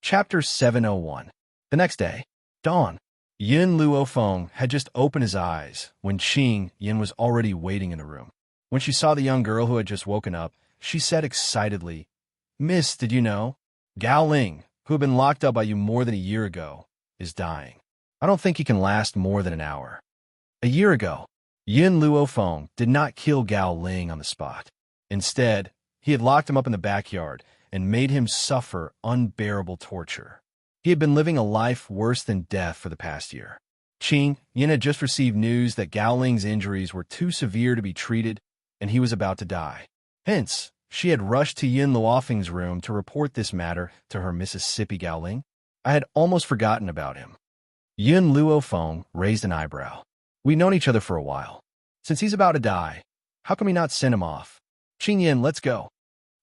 Chapter 701. The next day, dawn. Yin Luofeng had just opened his eyes when Qing Yin was already waiting in the room. When she saw the young girl who had just woken up, she said excitedly, "Miss, did you know? Gao Ling, who had been locked up by you more than a year ago, is dying. I don't think he can last more than an hour." A year ago, Yin Luofeng did not kill Gao Ling on the spot. Instead, he had locked him up in the backyard and made him suffer unbearable torture. He had been living a life worse than death for the past year. Qing Yin had just received news that Gao Ling's injuries were too severe to be treated, and he was about to die. Hence, she had rushed to Yin Luofeng's room to report this matter to her Mississippi Gao Ling. I had almost forgotten about him. Yin Luofeng raised an eyebrow. "We've known each other for a while. Since he's about to die, how can we not send him off? Qing Yin, let's go."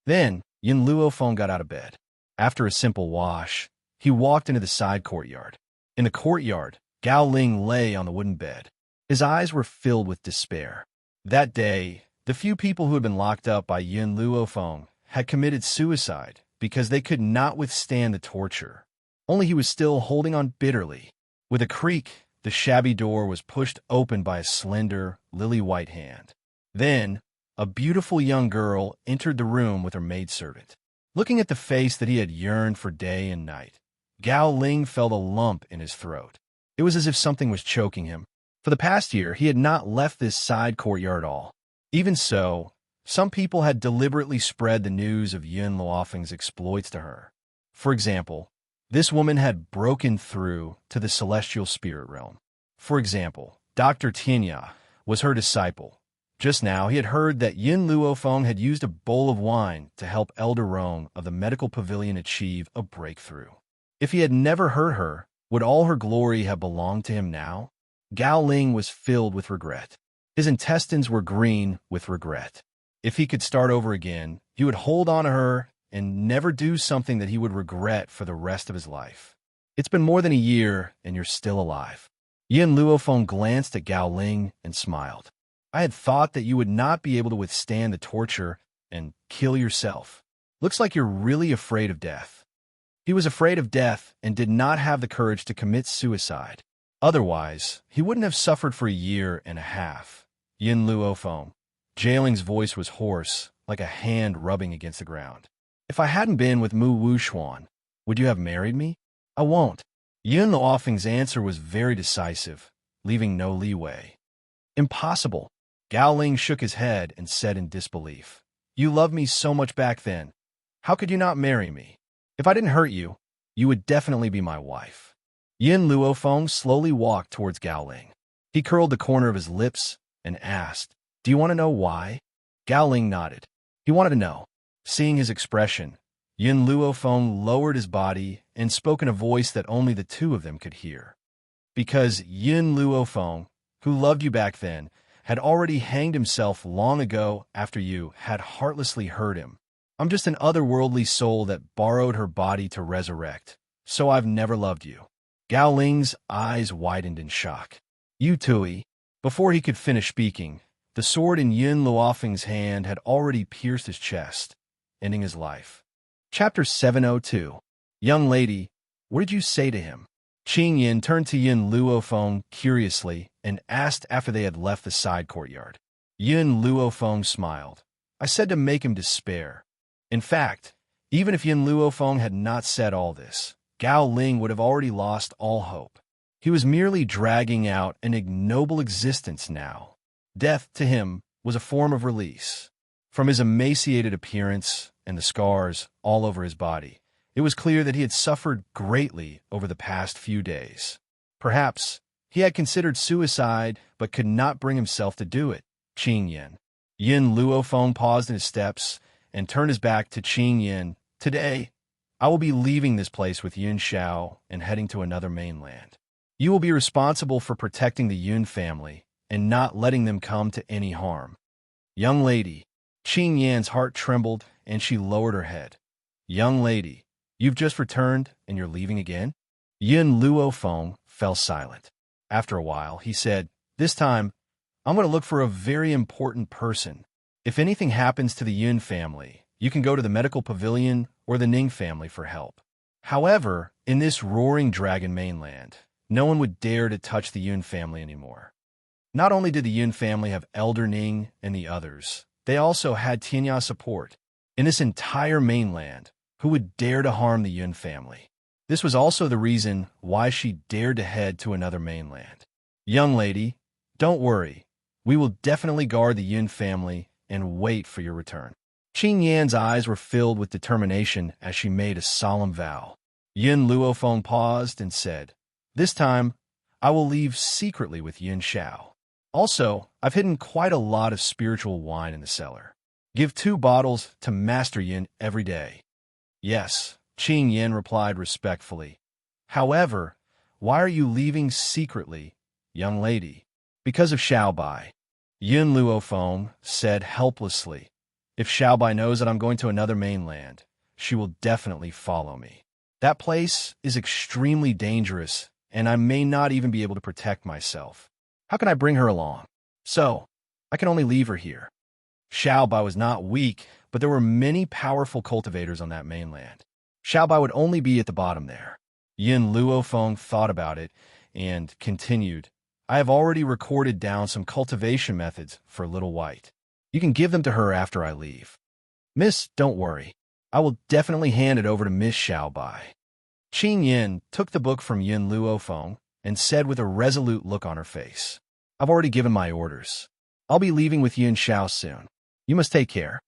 Then, Yin Luofeng got out of bed. After a simple wash, he walked into the side courtyard. In the courtyard, Gao Ling lay on the wooden bed. His eyes were filled with despair. That day, the few people who had been locked up by Yin Luofeng had committed suicide because they could not withstand the torture. Only he was still holding on bitterly. With a creak, the shabby door was pushed open by a slender, lily-white hand. Then, a beautiful young girl entered the room with her maidservant. Looking at the face that he had yearned for day and night, Gao Ling felt a lump in his throat. It was as if something was choking him. For the past year, he had not left this side courtyard at all. Even so, some people had deliberately spread the news of Yin Luofeng's exploits to her. For example, this woman had broken through to the celestial spirit realm. For example, Dr. Tianya was her disciple. Just now, he had heard that Yin Luofeng had used a bowl of wine to help Elder Rong of the medical pavilion achieve a breakthrough. If he had never hurt her, would all her glory have belonged to him now? Gao Ling was filled with regret. His intestines were green with regret. If he could start over again, he would hold on to her and never do something that he would regret for the rest of his life. "It's been more than a year, and you're still alive." Yin Luofeng glanced at Gao Ling and smiled. "I had thought that you would not be able to withstand the torture and kill yourself. Looks like you're really afraid of death." He was afraid of death and did not have the courage to commit suicide. Otherwise, he wouldn't have suffered for a year and a half. Yin Luofeng. Jailing's voice was hoarse, like a hand rubbing against the ground. "If I hadn't been with Mu Wuxuan, would you have married me?" "I won't." Yin Luofeng's answer was very decisive, leaving no leeway. "Impossible." Gao Ling shook his head and said in disbelief, "You loved me so much back then. How could you not marry me? If I didn't hurt you, you would definitely be my wife." Yin Luofeng slowly walked towards Gao Ling. He curled the corner of his lips and asked, "Do you want to know why?" Gao Ling nodded. He wanted to know. Seeing his expression, Yin Luofeng lowered his body and spoke in a voice that only the two of them could hear. "Because Yin Luofeng, who loved you back then, had already hanged himself long ago after you had heartlessly hurt him. I'm just an otherworldly soul that borrowed her body to resurrect, so I've never loved you." Gao Ling's eyes widened in shock. "You Tui." Before he could finish speaking, the sword in Yin Luofeng's hand had already pierced his chest, ending his life. Chapter 702. Young lady, what did you say to him? Qing Yin turned to Yin Luofeng curiously and asked after they had left the side courtyard. Yin Luofeng smiled. "I said to make him despair." In fact, even if Yin Luofeng had not said all this, Gao Ling would have already lost all hope. He was merely dragging out an ignoble existence now. Death, to him, was a form of release. From his emaciated appearance and the scars all over his body, it was clear that he had suffered greatly over the past few days. Perhaps he had considered suicide but could not bring himself to do it. Qing Yin. Yin Luofeng paused in his steps and turned his back to Qing Yin. "Today, I will be leaving this place with Yun Xiao and heading to another mainland. You will be responsible for protecting the Yun family and not letting them come to any harm." "Young lady." Qing Yan's heart trembled and she lowered her head. "Young lady, you've just returned and you're leaving again?" Yin Luofeng fell silent. After a while, he said, "This time, I'm going to look for a very important person. If anything happens to the Yun family, you can go to the medical pavilion or the Ning family for help." However, in this roaring dragon mainland, no one would dare to touch the Yun family anymore. Not only did the Yun family have Elder Ning and the others, they also had Tianya support. In this entire mainland, who would dare to harm the Yun family? This was also the reason why she dared to head to another mainland. Young lady, don't worry. We will definitely guard the Yun family and wait for your return. Qing Yan's eyes were filled with determination as she made a solemn vow. Yin Luofeng paused and said, "This time, I will leave secretly with Yin Xiao. Also, I've hidden quite a lot of spiritual wine in the cellar. Give 2 bottles to Master Yin every day." "Yes," Qing Yin replied respectfully. "However, why are you leaving secretly, young lady?" "Because of Xiaobai," Yin Luofeng said helplessly. "If Xiaobai knows that I'm going to another mainland, she will definitely follow me. That place is extremely dangerous, and I may not even be able to protect myself. How can I bring her along? So, I can only leave her here." Xiaobai was not weak, but there were many powerful cultivators on that mainland. Xiaobai would only be at the bottom there. Yin Luofeng thought about it and continued, "I have already recorded down some cultivation methods for Little White. You can give them to her after I leave. Miss, don't worry. I will definitely hand it over to Miss Xiaobai." Qing Yin took the book from Yin Luofeng and said with a resolute look on her face, "I've already given my orders. I'll be leaving with Yin Xiao soon. You must take care."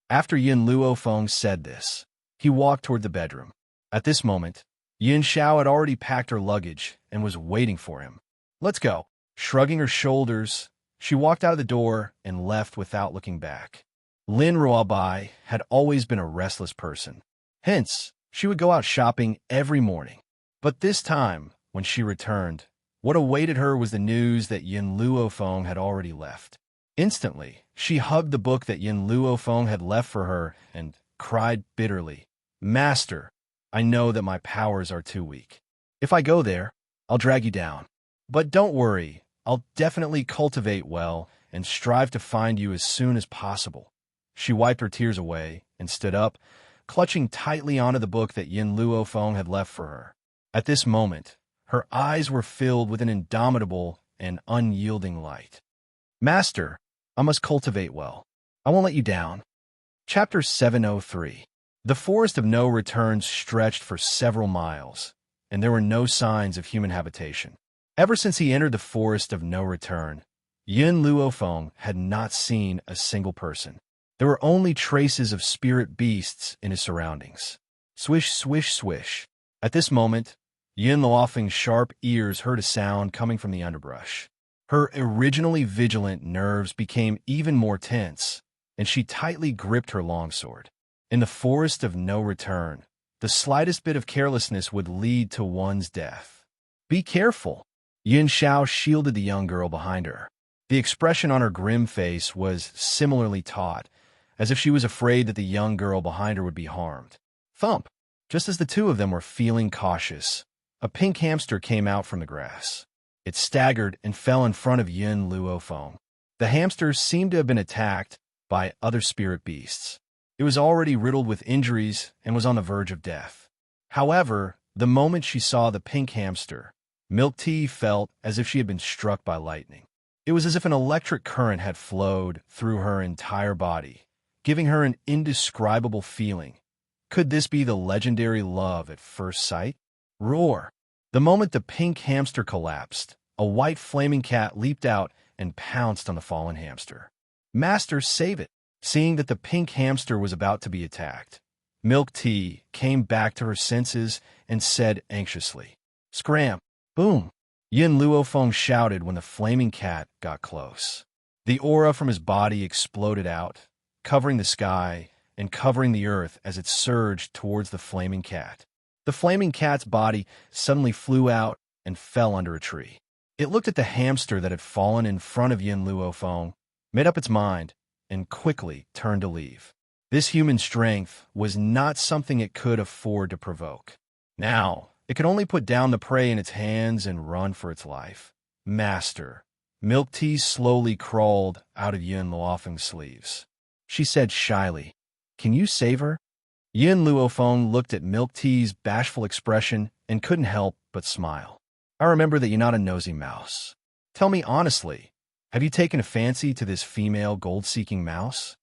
After Yin Luofeng said this, he walked toward the bedroom. At this moment, Yin Xiao had already packed her luggage and was waiting for him. "Let's go." Shrugging her shoulders, she walked out of the door and left without looking back. Lin Ruobai had always been a restless person. Hence, she would go out shopping every morning. But this time, when she returned, what awaited her was the news that Yin Luofeng had already left. Instantly, she hugged the book that Yin Luofeng had left for her and cried bitterly, "Master, I know that my powers are too weak. If I go there, I'll drag you down. But don't worry, I'll definitely cultivate well and strive to find you as soon as possible." She wiped her tears away and stood up, clutching tightly onto the book that Yin Luofeng had left for her. At this moment, her eyes were filled with an indomitable and unyielding light. "Master, I must cultivate well. I won't let you down." Chapter 703. The forest of no return stretched for several miles, and there were no signs of human habitation. Ever since he entered the forest of no return, Yin Luofeng had not seen a single person. There were only traces of spirit beasts in his surroundings. Swish, swish, swish. At this moment, Yin Luofeng's sharp ears heard a sound coming from the underbrush. Her originally vigilant nerves became even more tense, and she tightly gripped her longsword. In the forest of no return, the slightest bit of carelessness would lead to one's death. "Be careful." Yin Xiao shielded the young girl behind her. The expression on her grim face was similarly taut, as if she was afraid that the young girl behind her would be harmed. Thump! Just as the two of them were feeling cautious, a pink hamster came out from the grass. It staggered and fell in front of Yin Luofeng. The hamster seemed to have been attacked by other spirit beasts. It was already riddled with injuries and was on the verge of death. However, the moment she saw the pink hamster, Milk Tea felt as if she had been struck by lightning. It was as if an electric current had flowed through her entire body, giving her an indescribable feeling. Could this be the legendary love at first sight? Roar! The moment the pink hamster collapsed, a white flaming cat leaped out and pounced on the fallen hamster. "Master, save it!" Seeing that the pink hamster was about to be attacked, Milk Tea came back to her senses and said anxiously, "Scram! Boom!" Yin Luofeng shouted when the flaming cat got close. The aura from his body exploded out, covering the sky and covering the earth as it surged towards the flaming cat. The flaming cat's body suddenly flew out and fell under a tree. It looked at the hamster that had fallen in front of Yin Luofeng, made up its mind, and quickly turned to leave. This human strength was not something it could afford to provoke. Now, it could only put down the prey in its hands and run for its life. "Master." Milk Tea slowly crawled out of Yin Luofeng's sleeves. She said shyly, "Can you save her?" Yin Luofeng looked at Milk Tea's bashful expression and couldn't help but smile. I remember that you're not a nosy mouse. Tell me honestly, have you taken a fancy to this female gold-seeking mouse?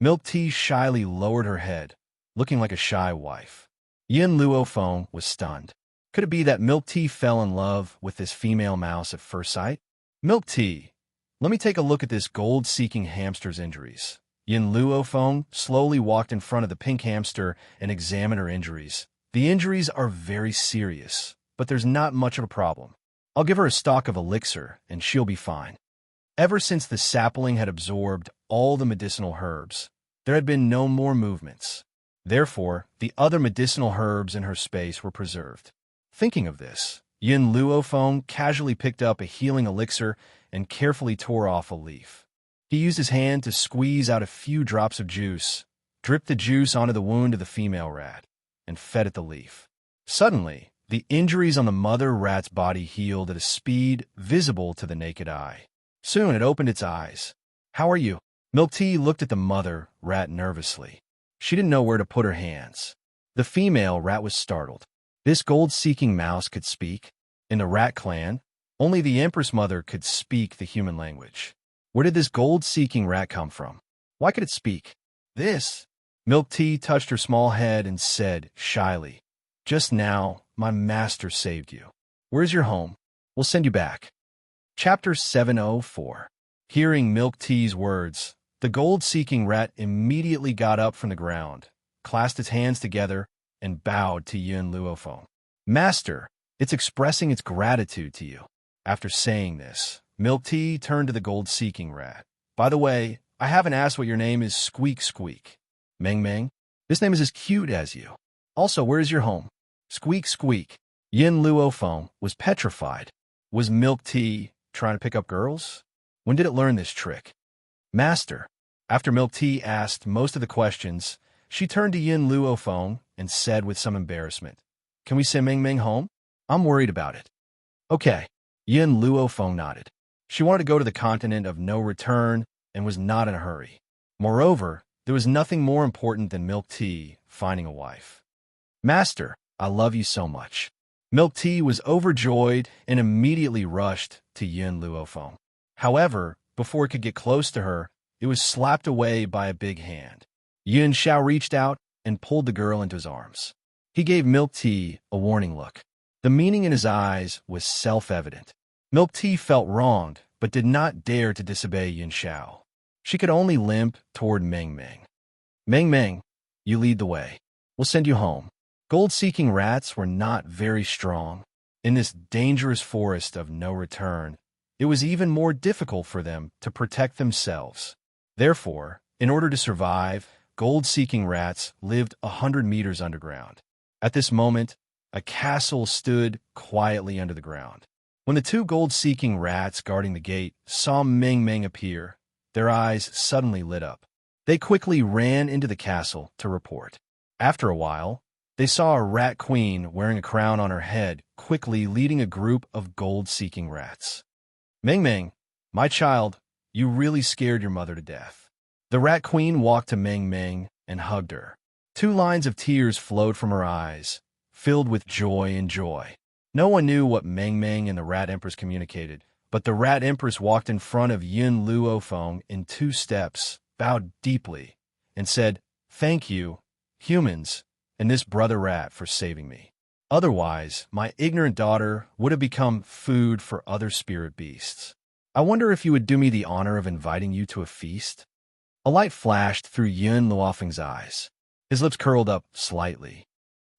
Milk Tea shyly lowered her head, looking like a shy wife. Yin Luofeng was stunned. Could it be that Milk Tea fell in love with this female mouse at first sight? Milk Tea, let me take a look at this gold-seeking hamster's injuries. Yin Luofeng slowly walked in front of the pink hamster and examined her injuries. The injuries are very serious, but there's not much of a problem. I'll give her a stock of elixir, and she'll be fine. Ever since the sapling had absorbed all the medicinal herbs, there had been no more movements. Therefore, the other medicinal herbs in her space were preserved. Thinking of this, Yin Luofeng casually picked up a healing elixir and carefully tore off a leaf. He used his hand to squeeze out a few drops of juice, dripped the juice onto the wound of the female rat, and fed it the leaf. Suddenly, the injuries on the mother rat's body healed at a speed visible to the naked eye. Soon it opened its eyes. How are you? Milk Tea looked at the mother rat nervously. She didn't know where to put her hands. The female rat was startled. This gold-seeking mouse could speak. In the rat clan, only the Empress Mother could speak the human language. Where did this gold-seeking rat come from? Why could it speak? This. Milk Tea touched her small head and said, shyly, just now, my master saved you. Where's your home? We'll send you back. Chapter 704. Hearing Milk Tea's words, the gold-seeking rat immediately got up from the ground, clasped its hands together, and bowed to Yin Luofeng. Master, it's expressing its gratitude to you. After saying this, Milk Tea turned to the gold-seeking rat. By the way, I haven't asked what your name is. Squeak Squeak. Meng Meng? This name is as cute as you. Also, where is your home? Squeak Squeak. Yin Luofeng was petrified. Was Milk Tea trying to pick up girls? When did it learn this trick? Master. After Milk Tea asked most of the questions, she turned to Yin Luofeng and said with some embarrassment, Can we send Meng Meng home? I'm worried about it. Okay. Yin Luofeng nodded. She wanted to go to the continent of no return and was not in a hurry. Moreover, there was nothing more important than Milk Tea finding a wife. Master, I love you so much. Milk Tea was overjoyed and immediately rushed to Yin Luofeng. However, before it could get close to her, it was slapped away by a big hand. Yin Xiao reached out and pulled the girl into his arms. He gave Milk Tea a warning look. The meaning in his eyes was self-evident. Milk Tea felt wronged, but did not dare to disobey Yin Xiao. She could only limp toward Meng Meng. Meng Meng, you lead the way. We'll send you home. Gold-seeking rats were not very strong. In this dangerous forest of no return, it was even more difficult for them to protect themselves. Therefore, in order to survive, gold-seeking rats lived 100 meters underground. At this moment, a castle stood quietly under the ground. When the two gold-seeking rats guarding the gate saw Meng Meng appear, their eyes suddenly lit up. They quickly ran into the castle to report. After a while, they saw a rat queen wearing a crown on her head, quickly leading a group of gold-seeking rats. Meng Meng, my child, you really scared your mother to death. The rat queen walked to Meng Meng and hugged her. 2 lines of tears flowed from her eyes, filled with joy and joy. No one knew what Meng Meng and the Rat Empress communicated, but the Rat Empress walked in front of Yin Luofeng in 2 steps, bowed deeply, and said, Thank you, humans, and this brother rat for saving me. Otherwise, my ignorant daughter would have become food for other spirit beasts. I wonder if you would do me the honor of inviting you to a feast? A light flashed through Yin Luofeng's eyes. His lips curled up slightly.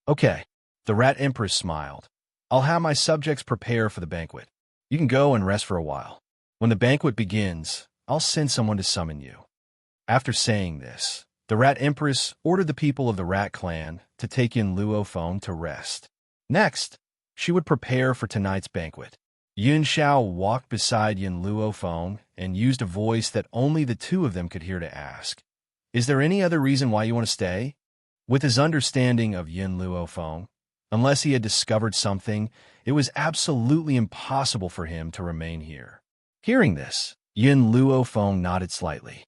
Okay, the Rat Empress smiled. I'll have my subjects prepare for the banquet. You can go and rest for a while. When the banquet begins, I'll send someone to summon you. After saying this, the Rat Empress ordered the people of the Rat clan to take Yin Luofeng to rest. Next, she would prepare for tonight's banquet. Yin Xiao walked beside Yin Luofeng and used a voice that only the 2 of them could hear to ask, Is there any other reason why you want to stay? With his understanding of Yin Luofeng, unless he had discovered something, it was absolutely impossible for him to remain here. Hearing this, Yin Luofeng nodded slightly.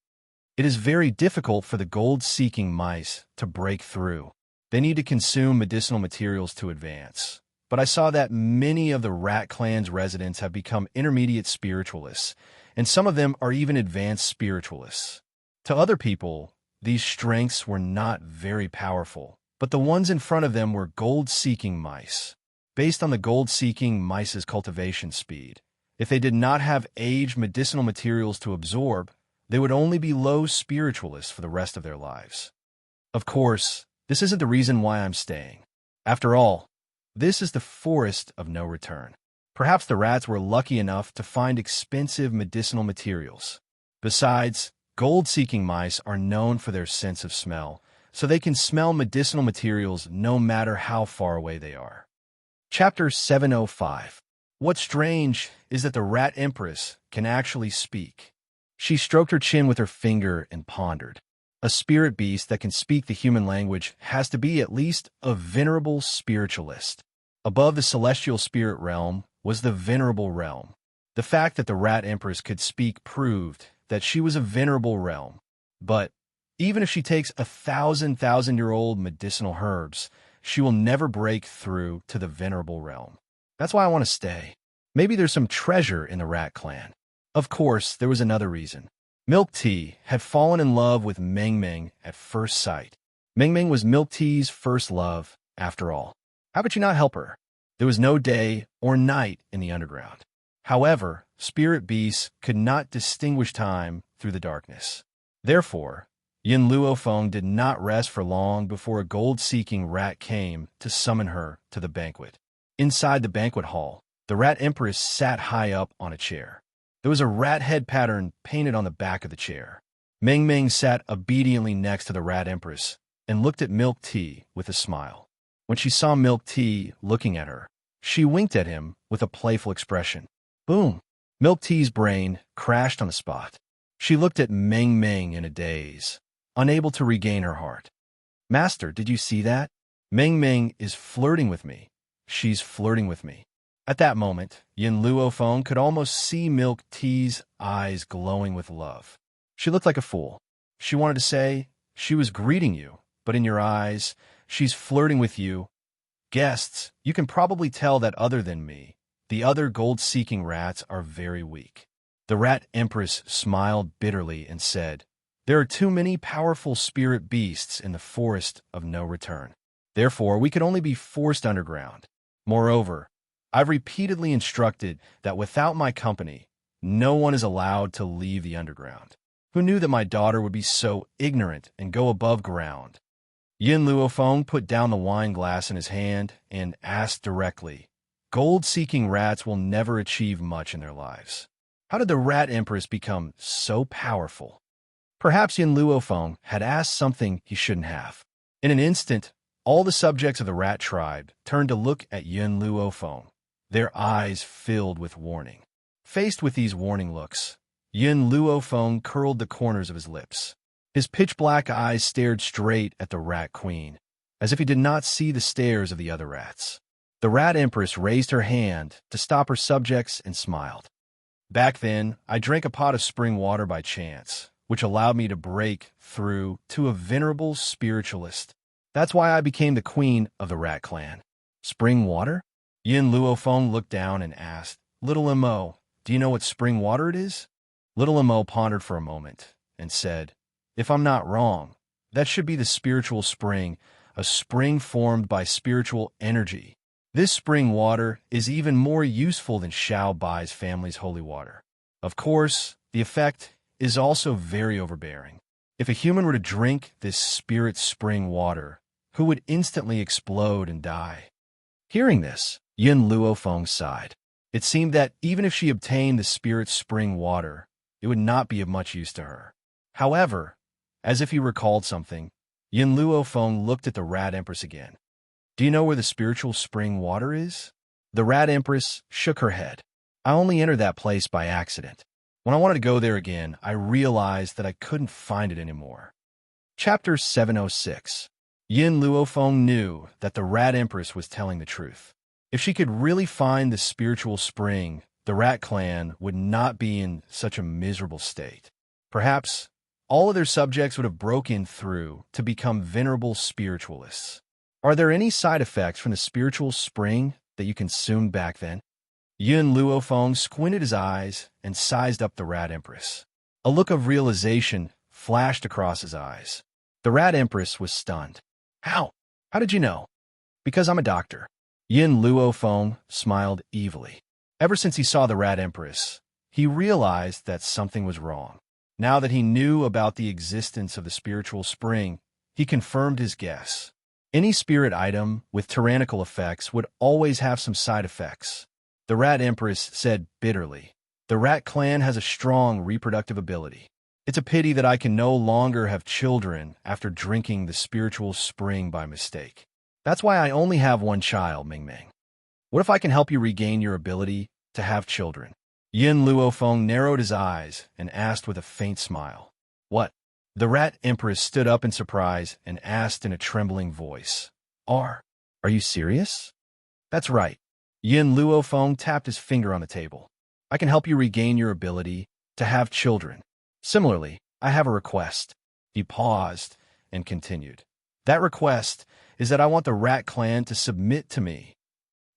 It is very difficult for the gold-seeking mice to break through. They need to consume medicinal materials to advance. But I saw that many of the rat clan's residents have become intermediate spiritualists, and some of them are even advanced spiritualists. To other people, these strengths were not very powerful, but the ones in front of them were gold-seeking mice. Based on the gold-seeking mice's cultivation speed, if they did not have aged medicinal materials to absorb, they would only be low spiritualists for the rest of their lives. Of course, this isn't the reason why I'm staying. After all, this is the forest of no return. Perhaps the rats were lucky enough to find expensive medicinal materials. Besides, gold-seeking mice are known for their sense of smell, so they can smell medicinal materials no matter how far away they are. Chapter 705. What's strange is that the Rat Empress can actually speak. She stroked her chin with her finger and pondered. A spirit beast that can speak the human language has to be at least a venerable spiritualist. Above the celestial spirit realm was the venerable realm. The fact that the Rat Empress could speak proved that she was a venerable realm. But even if she takes 1,000-year-old medicinal herbs, she will never break through to the venerable realm. That's why I want to stay. Maybe there's some treasure in the Rat Clan. Of course, there was another reason. Milk Tea had fallen in love with Meng Meng at first sight. Meng Meng was Milk Tea's first love, after all. How could she not help her? There was no day or night in the underground. However, spirit beasts could not distinguish time through the darkness. Therefore, Yin Luofeng did not rest for long before a gold-seeking rat came to summon her to the banquet. Inside the banquet hall, the Rat Empress sat high up on a chair. There was a rat head pattern painted on the back of the chair. Meng Meng sat obediently next to the Rat Empress and looked at Milk Tea with a smile. When she saw Milk Tea looking at her, she winked at him with a playful expression. Boom! Milk Tea's brain crashed on the spot. She looked at Meng Meng in a daze, unable to regain her heart. Master, did you see that? Meng Meng is flirting with me. She's flirting with me. At that moment, Yin Luofeng could almost see Milk Tea's eyes glowing with love. She looked like a fool. She wanted to say, she was greeting you, but in your eyes, she's flirting with you. Guests, you can probably tell that other than me, the other gold-seeking rats are very weak. The Rat Empress smiled bitterly and said, there are too many powerful spirit beasts in the forest of no return. Therefore, we could only be forced underground. Moreover, I've repeatedly instructed that without my company, no one is allowed to leave the underground. Who knew that my daughter would be so ignorant and go above ground? Yin Luofeng put down the wine glass in his hand and asked directly, gold-seeking rats will never achieve much in their lives. How did the Rat Empress become so powerful? Perhaps Yin Luofeng had asked something he shouldn't have. In an instant, all the subjects of the rat tribe turned to look at Yin Luofeng, their eyes filled with warning. Faced with these warning looks, Yin Luofeng curled the corners of his lips. His pitch-black eyes stared straight at the Rat Queen, as if he did not see the stares of the other rats. The Rat Empress raised her hand to stop her subjects and smiled. Back then, I drank a pot of spring water by chance, which allowed me to break through to a venerable spiritualist. That's why I became the queen of the Rat Clan. Spring water? Yin Luofeng looked down and asked, Little Mo, do you know what spring water it is? Little Mo pondered for a moment and said, if I'm not wrong, that should be the spiritual spring, a spring formed by spiritual energy. This spring water is even more useful than Xiao Bai's family's holy water. Of course, the effect is also very overbearing. If a human were to drink this spirit spring water, who would instantly explode and die? Hearing this, Yin Luofeng sighed. It seemed that even if she obtained the spirit spring water, it would not be of much use to her. However, as if he recalled something, Yin Luofeng looked at the Rat Empress again. Do you know where the spiritual spring water is? The Rat Empress shook her head. I only entered that place by accident. When I wanted to go there again, I realized that I couldn't find it anymore. Chapter 706. Yin Luofeng knew that the Rat Empress was telling the truth. If she could really find the spiritual spring, the Rat Clan would not be in such a miserable state. Perhaps all of their subjects would have broken through to become venerable spiritualists. Are there any side effects from the spiritual spring that you consumed back then? Yun Luofeng squinted his eyes and sized up the Rat Empress. A look of realization flashed across his eyes. The Rat Empress was stunned. How? How did you know? Because I'm a doctor. Yin Luofeng smiled evilly. Ever since he saw the Rat Empress, he realized that something was wrong. Now that he knew about the existence of the spiritual spring, he confirmed his guess. Any spirit item with tyrannical effects would always have some side effects. The Rat Empress said bitterly, "The Rat clan has a strong reproductive ability. It's a pity that I can no longer have children after drinking the spiritual spring by mistake. That's why I only have one child, Ming Ming. What if I can help you regain your ability to have children?" Yin Luofeng narrowed his eyes and asked with a faint smile. What? The Rat Empress stood up in surprise and asked in a trembling voice. Are you serious? That's right. Yin Luofeng tapped his finger on the table. I can help you regain your ability to have children. Similarly, I have a request. He paused and continued. That request is that I want the Rat clan to submit to me.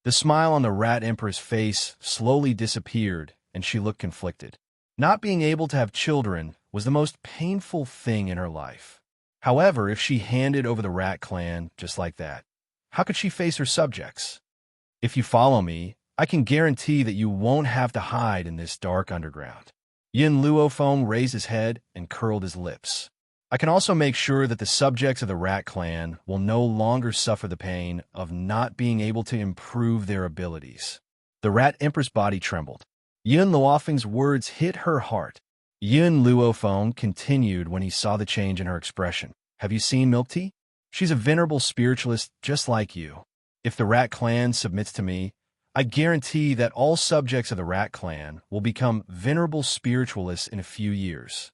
The smile on the Rat Empress' face slowly disappeared, and she looked conflicted. Not being able to have children was the most painful thing in her life. However, if she handed over the Rat clan just like that, how could she face her subjects? If you follow me, I can guarantee that you won't have to hide in this dark underground. Yin Luofeng raised his head and curled his lips. I can also make sure that the subjects of the Rat clan will no longer suffer the pain of not being able to improve their abilities. The Rat Empress' body trembled. Yin Luofeng's words hit her heart. Yin Luofeng continued when he saw the change in her expression. Have you seen Milk Tea? She's a venerable spiritualist just like you. If the Rat clan submits to me, I guarantee that all subjects of the Rat clan will become venerable spiritualists in a few years.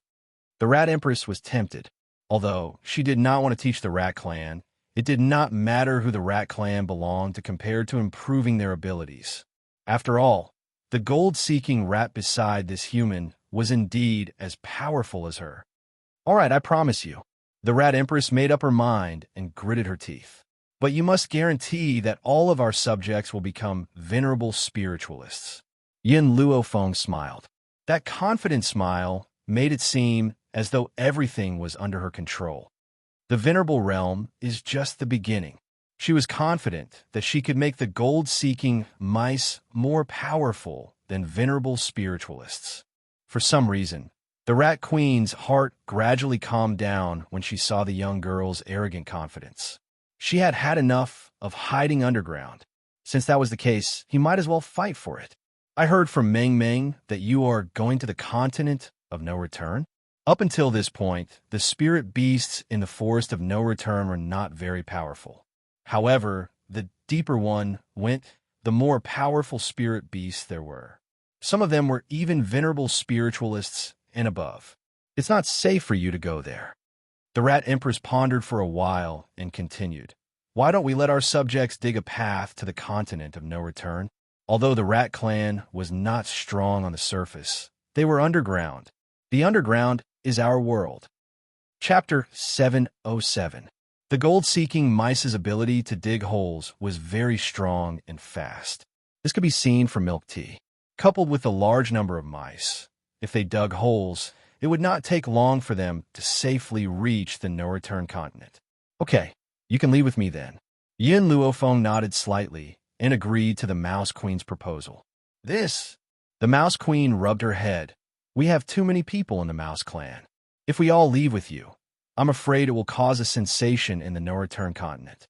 The Rat Empress was tempted. Although she did not want to teach the Rat clan, it did not matter who the Rat clan belonged to compared to improving their abilities. After all, the gold-seeking rat beside this human was indeed as powerful as her. All right, I promise you. The Rat Empress made up her mind and gritted her teeth. But you must guarantee that all of our subjects will become venerable spiritualists. Yin Luofeng smiled. That confident smile made it seem as though everything was under her control. The venerable realm is just the beginning. She was confident that she could make the gold-seeking mice more powerful than venerable spiritualists. For some reason, the Rat Queen's heart gradually calmed down when she saw the young girl's arrogant confidence. She had had enough of hiding underground. Since that was the case, he might as well fight for it. I heard from Ming Ming that you are going to the continent of no return. Up until this point, the spirit beasts in the forest of no return were not very powerful. However, the deeper one went, the more powerful spirit beasts there were. Some of them were even venerable spiritualists and above. It's not safe for you to go there. The Rat Empress pondered for a while and continued. Why don't we let our subjects dig a path to the continent of no return? Although the Rat clan was not strong on the surface, they were underground. The underground is our world. Chapter 707. The gold-seeking mice's ability to dig holes was very strong and fast. This could be seen from Milk Tea. Coupled with the large number of mice, if they dug holes, it would not take long for them to safely reach the no-return continent. Okay, you can leave with me then. Yin Luofeng nodded slightly and agreed to the Mouse Queen's proposal. The Mouse Queen rubbed her head. We have too many people in the Mouse Clan. If we all leave with you, I'm afraid it will cause a sensation in the no-return continent.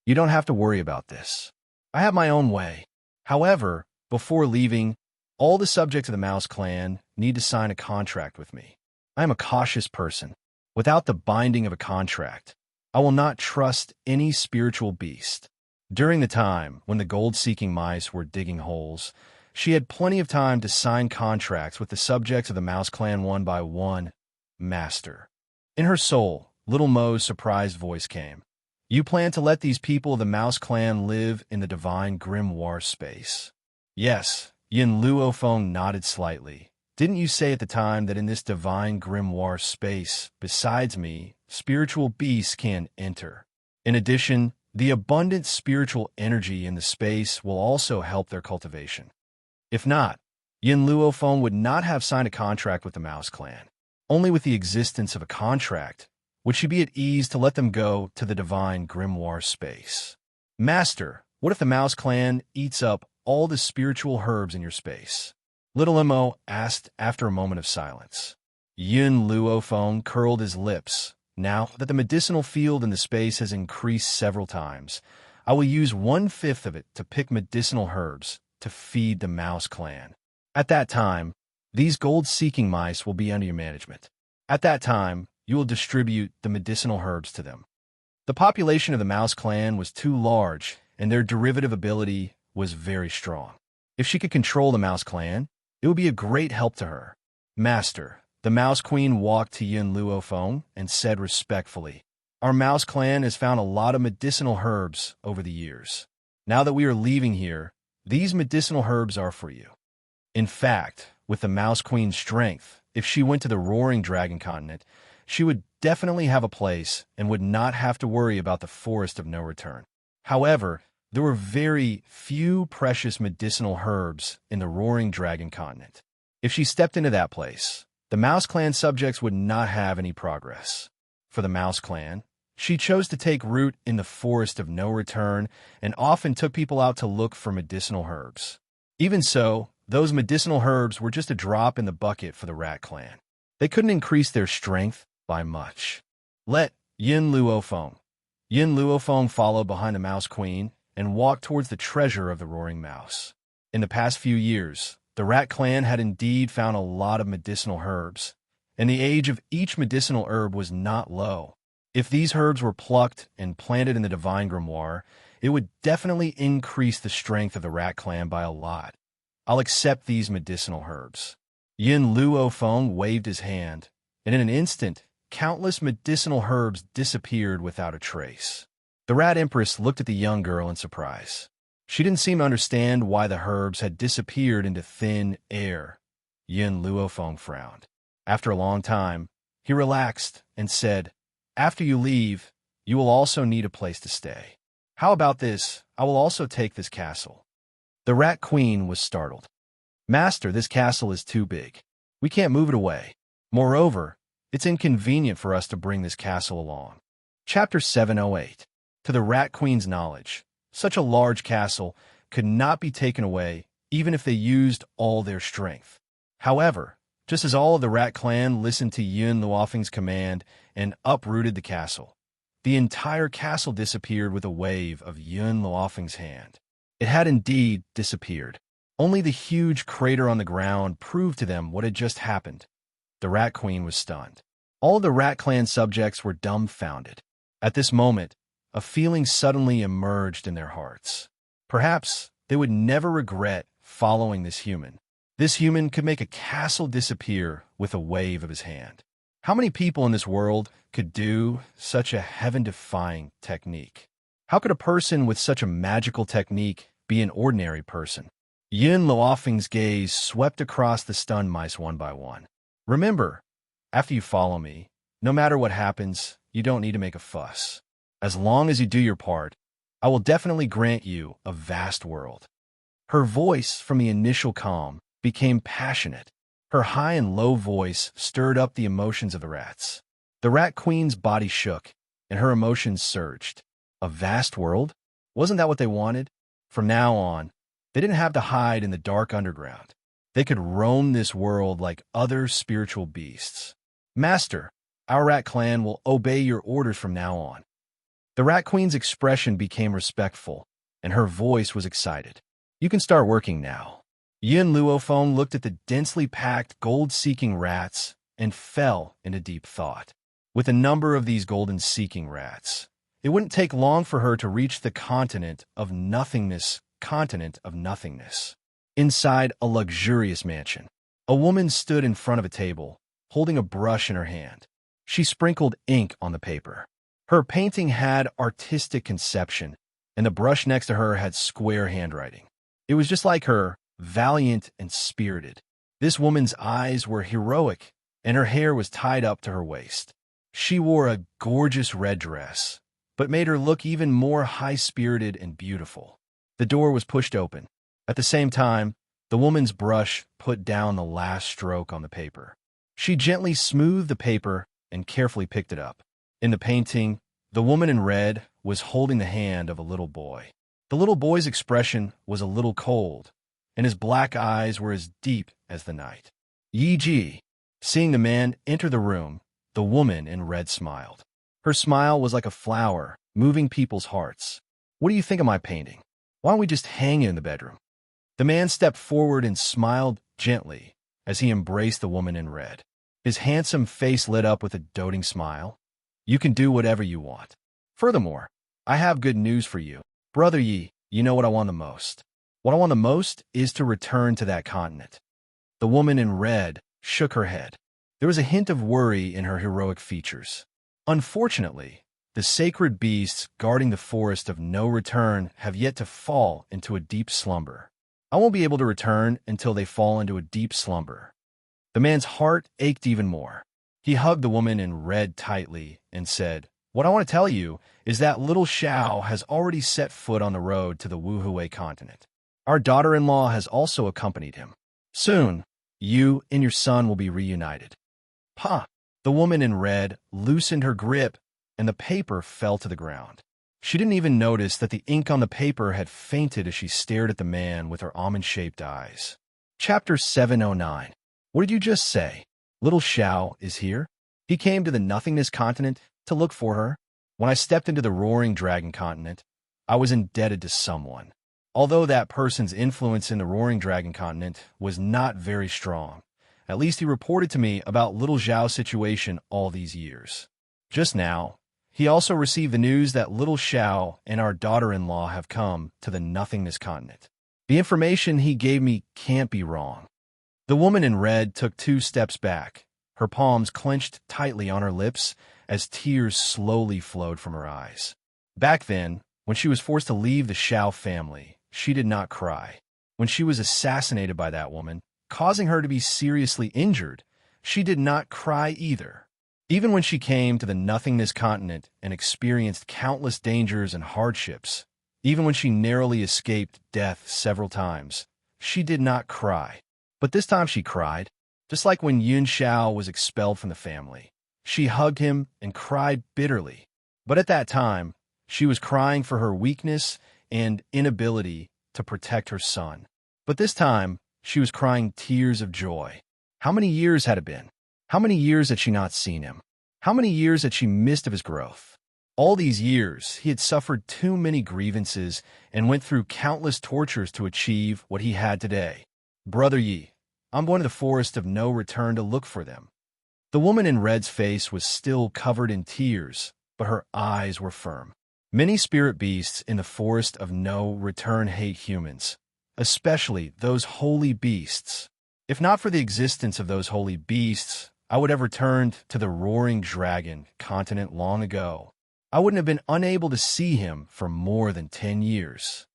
You don't have to worry about this. I have my own way. However, before leaving, all the subjects of the Mouse Clan need to sign a contract with me. I am a cautious person. Without the binding of a contract, I will not trust any spiritual beast. During the time when the gold-seeking mice were digging holes, she had plenty of time to sign contracts with the subjects of the Mouse Clan one by one. Master. In her soul, Little Mo's surprised voice came. You plan to let these people of the Mouse Clan live in the divine grimoire space? Yes. Yin Luofeng nodded slightly. Didn't you say at the time that in this divine grimoire space, besides me, spiritual beasts can enter? In addition, The abundant spiritual energy in the space will also help their cultivation. If not, Yin Luofeng would not have signed a contract with the Mouse Clan. Only with the existence of a contract would she be at ease to let them go to the divine grimoire space. Master, what if the Mouse Clan eats up all the spiritual herbs in your space? Little Mo asked after a moment of silence. Yin Luofeng curled his lips. Now that the medicinal field in the space has increased several times, I will use 1/5 of it to pick medicinal herbs to feed the Mouse Clan. At that time, these gold-seeking mice will be under your management. At that time, you will distribute the medicinal herbs to them. The population of the Mouse Clan was too large, and their derivative ability was very strong. If she could control the Mouse Clan, it would be a great help to her. Master, the Mouse Queen walked to Yin Luofeng and said respectfully, "Our Mouse Clan has found a lot of medicinal herbs over the years. Now that we are leaving here, these medicinal herbs are for you." In fact, with the Mouse Queen's strength, if she went to the Roaring Dragon continent, she would definitely have a place and would not have to worry about the Forest of No Return. However, there were very few precious medicinal herbs in the Roaring Dragon continent. If she stepped into that place, the Mouse Clan subjects would not have any progress. For the Mouse Clan, she chose to take root in the Forest of No Return and often took people out to look for medicinal herbs. Even so, those medicinal herbs were just a drop in the bucket for the Rat Clan. They couldn't increase their strength by much. Let Yin Luofeng. Yin Luofeng followed behind the Mouse Queen and walked towards the treasure of the Roaring Mouse. In the past few years, the Rat Clan had indeed found a lot of medicinal herbs, and the age of each medicinal herb was not low. If these herbs were plucked and planted in the Divine Grimoire, it would definitely increase the strength of the Rat Clan by a lot. I'll accept these medicinal herbs. Yin Luofeng waved his hand, and in an instant, countless medicinal herbs disappeared without a trace. The Rat Empress looked at the young girl in surprise. She didn't seem to understand why the herbs had disappeared into thin air. Yin Luofeng frowned. After a long time, he relaxed and said, "After you leave, you will also need a place to stay. How about this? I will also take this castle." The Rat Queen was startled. "Master, this castle is too big. We can't move it away. Moreover, it's inconvenient for us to bring this castle along." Chapter 708. To the Rat Queen's knowledge, such a large castle could not be taken away even if they used all their strength. However, just as all of the Rat Clan listened to Yin Luofeng's command and uprooted the castle, the entire castle disappeared with a wave of Yin Luofeng's hand. It had indeed disappeared. Only the huge crater on the ground proved to them what had just happened. The Rat Queen was stunned. All of the Rat Clan subjects were dumbfounded. At this moment, a feeling suddenly emerged in their hearts. Perhaps they would never regret following this human. This human could make a castle disappear with a wave of his hand. How many people in this world could do such a heaven-defying technique? How could a person with such a magical technique be an ordinary person? Yin Luofeng's gaze swept across the stunned mice one by one. "Remember, after you follow me, no matter what happens, you don't need to make a fuss. As long as you do your part, I will definitely grant you a vast world." Her voice, from the initial calm, became passionate. Her high and low voice stirred up the emotions of the rats. The Rat Queen's body shook, and her emotions surged. A vast world? Wasn't that what they wanted? From now on, they didn't have to hide in the dark underground. They could roam this world like other spiritual beasts. "Master, our Rat Clan will obey your orders from now on." The Rat Queen's expression became respectful, and her voice was excited. "You can start working now." Yin Luofeng looked at the densely packed gold-seeking rats and fell into deep thought. With a number of these golden-seeking rats, it wouldn't take long for her to reach the continent of nothingness. Inside a luxurious mansion, a woman stood in front of a table, holding a brush in her hand. She sprinkled ink on the paper. Her painting had artistic conception, and the brush next to her had square handwriting. It was just like her, valiant and spirited. This woman's eyes were heroic, and her hair was tied up to her waist. She wore a gorgeous red dress, but made her look even more high-spirited and beautiful. The door was pushed open. At the same time, the woman's brush put down the last stroke on the paper. She gently smoothed the paper and carefully picked it up. In the painting, the woman in red was holding the hand of a little boy. The little boy's expression was a little cold, and his black eyes were as deep as the night. Yi Ji. Seeing the man enter the room, the woman in red smiled. Her smile was like a flower, moving people's hearts. What do you think of my painting? Why don't we just hang it in the bedroom? The man stepped forward and smiled gently as he embraced the woman in red. His handsome face lit up with a doting smile. You can do whatever you want. Furthermore, I have good news for you. Brother Yi, you know what I want the most. What I want the most is to return to that continent. The woman in red shook her head. There was a hint of worry in her heroic features. Unfortunately, the sacred beasts guarding the forest of no return have yet to fall into a deep slumber. I won't be able to return until they fall into a deep slumber. The man's heart ached even more. He hugged the woman in red tightly and said, What I want to tell you is that little Xiao has already set foot on the road to the Wuhui continent. Our daughter-in-law has also accompanied him. Soon, you and your son will be reunited. Pa! The woman in red loosened her grip, and the paper fell to the ground. She didn't even notice that the ink on the paper had fainted as she stared at the man with her almond-shaped eyes. Chapter 709. What did you just say? Little Xiao is here? He came to the Nothingness continent to look for her. When I stepped into the Roaring Dragon continent, I was indebted to someone. Although that person's influence in the Roaring Dragon continent was not very strong, at least he reported to me about little Xiao's situation all these years. Just now, he also received the news that little Xiao and our daughter-in-law have come to the Nothingness continent. The information he gave me can't be wrong. The woman in red took 2 steps back, her palms clenched tightly on her lips as tears slowly flowed from her eyes. Back then, when she was forced to leave the Xiao family, she did not cry. When she was assassinated by that woman, causing her to be seriously injured, she did not cry either. Even when she came to the Nothingness continent and experienced countless dangers and hardships, even when she narrowly escaped death several times, she did not cry. But this time she cried, just like when Yun Xiao was expelled from the family. She hugged him and cried bitterly. But at that time, she was crying for her weakness and inability to protect her son. But this time, she was crying tears of joy. How many years had it been? How many years had she not seen him? How many years had she missed of his growth? All these years, he had suffered too many grievances and went through countless tortures to achieve what he had today. Brother Yi, I'm going to the forest of no return to look for them. The woman in red's face was still covered in tears, but her eyes were firm. Many spirit beasts in the forest of no return hate humans, especially those holy beasts. If not for the existence of those holy beasts, I would have returned to the Roaring Dragon continent long ago. I wouldn't have been unable to see him for more than 10 years.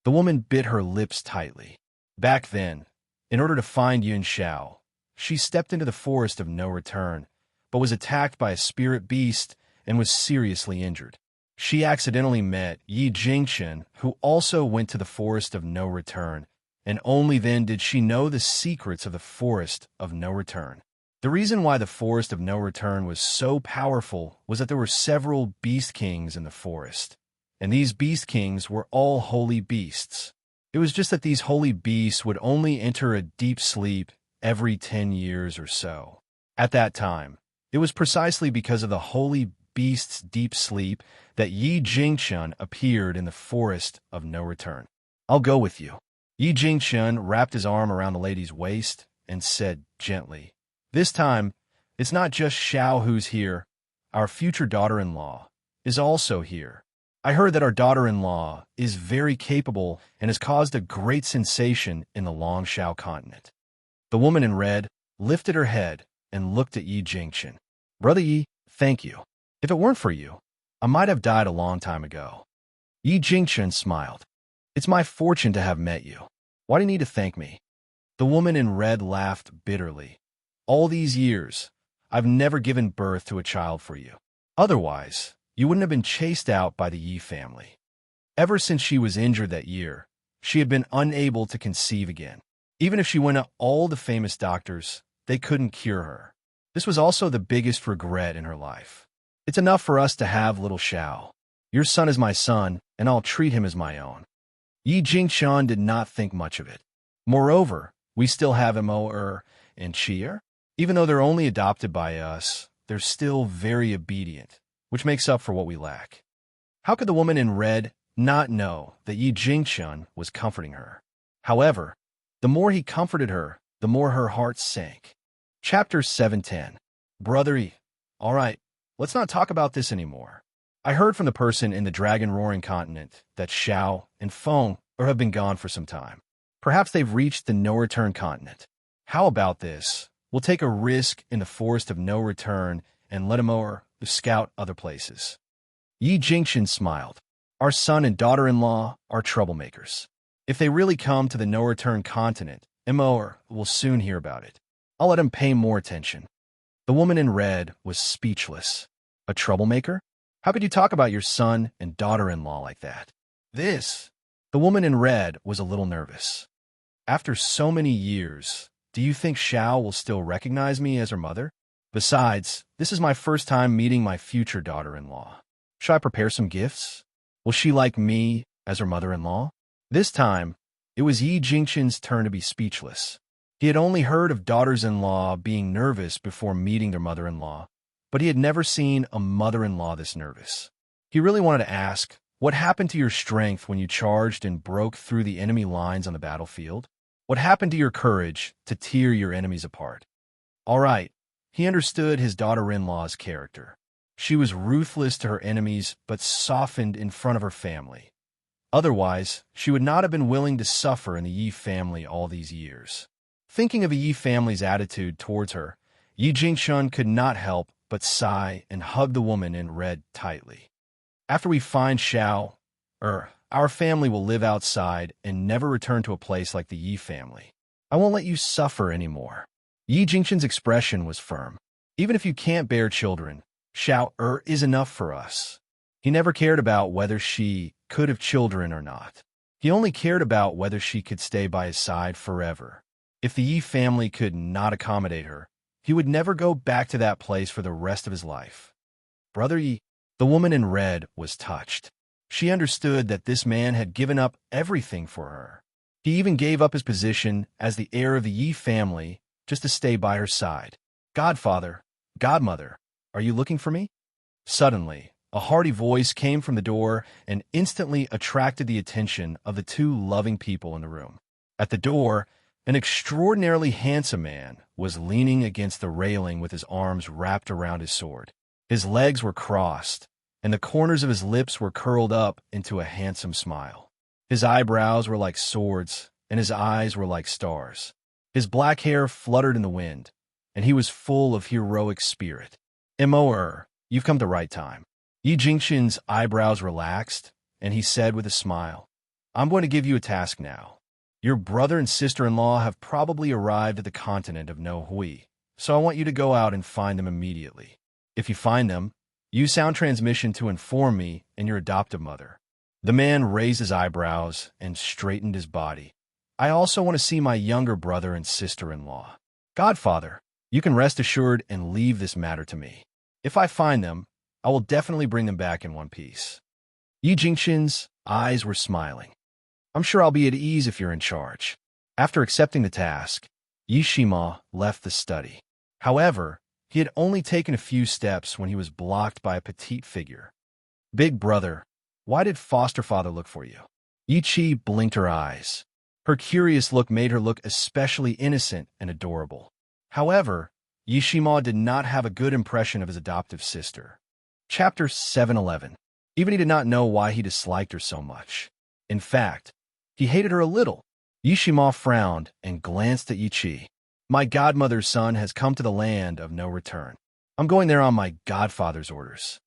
The woman bit her lips tightly. Back then, in order to find Yun Xiao, she stepped into the forest of no return, but was attacked by a spirit beast and was seriously injured. She accidentally met Yi Jingchen, who also went to the forest of no return, and only then did she know the secrets of the forest of no return. The reason why the forest of no return was so powerful was that there were several beast kings in the forest, and these beast kings were all holy beasts. It was just that these holy beasts would only enter a deep sleep every 10 years or so. At that time, it was precisely because of the holy beast's deep sleep that Yi Jingchen appeared in the forest of no return. I'll go with you. Yi Jingchen wrapped his arm around the lady's waist and said gently, This time, it's not just Xiao who's here. Our future daughter-in-law is also here. I heard that our daughter-in-law is very capable and has caused a great sensation in the Longshao continent. The woman in red lifted her head and looked at Yi Jingchen. Brother Yi, thank you. If it weren't for you, I might have died a long time ago. Yi Jingchen smiled. It's my fortune to have met you. Why do you need to thank me? The woman in red laughed bitterly. All these years, I've never given birth to a child for you. Otherwise, you wouldn't have been chased out by the Yi family. Ever since she was injured that year, she had been unable to conceive again. Even if she went to all the famous doctors, they couldn't cure her. This was also the biggest regret in her life. It's enough for us to have little Xiao. Your son is my son, and I'll treat him as my own. Yi Jingchuan did not think much of it. Moreover, we still have Immerse and Cheer. Even though they're only adopted by us, they're still very obedient, which makes up for what we lack. How could the woman in red not know that Yi Jingchuan was comforting her? However, the more he comforted her, the more her heart sank. Chapter 710. Brother Yi. All right, let's not talk about this anymore. I heard from the person in the dragon-roaring continent that Xiao and Feng have been gone for some time. Perhaps they've reached the no-return continent. How about this? We'll take a risk in the forest of no return and let Immerse scout other places. Yi Jingchuan smiled. Our son and daughter-in-law are troublemakers. If they really come to the no-return continent, Immerse will soon hear about it. I'll let him pay more attention. The woman in red was speechless. A troublemaker? How could you talk about your son and daughter-in-law like that? The woman in red was a little nervous. After so many years, do you think Xiao will still recognize me as her mother? Besides, this is my first time meeting my future daughter-in-law. Should I prepare some gifts? Will she like me as her mother-in-law? This time, it was Yi Jingchuan's turn to be speechless. He had only heard of daughters-in-law being nervous before meeting their mother-in-law, but he had never seen a mother-in-law this nervous. He really wanted to ask, what happened to your strength when you charged and broke through the enemy lines on the battlefield? What happened to your courage to tear your enemies apart? All right, he understood his daughter-in-law's character. She was ruthless to her enemies, but softened in front of her family. Otherwise, she would not have been willing to suffer in the Yi family all these years. Thinking of the Yi family's attitude towards her, Yi Jingchuan could not help but sigh and hug the woman in red tightly. After we find Xiao, our family will live outside and never return to a place like the Yi family. I won't let you suffer anymore. Yi Jingchuan's expression was firm. Even if you can't bear children, Xiao is enough for us. He never cared about whether she could have children or not. He only cared about whether she could stay by his side forever. If the Yi family could not accommodate her, he would never go back to that place for the rest of his life. Brother Yi, the woman in red, was touched. She understood that this man had given up everything for her. He even gave up his position as the heir of the Yi family just to stay by her side. Godfather, godmother, are you looking for me? Suddenly, a hearty voice came from the door and instantly attracted the attention of the two loving people in the room. At the door, an extraordinarily handsome man was leaning against the railing with his arms wrapped around his sword. His legs were crossed, and the corners of his lips were curled up into a handsome smile. His eyebrows were like swords, and his eyes were like stars. His black hair fluttered in the wind, and he was full of heroic spirit. Immerse, you've come to the right time. Yi Jingchuan's eyebrows relaxed, and he said with a smile, I'm going to give you a task now. Your brother and sister-in-law have probably arrived at the continent of No Hui, so I want you to go out and find them immediately. If you find them, use sound transmission to inform me and your adoptive mother. The man raised his eyebrows and straightened his body. I also want to see my younger brother and sister-in-law. Godfather, you can rest assured and leave this matter to me. If I find them, I will definitely bring them back in one piece. Yi Jingchuan's eyes were smiling. I'm sure I'll be at ease if you're in charge. After accepting the task, Yi Shima left the study. However, he had only taken a few steps when he was blocked by a petite figure. Big brother, why did foster father look for you? Yi Chi blinked her eyes. Her curious look made her look especially innocent and adorable. However, Yi Shima did not have a good impression of his adoptive sister. Chapter 711. Even he did not know why he disliked her so much. In fact, he hated her a little. Yi Shima frowned and glanced at Yi Chi. My godmother's son has come to the land of no return. I'm going there on my godfather's orders.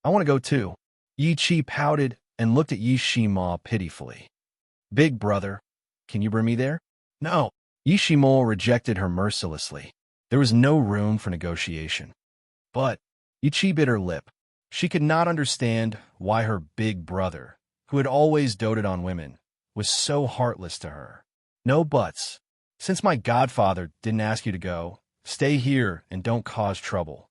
I want to go too. Yi Chi pouted and looked at Yi Shima pitifully. Big brother, can you bring me there? No. Yi Shima rejected her mercilessly. There was no room for negotiation. But Yi Chi bit her lip. She could not understand why her big brother, who had always doted on women, was so heartless to her. No buts. Since my godfather didn't ask you to go, stay here and don't cause trouble.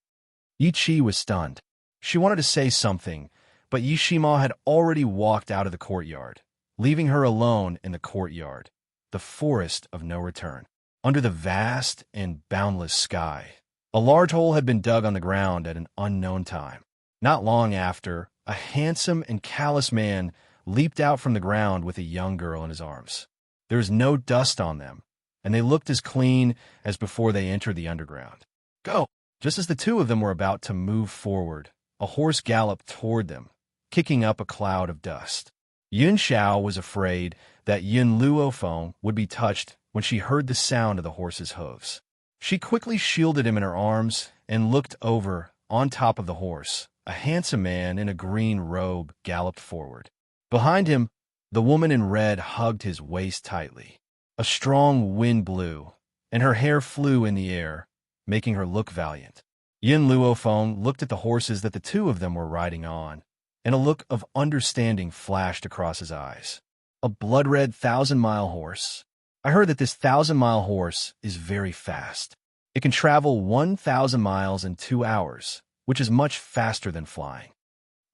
Yi Chi was stunned. She wanted to say something, but Yi Shima had already walked out of the courtyard, leaving her alone in the courtyard, the forest of no return. Under the vast and boundless sky, a large hole had been dug on the ground at an unknown time. Not long after, a handsome and callous man leaped out from the ground with a young girl in his arms. There was no dust on them, and they looked as clean as before they entered the underground. Go! Just as the two of them were about to move forward, a horse galloped toward them, kicking up a cloud of dust. Yun Xiao was afraid that Yin Luofeng would be touched when she heard the sound of the horse's hooves. She quickly shielded him in her arms and looked over. On top of the horse, a handsome man in a green robe galloped forward. Behind him, the woman in red hugged his waist tightly. A strong wind blew, and her hair flew in the air, making her look valiant. Yin Luofeng looked at the horses that the two of them were riding on, and a look of understanding flashed across his eyes. A blood-red 1,000-mile horse. I heard that this 1,000-mile horse is very fast. It can travel 1,000 miles in 2 hours, which is much faster than flying.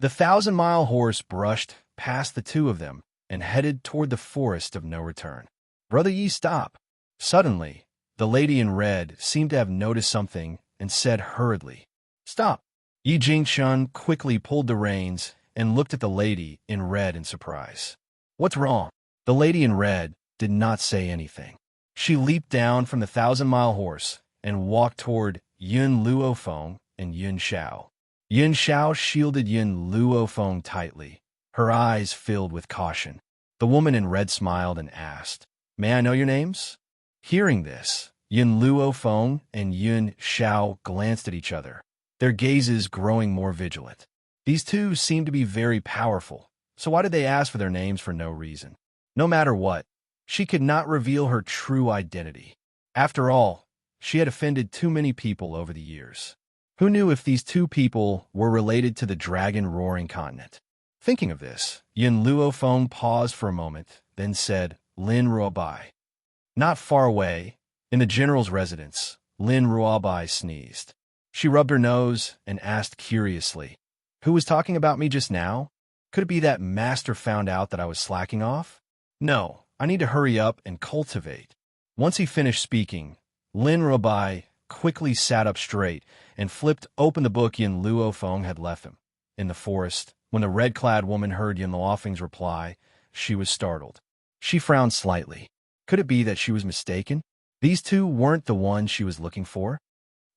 The 1,000-mile horse brushed past the two of them and headed toward the forest of no return. Brother Yi, stop. Suddenly, the lady in red seemed to have noticed something and said hurriedly, Stop. Yi Jingchun quickly pulled the reins and looked at the lady in red in surprise. What's wrong? The lady in red did not say anything. She leaped down from the 1,000-mile horse and walked toward Yun Luofeng and Yun Xiao. Yun Xiao shielded Yun Luofeng tightly, her eyes filled with caution. The woman in red smiled and asked, May I know your names? Hearing this, Yun Luofeng and Yun Xiao glanced at each other, their gazes growing more vigilant. These two seemed to be very powerful, so why did they ask for their names for no reason? No matter what, she could not reveal her true identity. After all, she had offended too many people over the years. Who knew if these two people were related to the dragon-roaring continent? Thinking of this, Yin Luofeng paused for a moment, then said, Lin Ruobai. Not far away, in the general's residence, Lin Ruobai sneezed. She rubbed her nose and asked curiously, Who was talking about me just now? Could it be that master found out that I was slacking off? No, I need to hurry up and cultivate. Once he finished speaking, Lin Ruobai quickly sat up straight and flipped open the book Yin Luofeng had left him. In the forest, when the red-clad woman heard Yin Luofeng's reply, she was startled. She frowned slightly. Could it be that she was mistaken? These two weren't the ones she was looking for?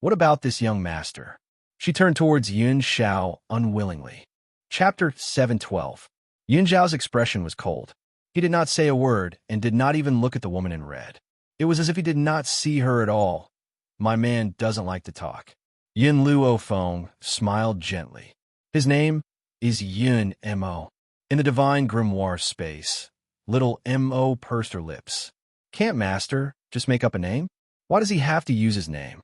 What about this young master? She turned towards Yun Xiao unwillingly. Chapter 712. Yun Xiao's expression was cold. He did not say a word and did not even look at the woman in red. It was as if he did not see her at all. My man doesn't like to talk. Yin Luofeng smiled gently. His name is Yun Mo. In the divine grimoire space, little Mo pursed her lips. Can't master just make up a name? Why does he have to use his name?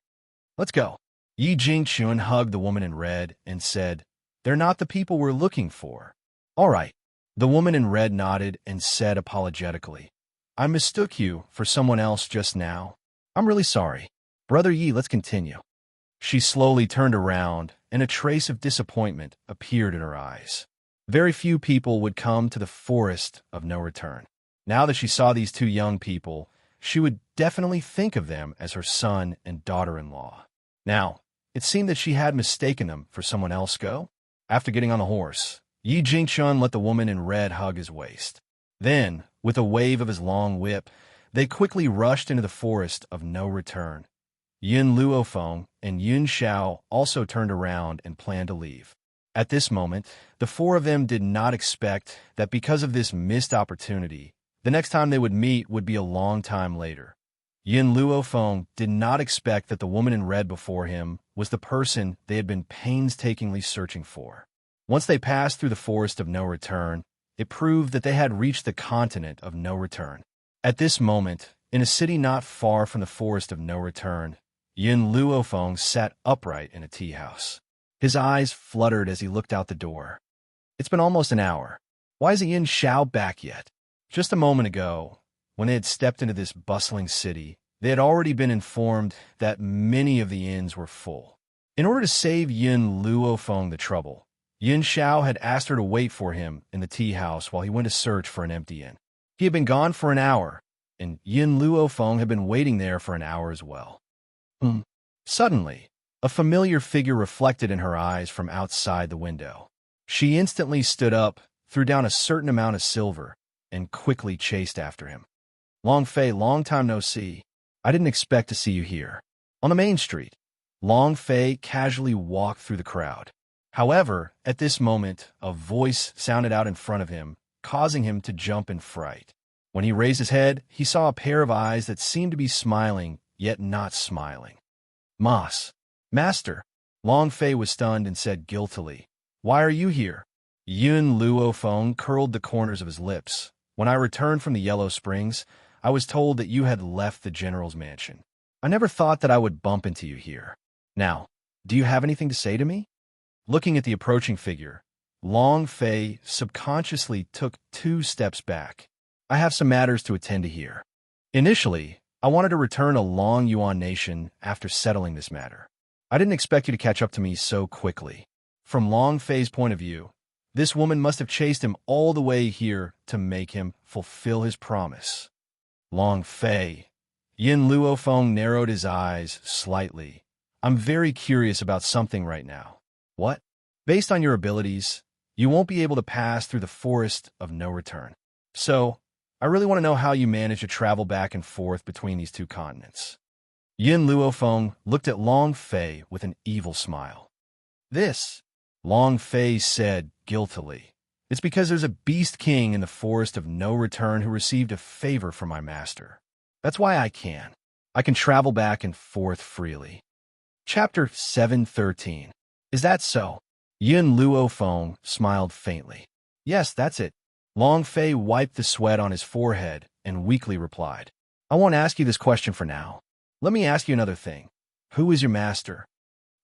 Let's go. Yi Jingchun hugged the woman in red and said, They're not the people we're looking for. All right. The woman in red nodded and said apologetically, I mistook you for someone else just now. I'm really sorry. Brother Yi, let's continue. She slowly turned around, and a trace of disappointment appeared in her eyes. Very few people would come to the forest of no return. Now that she saw these two young people, she would definitely think of them as her son and daughter-in-law. Now, it seemed that she had mistaken them for someone else. After getting on the horse, Yi Jingchun let the woman in red hug his waist. Then, with a wave of his long whip, they quickly rushed into the forest of no return. Yin Luofeng and Yun Xiao also turned around and planned to leave. At this moment, the four of them did not expect that because of this missed opportunity, the next time they would meet would be a long time later. Yin Luofeng did not expect that the woman in red before him was the person they had been painstakingly searching for. Once they passed through the forest of no return, it proved that they had reached the continent of no return. At this moment, in a city not far from the forest of no return, Yin Luofeng sat upright in a tea house. His eyes fluttered as he looked out the door. It's been almost an hour. Why isn't Yin Xiao back yet? Just a moment ago, when they had stepped into this bustling city, they had already been informed that many of the inns were full. In order to save Yin Luofeng the trouble, Yin Xiao had asked her to wait for him in the tea house while he went to search for an empty inn. He had been gone for an hour, and Yin Luofeng had been waiting there for an hour as well. Suddenly, a familiar figure reflected in her eyes from outside the window. She instantly stood up, threw down a certain amount of silver, and quickly chased after him. Long Fei, long time no see. I didn't expect to see you here. On the main street, Long Fei casually walked through the crowd. However, at this moment, a voice sounded out in front of him, causing him to jump in fright. When he raised his head, he saw a pair of eyes that seemed to be smiling, yet not smiling. Master. Long Fei was stunned and said guiltily, "Why are you here?" Yun Luofeng curled the corners of his lips. "When I returned from the Yellow Springs, I was told that you had left the general's mansion. I never thought that I would bump into you here. Now, do you have anything to say to me?" Looking at the approaching figure, Long Fei subconsciously took 2 steps back. "I have some matters to attend to here. Initially, I wanted to return to Long Yuan Nation after settling this matter. I didn't expect you to catch up to me so quickly." From Long Fei's point of view, this woman must have chased him all the way here to make him fulfill his promise. Long Fei. Yin Luofeng narrowed his eyes slightly. "I'm very curious about something right now." "What?" "Based on your abilities, you won't be able to pass through the forest of no return. So, I really want to know how you manage to travel back and forth between these 2 continents." Yin Luofeng looked at Long Fei with an evil smile. "This," Long Fei said guiltily, "it's because there's a beast king in the forest of no return who received a favor from my master. That's why I can travel back and forth freely." Chapter 713. Is that so? Yin Luofeng smiled faintly. "Yes, that's it." Long Fei wiped the sweat on his forehead and weakly replied, "I won't ask you this question for now. Let me ask you another thing. Who is your master?"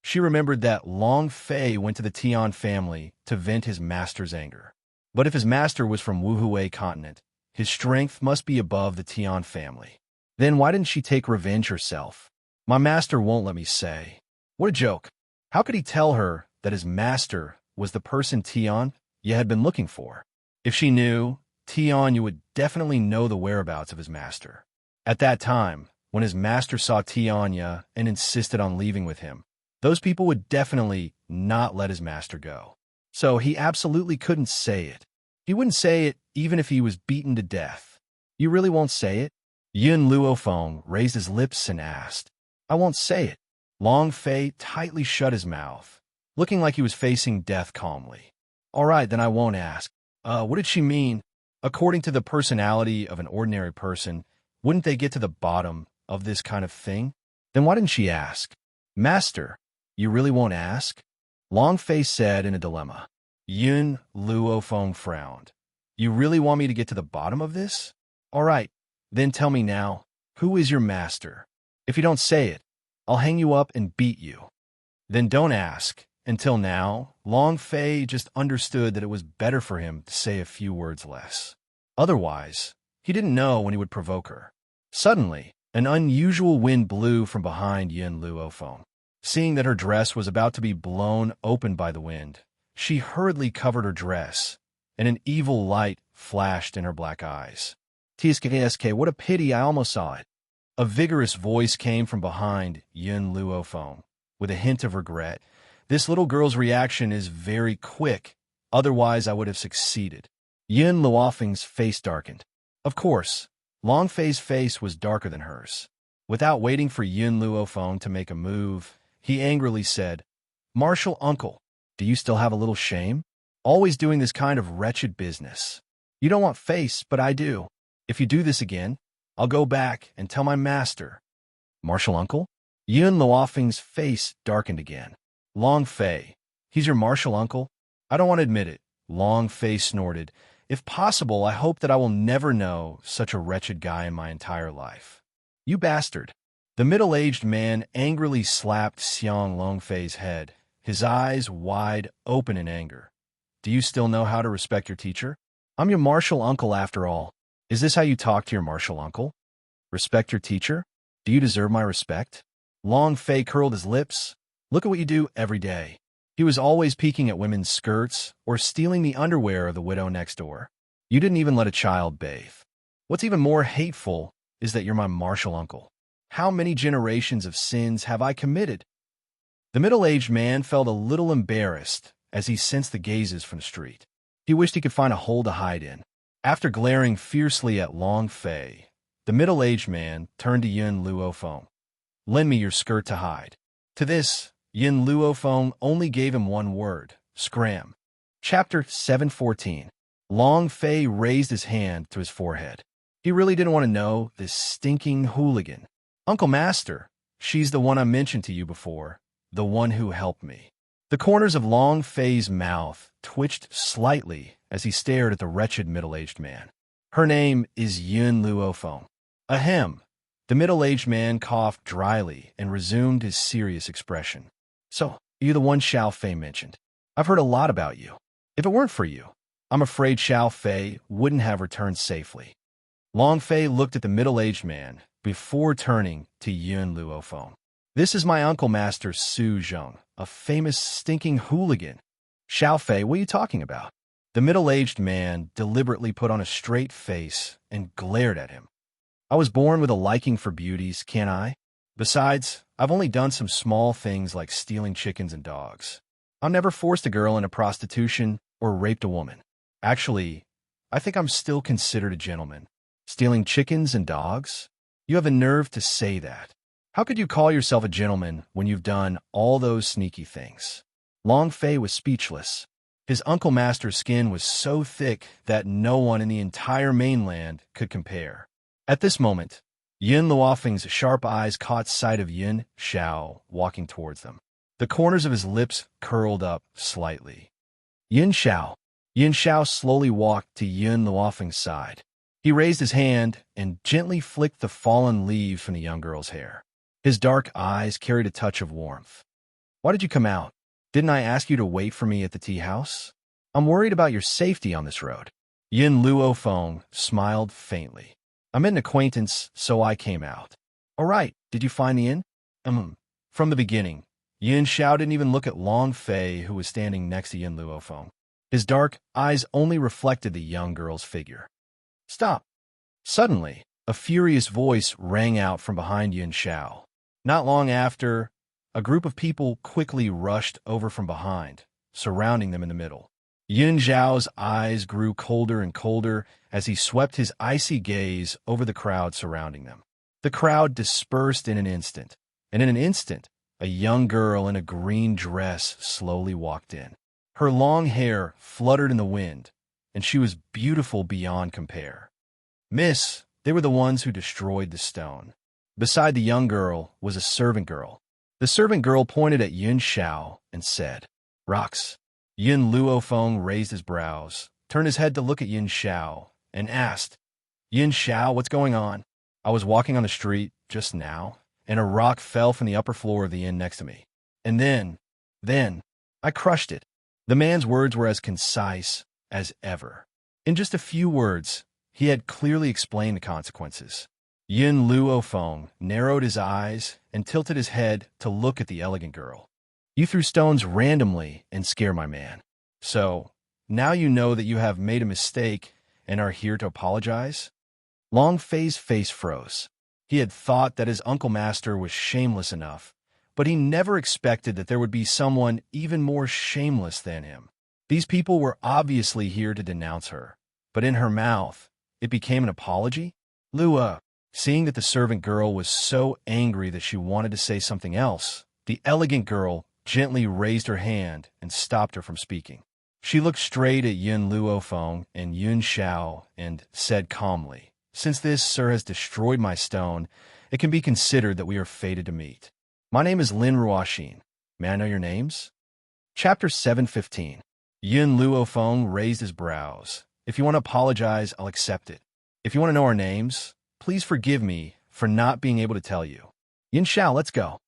She remembered that Long Fei went to the Tian family to vent his master's anger. But if his master was from Wuhui continent, his strength must be above the Tian family. Then why didn't she take revenge herself? "My master won't let me say." What a joke. How could he tell her that his master was the person Tian Ye had been looking for? If she knew, Tian Ye would definitely know the whereabouts of his master. At that time, when his master saw Tian Ye and insisted on leaving with him, those people would definitely not let his master go. So he absolutely couldn't say it. He wouldn't say it even if he was beaten to death. "You really won't say it?" Yin Luofeng raised his lips and asked. "I won't say it." Long Fei tightly shut his mouth, looking like he was facing death calmly. "All right, then I won't ask." What did she mean? According to the personality of an ordinary person, wouldn't they get to the bottom of this kind of thing? Then why didn't she ask? "Master, you really won't ask?" Long Fei said in a dilemma. Yun Luofeng frowned. "You really want me to get to the bottom of this? All right, then tell me now, who is your master? If you don't say it, I'll hang you up and beat you." "Then don't ask." Until now, Long Fei just understood that it was better for him to say a few words less. Otherwise, he didn't know when he would provoke her. Suddenly, an unusual wind blew from behind Yin Luofeng. Seeing that her dress was about to be blown open by the wind, she hurriedly covered her dress, and an evil light flashed in her black eyes. "Tsk, what a pity, I almost saw it." A vigorous voice came from behind Yin Luofeng, with a hint of regret. "This little girl's reaction is very quick, otherwise I would have succeeded." Yin Luofeng's face darkened. Of course, Long Fei's face was darker than hers. Without waiting for Yin Luofeng to make a move, he angrily said, "Martial uncle, do you still have a little shame? Always doing this kind of wretched business. You don't want face, but I do. If you do this again, I'll go back and tell my master." "Martial uncle?" Yin Luofeng's face darkened again. "Long Fei, he's your martial uncle?" "I don't want to admit it," Long Fei snorted. "If possible, I hope that I will never know such a wretched guy in my entire life." "You bastard." The middle-aged man angrily slapped Xiang Long Fei's head, his eyes wide open in anger. Do you still know how to respect your teacher? I'm your martial uncle after all. Is this how you talk to your martial uncle? Respect your teacher? Do you deserve my respect? Long Fei curled his lips. Look at what you do every day. He was always peeking at women's skirts or stealing the underwear of the widow next door. You didn't even let a child bathe. What's even more hateful is that you're my martial uncle. How many generations of sins have I committed? The middle-aged man felt a little embarrassed as he sensed the gazes from the street. He wished he could find a hole to hide in. After glaring fiercely at Long Fei, the middle-aged man turned to Yin Luofeng. Lend me your skirt to hide. To this, Yin Luofeng only gave him one word, scram. Chapter 714. Long Fei raised his hand to his forehead. He really didn't want to know this stinking hooligan. Uncle Master, she's the one I mentioned to you before, the one who helped me. The corners of Long Fei's mouth twitched slightly as he stared at the wretched middle-aged man. Her name is Yin Luofeng. Ahem. The middle-aged man coughed dryly and resumed his serious expression. So, you're the one Xiao Fei mentioned. I've heard a lot about you. If it weren't for you, I'm afraid Xiao Fei wouldn't have returned safely. Long Fei looked at the middle-aged man before turning to Yin Luofeng. This is my uncle Master Su Zheng, a famous stinking hooligan. Xiao Fei, what are you talking about? The middle-aged man deliberately put on a straight face and glared at him. I was born with a liking for beauties, can't I? Besides, I've only done some small things like stealing chickens and dogs. I've never forced a girl into prostitution or raped a woman. Actually, I think I'm still considered a gentleman. Stealing chickens and dogs? You have a nerve to say that. How could you call yourself a gentleman when you've done all those sneaky things? Long Fei was speechless. His Uncle Master's skin was so thick that no one in the entire mainland could compare. At this moment, Yin Luofeng's sharp eyes caught sight of Yin Xiao walking towards them. The corners of his lips curled up slightly. Yin Xiao. Yin Xiao slowly walked to Yin Luofeng's side. He raised his hand and gently flicked the fallen leaves from the young girl's hair. His dark eyes carried a touch of warmth. Why did you come out? Didn't I ask you to wait for me at the tea house? I'm worried about your safety on this road. Yin Luofeng smiled faintly. I met an acquaintance, so I came out. All right, did you find the inn? From the beginning, Yin Xiao didn't even look at Long Fei, who was standing next to Yin Luofeng. His dark eyes only reflected the young girl's figure. Stop. Suddenly, a furious voice rang out from behind Yin Xiao. Not long after, a group of people quickly rushed over from behind, surrounding them in the middle. Yin Xiao's eyes grew colder and colder as he swept his icy gaze over the crowd surrounding them. The crowd dispersed in an instant, and in an instant, a young girl in a green dress slowly walked in. Her long hair fluttered in the wind, and she was beautiful beyond compare. Miss, they were the ones who destroyed the stone. Beside the young girl was a servant girl. The servant girl pointed at Yin Xiao and said, Rocks. Yin Luofeng raised his brows, turned his head to look at Yin Xiao, and asked, Yin Xiao, what's going on? I was walking on the street just now, and a rock fell from the upper floor of the inn next to me. And then, I crushed it. The man's words were as concise as ever. In just a few words, he had clearly explained the consequences. Yin Luofeng narrowed his eyes and tilted his head to look at the elegant girl. You threw stones randomly and scared my man. So, now you know that you have made a mistake and are here to apologize? Long Fei's face froze. He had thought that his Uncle Master was shameless enough, but he never expected that there would be someone even more shameless than him. These people were obviously here to denounce her, but in her mouth, it became an apology? Lua, seeing that the servant girl was so angry that she wanted to say something else, the elegant girl gently raised her hand and stopped her from speaking. She looked straight at Yin Luofeng and Yin Xiao and said calmly, Since this, sir, has destroyed my stone, it can be considered that we are fated to meet. My name is Lin Ruoxin. May I know your names? Chapter 715. Yin Luofeng raised his brows. If you want to apologize, I'll accept it. If you want to know our names, please forgive me for not being able to tell you. Yin Xiao, let's go.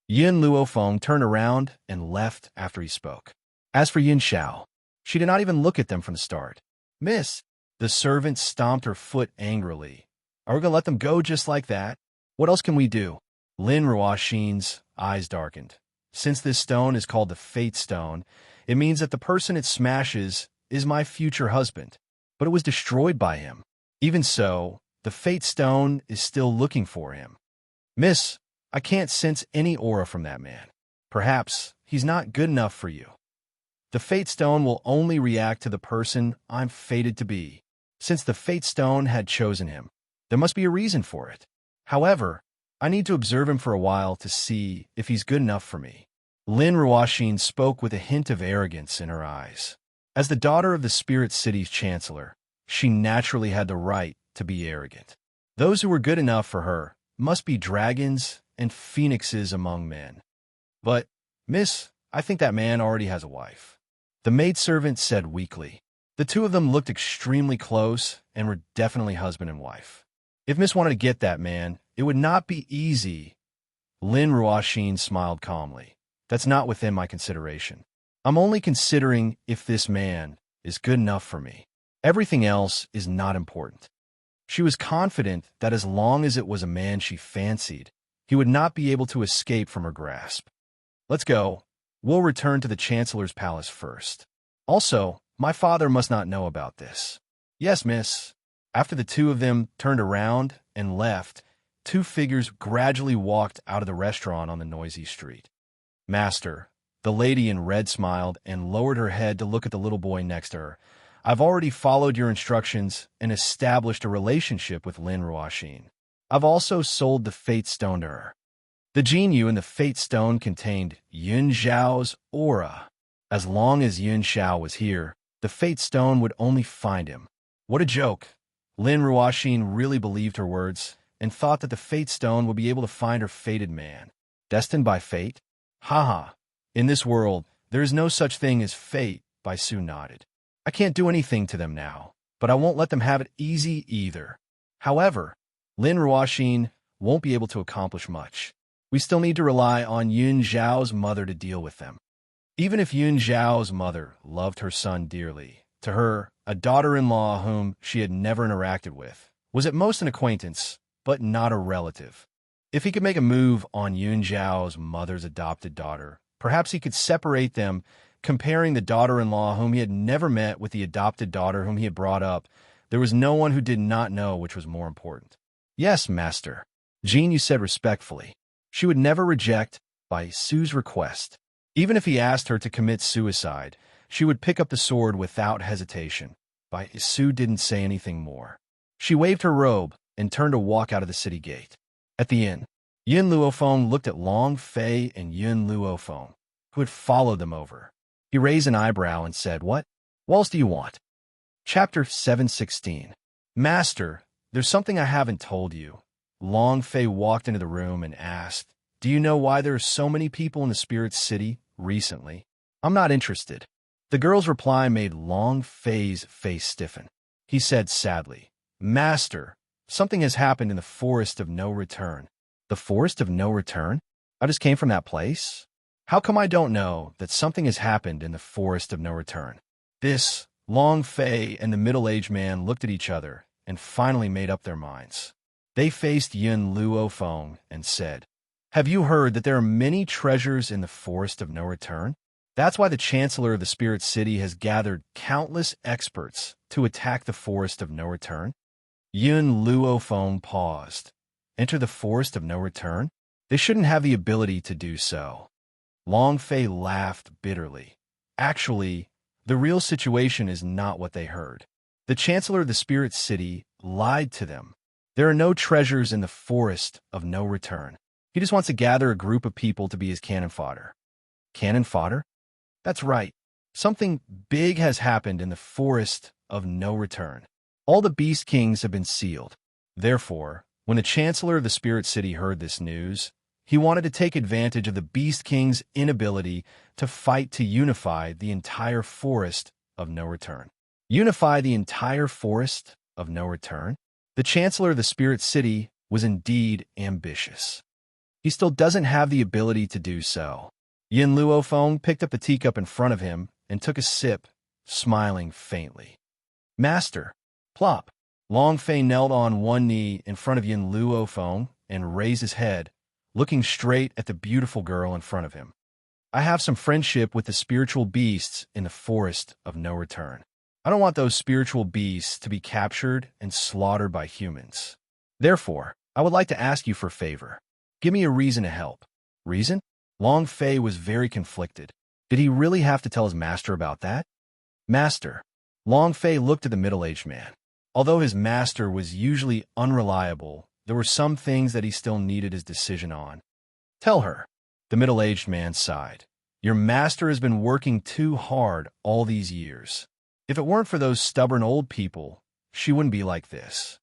Yin Luofeng turned around and left after he spoke. As for Yin Xiao, she did not even look at them from the start. Miss, the servant stomped her foot angrily. Are we going to let them go just like that? What else can we do? Lin Ruoxin's eyes darkened. Since this stone is called the Fate Stone, it means that the person it smashes is my future husband. But it was destroyed by him. Even so, the Fate Stone is still looking for him. Miss, I can't sense any aura from that man. Perhaps he's not good enough for you. The Fate Stone will only react to the person I'm fated to be. Since the Fate Stone had chosen him, there must be a reason for it. However, I need to observe him for a while to see if he's good enough for me. Lin Ruoxin spoke with a hint of arrogance in her eyes. As the daughter of the Spirit City's chancellor, she naturally had the right to be arrogant. Those who were good enough for her must be dragons and phoenixes among men. But, miss, I think that man already has a wife. The maidservant said weakly. The two of them looked extremely close and were definitely husband and wife. If Miss wanted to get that man, it would not be easy. Lin Ruoxin smiled calmly. That's not within my consideration. I'm only considering if this man is good enough for me. Everything else is not important. She was confident that as long as it was a man she fancied, he would not be able to escape from her grasp. Let's go. We'll return to the Chancellor's palace first. Also, my father must not know about this. Yes, miss. After the two of them turned around and left, two figures gradually walked out of the restaurant on the noisy street. Master, the lady in red smiled and lowered her head to look at the little boy next to her. I've already followed your instructions and established a relationship with Lin Ruoxin. I've also sold the Fate Stone to her. The Jinyu in the Fate Stone contained Yun Xiao's aura. As long as Yun Xiao was here, the Fate Stone would only find him. What a joke! Lin Ruoxin really believed her words and thought that the Fate Stone would be able to find her fated man. Destined by fate? Haha. In this world, there is no such thing as fate, Bai Su nodded. I can't do anything to them now, but I won't let them have it easy either. However, Lin Ruoxin won't be able to accomplish much. We still need to rely on Yun Xiao's mother to deal with them. Even if Yun Xiao's mother loved her son dearly, to her, a daughter-in-law whom she had never interacted with was at most an acquaintance, but not a relative. If he could make a move on Yun Xiao's mother's adopted daughter, perhaps he could separate them, comparing the daughter-in-law whom he had never met with the adopted daughter whom he had brought up. There was no one who did not know which was more important. Yes, master, Jinyu said respectfully. She would never reject Bai Su's request. Even if he asked her to commit suicide, she would pick up the sword without hesitation. Bai Su didn't say anything more. She waved her robe and turned to walk out of the city gate. At the inn, Yin Luofeng looked at Long Fei and Yun Luofeng, who had followed them over. He raised an eyebrow and said, What else do you want? Chapter 716. Master, there's something I haven't told you. Long Fei walked into the room and asked, Do you know why there are so many people in the Spirit City recently? I'm not interested. The girl's reply made Long Fei's face stiffen. He said sadly, Master, something has happened in the Forest of No Return. The Forest of No Return? I just came from that place? How come I don't know that something has happened in the Forest of No Return? This, Long Fei and the middle-aged man looked at each other and finally made up their minds. They faced Yun Luofeng and said, Have you heard that there are many treasures in the Forest of No Return? That's why the Chancellor of the Spirit City has gathered countless experts to attack the Forest of No Return. Yun Luofeng paused. Enter the Forest of No Return? They shouldn't have the ability to do so. Long Fei laughed bitterly. Actually, the real situation is not what they heard. The Chancellor of the Spirit City lied to them. There are no treasures in the Forest of No Return. He just wants to gather a group of people to be his cannon fodder. Cannon fodder? That's right. Something big has happened in the Forest of No Return. All the Beast Kings have been sealed. Therefore, when the Chancellor of the Spirit City heard this news, he wanted to take advantage of the Beast King's inability to fight to unify the entire Forest of No Return. Unify the entire Forest of No Return? The Chancellor of the Spirit City was indeed ambitious. he still doesn't have the ability to do so. Yin Luofeng picked up the teacup in front of him and took a sip, smiling faintly. Master, plop. Long Fei knelt on one knee in front of Yin Luofeng and raised his head, looking straight at the beautiful girl in front of him. I have some friendship with the spiritual beasts in the forest of no return. I don't want those spiritual beasts to be captured and slaughtered by humans. Therefore, I would like to ask you for a favor. Give me a reason to help. Reason? Long Fei was very conflicted. Did he really have to tell his master about that? Master. Long Fei looked at the middle-aged man. Although his master was usually unreliable, there were some things that he still needed his decision on. Tell her. The middle-aged man sighed. Your master has been working too hard all these years. If it weren't for those stubborn old people, she wouldn't be like this.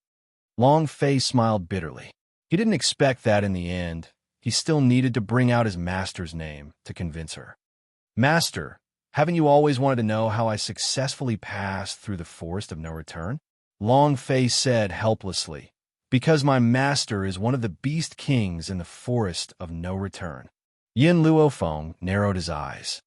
Long Fei smiled bitterly. He didn't expect that in the end. He still needed to bring out his master's name to convince her. Master, haven't you always wanted to know how I successfully passed through the forest of no return? Long Fei said helplessly. Because my master is one of the beast kings in the forest of no return. Yin Luofeng narrowed his eyes.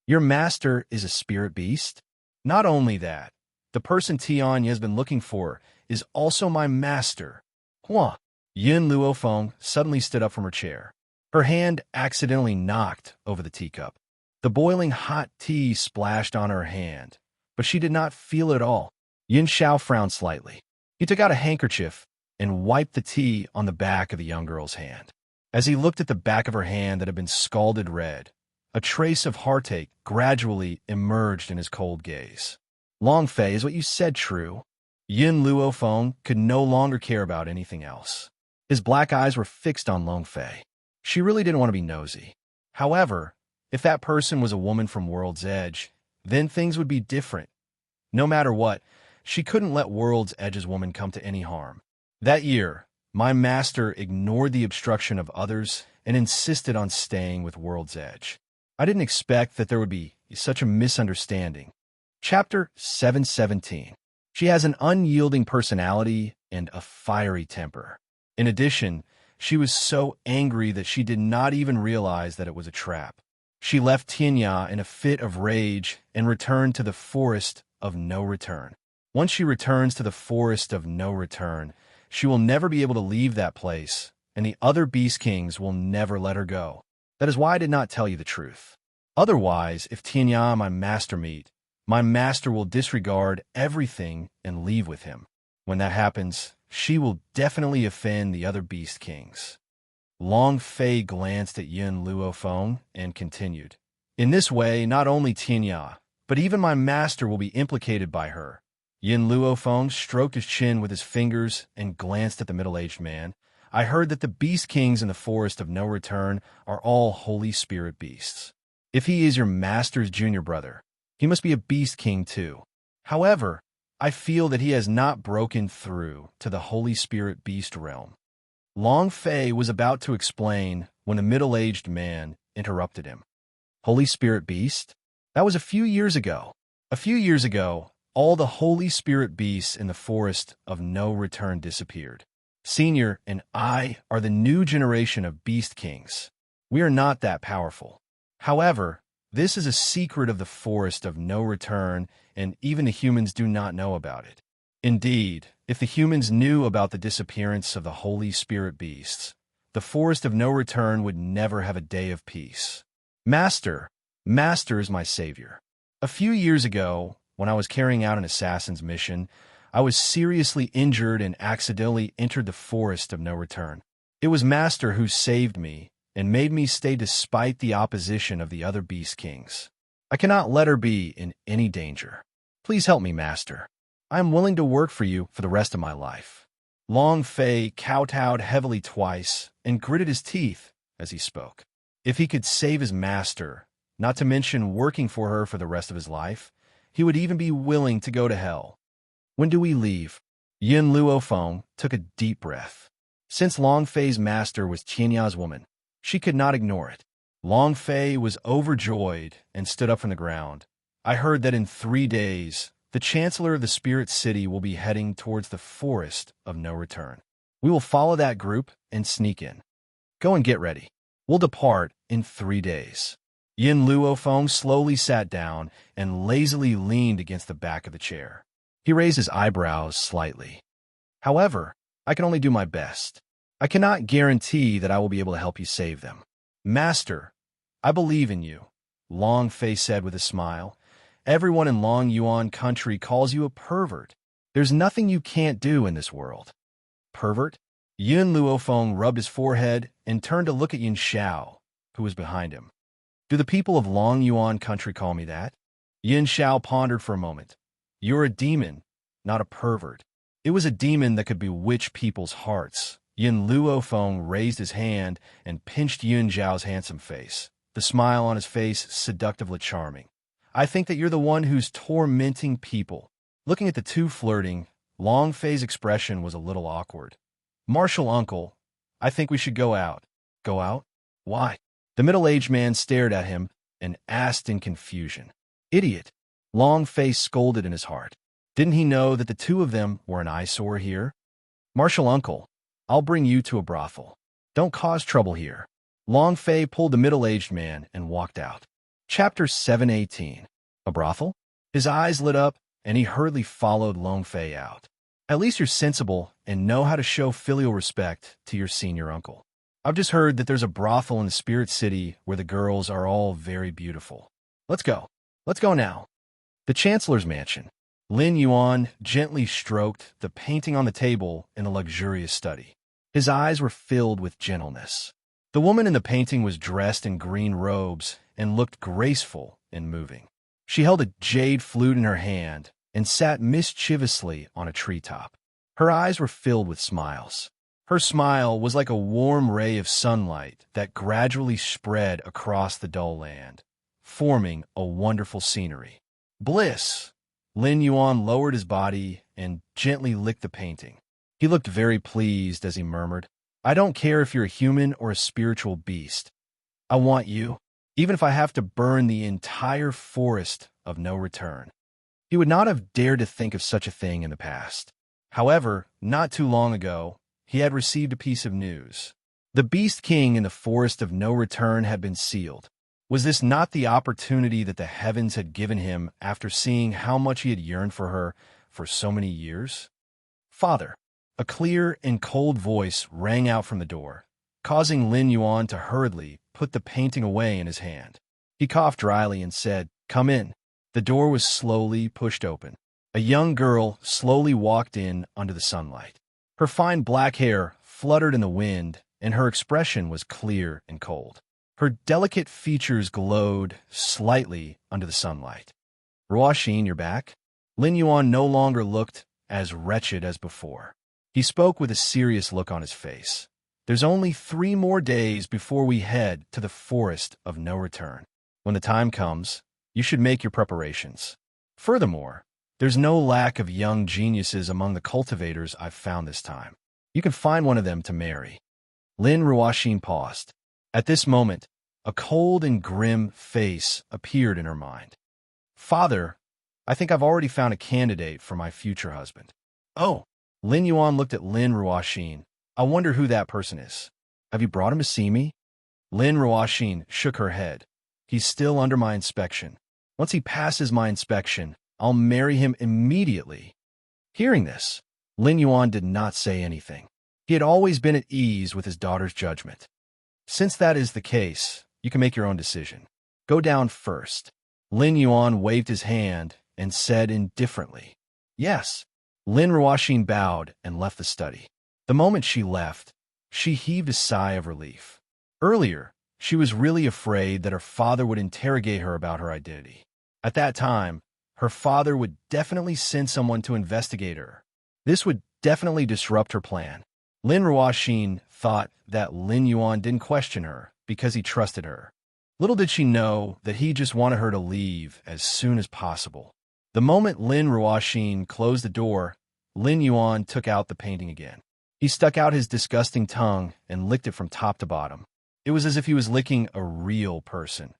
Your master is a spirit beast? Not only that, the person Tianya has been looking for is also my master. Hua! Yin Luofeng suddenly stood up from her chair. Her hand accidentally knocked over the teacup. The boiling hot tea splashed on her hand, but she did not feel it at all. Yin Xiao frowned slightly. He took out a handkerchief and wiped the tea on the back of the young girl's hand. As he looked at the back of her hand that had been scalded red, a trace of heartache gradually emerged in his cold gaze. Long Fei, is what you said true? Yin Luofeng could no longer care about anything else. His black eyes were fixed on Long Fei. She really didn't want to be nosy. However, if that person was a woman from World's Edge, then things would be different. No matter what, she couldn't let World's Edge's woman come to any harm. That year, my master ignored the obstruction of others and insisted on staying with World's Edge. I didn't expect that there would be such a misunderstanding. Chapter 717. She has an unyielding personality and a fiery temper. In addition, she was so angry that she did not even realize that it was a trap. She left Tianya in a fit of rage and returned to the forest of no return. Once she returns to the forest of no return, she will never be able to leave that place, and the other Beast Kings will never let her go. That is why I did not tell you the truth. Otherwise, if Tianya and my master meet, my master will disregard everything and leave with him. When that happens, she will definitely offend the other Beast Kings. Long Fei glanced at Yin Luofeng and continued. In this way, not only Tianya, but even my master will be implicated by her. Yin Luofeng stroked his chin with his fingers and glanced at the middle-aged man. I heard that the Beast Kings in the Forest of No Return are all Holy Spirit beasts. If he is your master's junior brother, he must be a Beast King too. However, I feel that he has not broken through to the Holy Spirit beast realm. Long Fei was about to explain when a middle-aged man interrupted him. Holy Spirit beast? That was a few years ago. A few years ago, all the Holy Spirit beasts in the Forest of No Return disappeared. Senior and I are the new generation of Beast Kings. We are not that powerful. However, this is a secret of the Forest of No Return, and even the humans do not know about it. Indeed, if the humans knew about the disappearance of the Holy Spirit beasts, the Forest of No Return would never have a day of peace. Master is my savior. A few years ago, when I was carrying out an assassin's mission, I was seriously injured and accidentally entered the Forest of No Return. It was Master who saved me and made me stay despite the opposition of the other Beast Kings. I cannot let her be in any danger. Please help me, Master. I am willing to work for you for the rest of my life. Long Fei kowtowed heavily twice and gritted his teeth as he spoke. If he could save his master, not to mention working for her for the rest of his life, he would even be willing to go to hell. When do we leave? Yin Luofeng took a deep breath. Since Long Fei's master was Tianya's woman, she could not ignore it. Long Fei was overjoyed and stood up from the ground. I heard that in 3 days, the Chancellor of the Spirit City will be heading towards the Forest of No Return. We will follow that group and sneak in. Go and get ready. We'll depart in 3 days. Yin Luofeng slowly sat down and lazily leaned against the back of the chair. He raised his eyebrows slightly. However, I can only do my best. I cannot guarantee that I will be able to help you save them. Master, I believe in you, Long Fei said with a smile. Everyone in Long Yuan country calls you a pervert. There's nothing you can't do in this world. Pervert? Yin Luofeng rubbed his forehead and turned to look at Yin Xiao, who was behind him. Do the people of Long Yuan country call me that? Yin Xiao pondered for a moment. You're a demon, not a pervert. It was a demon that could bewitch people's hearts. Yin Luofeng raised his hand and pinched Yin Xiao's handsome face, the smile on his face seductively charming. I think that you're the one who's tormenting people. Looking at the two flirting, Long Fei's expression was a little awkward. Martial uncle, I think we should go out. Go out? Why? The middle-aged man stared at him and asked in confusion. Idiot! Long Fei scolded in his heart. Didn't he know that the two of them were an eyesore here? Martial uncle, I'll bring you to a brothel. Don't cause trouble here. Long Fei pulled the middle-aged man and walked out. Chapter 718. A brothel? His eyes lit up, and he hurriedly followed Long Fei out. At least you're sensible and know how to show filial respect to your senior uncle. I've just heard that there's a brothel in the Spirit City where the girls are all very beautiful. Let's go. Let's go now. The Chancellor's mansion. Lin Yuan gently stroked the painting on the table in a luxurious study. His eyes were filled with gentleness. The woman in the painting was dressed in green robes and looked graceful and moving. She held a jade flute in her hand and sat mischievously on a treetop. Her eyes were filled with smiles. Her smile was like a warm ray of sunlight that gradually spread across the dull land, forming a wonderful scenery. Bliss! Lin Yuan lowered his body and gently licked the painting. He looked very pleased as he murmured, I don't care if you're a human or a spiritual beast. I want you, even if I have to burn the entire forest of no return. He would not have dared to think of such a thing in the past. However, not too long ago, he had received a piece of news. The Beast King in the Forest of No Return had been sealed. Was this not the opportunity that the heavens had given him after seeing how much he had yearned for her for so many years? Father, a clear and cold voice rang out from the door, causing Lin Yuan to hurriedly put the painting away in his hand. He coughed dryly and said, Come in. The door was slowly pushed open. A young girl slowly walked in under the sunlight. Her fine black hair fluttered in the wind, and her expression was clear and cold. Her delicate features glowed slightly under the sunlight. Ruoxin, you're back? Lin Yuan no longer looked as wretched as before. He spoke with a serious look on his face. There's only 3 more days before we head to the Forest of No Return. When the time comes, you should make your preparations. Furthermore, there's no lack of young geniuses among the cultivators I've found this time. You can find one of them to marry. Lin Ruoxin paused. At this moment, a cold and grim face appeared in her mind. Father, I think I've already found a candidate for my future husband. Oh, Lin Yuan looked at Lin Ruoxin. I wonder who that person is. Have you brought him to see me? Lin Ruoxin shook her head. He's still under my inspection. Once he passes my inspection, I'll marry him immediately. Hearing this, Lin Yuan did not say anything. He had always been at ease with his daughter's judgment. Since that is the case, you can make your own decision. Go down first. Lin Yuan waved his hand and said indifferently, Yes. Lin Ruoxin bowed and left the study. The moment she left, she heaved a sigh of relief. Earlier, she was really afraid that her father would interrogate her about her identity. At that time, her father would definitely send someone to investigate her. This would definitely disrupt her plan. Lin Ruoxin thought that Lin Yuan didn't question her because he trusted her. Little did she know that he just wanted her to leave as soon as possible. The moment Lin Ruoxin closed the door, Lin Yuan took out the painting again. He stuck out his disgusting tongue and licked it from top to bottom. It was as if he was licking a real person.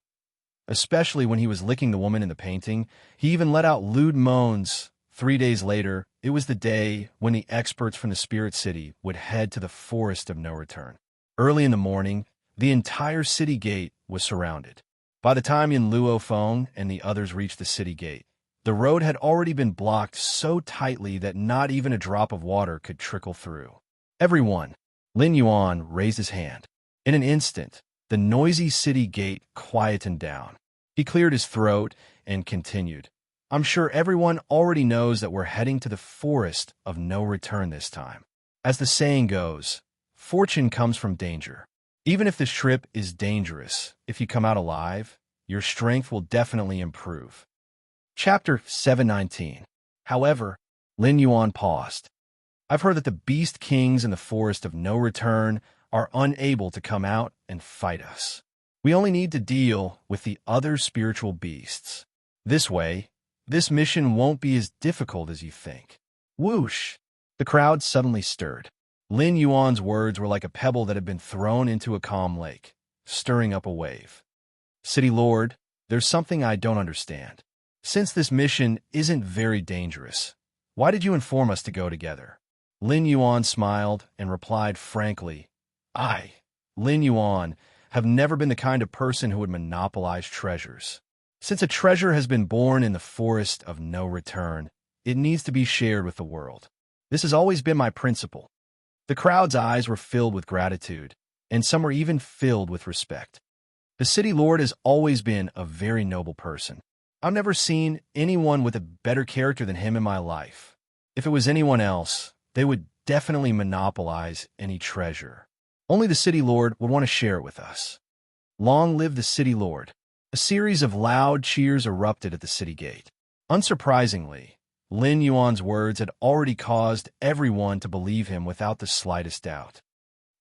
Especially when he was licking the woman in the painting, he even let out lewd moans. 3 days later, it was the day when the experts from the Spirit City would head to the Forest of No Return. Early in the morning, the entire city gate was surrounded. By the time Yin Luo Feng and the others reached the city gate, the road had already been blocked so tightly that not even a drop of water could trickle through. Everyone, Lin Yuan raised his hand. In an instant, the noisy city gate quietened down. He cleared his throat and continued. I'm sure everyone already knows that we're heading to the forest of no return this time. As the saying goes, fortune comes from danger. Even if this trip is dangerous, if you come out alive, your strength will definitely improve. Chapter 719. However, Lin Yuan paused. I've heard that the beast kings in the forest of no return are unable to come out and fight us. We only need to deal with the other spiritual beasts. This way, this mission won't be as difficult as you think. Whoosh! The crowd suddenly stirred. Lin Yuan's words were like a pebble that had been thrown into a calm lake, stirring up a wave. City Lord, there's something I don't understand. Since this mission isn't very dangerous, why did you inform us to go together? Lin Yuan smiled and replied frankly, I, Lin Yuan, have never been the kind of person who would monopolize treasures. Since a treasure has been born in the forest of no return, it needs to be shared with the world. This has always been my principle. The crowd's eyes were filled with gratitude, and some were even filled with respect. The city lord has always been a very noble person. I've never seen anyone with a better character than him in my life. If it was anyone else, they would definitely monopolize any treasure. Only the city lord would want to share it with us. Long live the city lord. A series of loud cheers erupted at the city gate. Unsurprisingly, Lin Yuan's words had already caused everyone to believe him without the slightest doubt.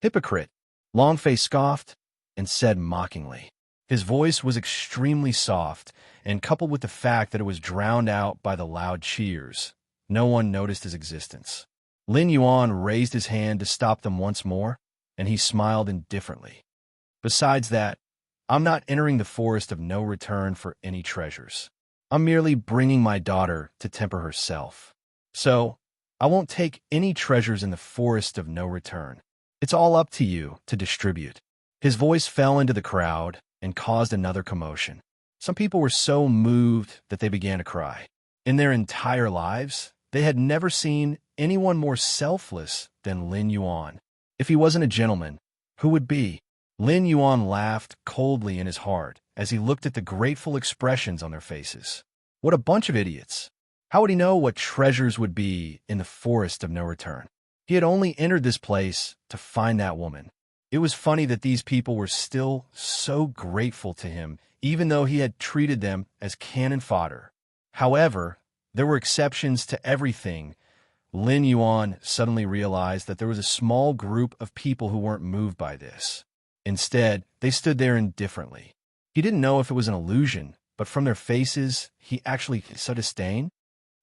Hypocrite, Longfei scoffed and said mockingly. His voice was extremely soft, and coupled with the fact that it was drowned out by the loud cheers, no one noticed his existence. Lin Yuan raised his hand to stop them once more, and he smiled indifferently. Besides that, I'm not entering the forest of no return for any treasures. I'm merely bringing my daughter to temper herself. So, I won't take any treasures in the forest of no return. It's all up to you to distribute. His voice fell into the crowd and caused another commotion. Some people were so moved that they began to cry. In their entire lives, they had never seen anyone more selfless than Lin Yuan. If he wasn't a gentleman, who would be? Lin Yuan laughed coldly in his heart as he looked at the grateful expressions on their faces. What a bunch of idiots. How would he know what treasures would be in the forest of no return? He had only entered this place to find that woman. It was funny that these people were still so grateful to him, even though he had treated them as cannon fodder. However, there were exceptions to everything. Lin Yuan suddenly realized that there was a small group of people who weren't moved by this. Instead, they stood there indifferently. He didn't know if it was an illusion, but from their faces, he actually saw disdain.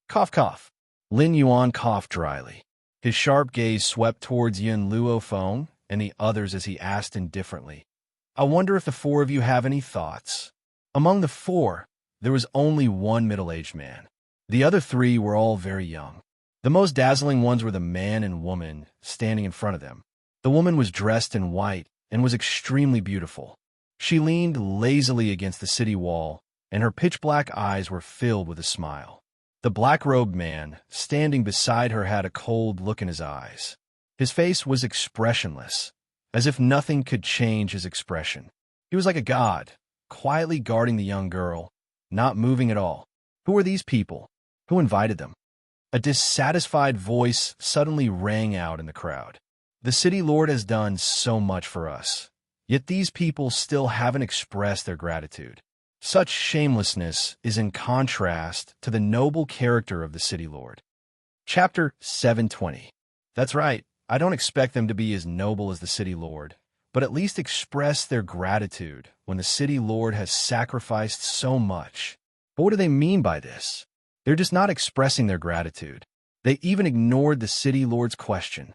Cough, cough. Lin Yuan coughed dryly. His sharp gaze swept towards Yin Luo Feng and the others as he asked indifferently, I wonder if the four of you have any thoughts. Among the four, there was only one middle-aged man. The other three were all very young. The most dazzling ones were the man and woman standing in front of them. The woman was dressed in white and was extremely beautiful. She leaned lazily against the city wall, and her pitch-black eyes were filled with a smile. The black-robed man standing beside her had a cold look in his eyes. His face was expressionless, as if nothing could change his expression. He was like a god, quietly guarding the young girl, not moving at all. Who were these people? Who invited them? A dissatisfied voice suddenly rang out in the crowd. The city lord has done so much for us, yet these people still haven't expressed their gratitude. Such shamelessness is in contrast to the noble character of the city lord. Chapter 720. That's right, I don't expect them to be as noble as the city lord, but at least express their gratitude when the city lord has sacrificed so much. But what do they mean by this? They're just not expressing their gratitude. They even ignored the city lord's question.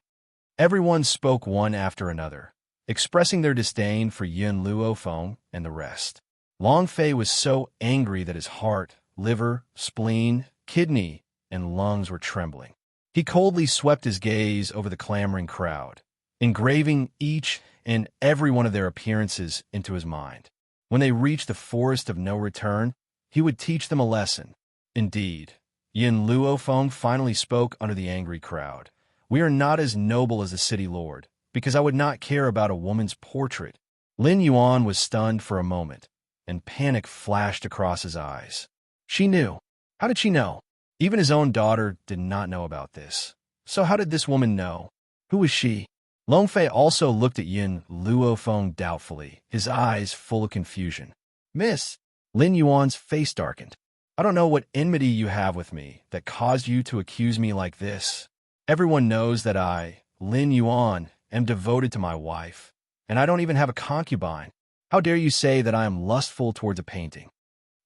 Everyone spoke one after another, expressing their disdain for Yin Luo Feng and the rest. Longfei was so angry that his heart, liver, spleen, kidney, and lungs were trembling. He coldly swept his gaze over the clamoring crowd, engraving each and every one of their appearances into his mind. When they reached the forest of no return, he would teach them a lesson. Indeed, Yin Luofeng finally spoke under the angry crowd. We are not as noble as the city lord, because I would not care about a woman's portrait. Lin Yuan was stunned for a moment, and panic flashed across his eyes. She knew. How did she know? Even his own daughter did not know about this. So how did this woman know? Who was she? Longfei also looked at Yin Luofeng doubtfully, his eyes full of confusion. Miss, Lin Yuan's face darkened. I don't know what enmity you have with me that caused you to accuse me like this. Everyone knows that I, Lin Yuan, am devoted to my wife, and I don't even have a concubine. How dare you say that I am lustful towards a painting?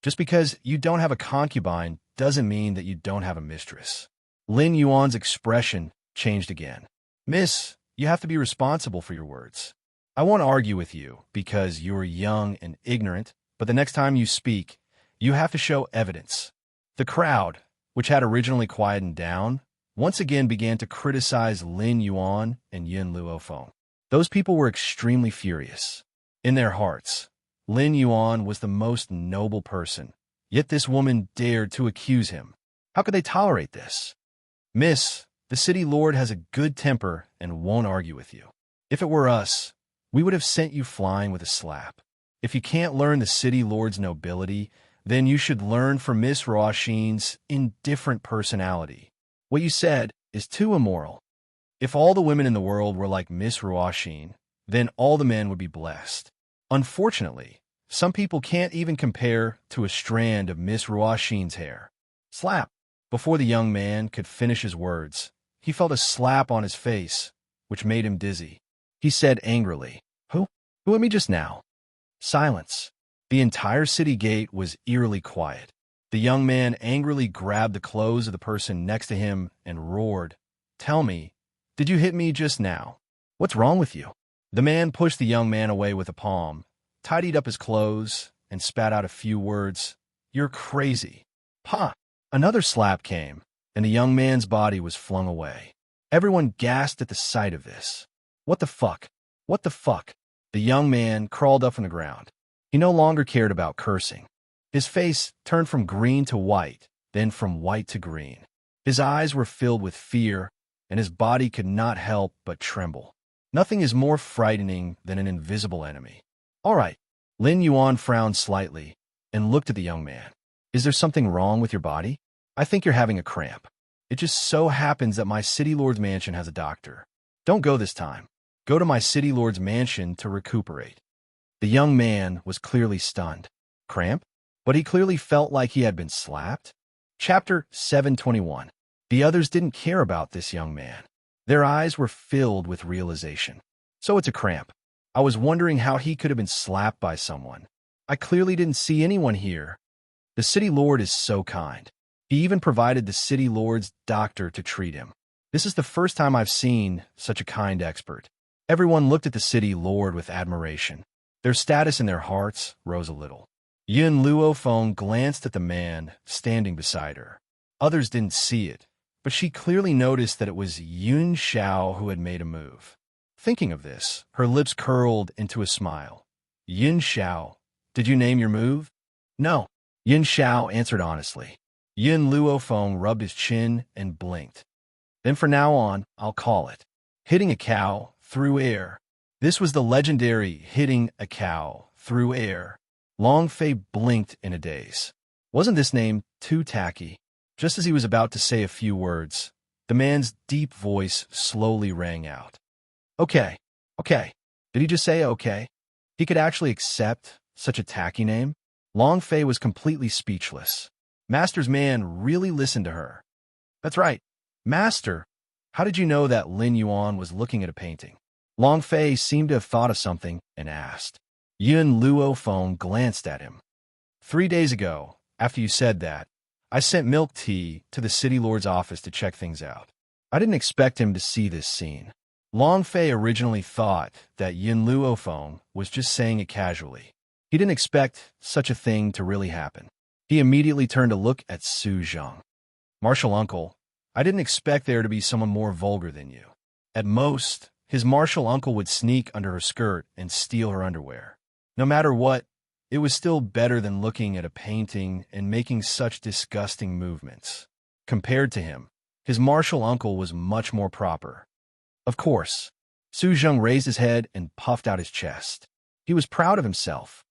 Just because you don't have a concubine doesn't mean that you don't have a mistress. Lin Yuan's expression changed again. Miss, you have to be responsible for your words. I won't argue with you because you are young and ignorant, but the next time you speak, you have to show evidence. The crowd, which had originally quietened down, once again began to criticize Lin Yuan and Yin Luofeng. Those people were extremely furious. In their hearts, Lin Yuan was the most noble person, yet this woman dared to accuse him. How could they tolerate this? Miss, the city lord has a good temper and won't argue with you. If it were us, we would have sent you flying with a slap. If you can't learn the city lord's nobility, then you should learn from Miss Ruoxin's indifferent personality. What you said is too immoral. If all the women in the world were like Miss Ruoxin, then all the men would be blessed. Unfortunately, some people can't even compare to a strand of Miss Ruoxin's hair. Slap! Before the young man could finish his words, he felt a slap on his face, which made him dizzy. He said angrily, Who hit me just now? Silence. The entire city gate was eerily quiet. The young man angrily grabbed the clothes of the person next to him and roared, Tell me, did you hit me just now? What's wrong with you? The man pushed the young man away with a palm, tidied up his clothes, and spat out a few words. You're crazy. Pa! Another slap came, and the young man's body was flung away. Everyone gasped at the sight of this. What the fuck? What the fuck? The young man crawled up from the ground. He no longer cared about cursing. His face turned from green to white, then from white to green. His eyes were filled with fear, and his body could not help but tremble. Nothing is more frightening than an invisible enemy. All right. Lin Yuan frowned slightly and looked at the young man. Is there something wrong with your body? I think you're having a cramp. It just so happens that my city lord's mansion has a doctor. Don't go this time. Go to my city lord's mansion to recuperate. The young man was clearly stunned. Cramp? But he clearly felt like he had been slapped. Chapter 721. The others didn't care about this young man. Their eyes were filled with realization. So it's a cramp. I was wondering how he could have been slapped by someone. I clearly didn't see anyone here. The city lord is so kind. He even provided the city lord's doctor to treat him. This is the first time I've seen such a kind expert. Everyone looked at the city lord with admiration. Their status in their hearts rose a little. Yin Luofeng glanced at the man standing beside her. Others didn't see it, but she clearly noticed that it was Yun Xiao who had made a move. Thinking of this, her lips curled into a smile. Yin Xiao, did you name your move? No. Yin Xiao answered honestly. Yin Luofeng rubbed his chin and blinked. Then from now on, I'll call it hitting a cow through air. This was the legendary hitting a cow through air. Longfei blinked in a daze. Wasn't this name too tacky? Just as he was about to say a few words, the man's deep voice slowly rang out. Okay. Did he just say okay? He could actually accept such a tacky name? Longfei was completely speechless. Master's man really listened to her. That's right. Master, how did you know that Lin Yuan was looking at a painting? Longfei seemed to have thought of something and asked. Yin Luofeng glanced at him. 3 days ago, after you said that, I sent milk tea to the city lord's office to check things out. I didn't expect him to see this scene. Longfei originally thought that Yin Luofeng was just saying it casually. He didn't expect such a thing to really happen. He immediately turned to look at Su Zhang. Martial uncle, I didn't expect there to be someone more vulgar than you. At most, His martial uncle would sneak under her skirt and steal her underwear. No matter what, it was still better than looking at a painting and making such disgusting movements. Compared to him, his martial uncle was much more proper. Of course, Su Zheng raised his head and puffed out his chest. He was proud of himself.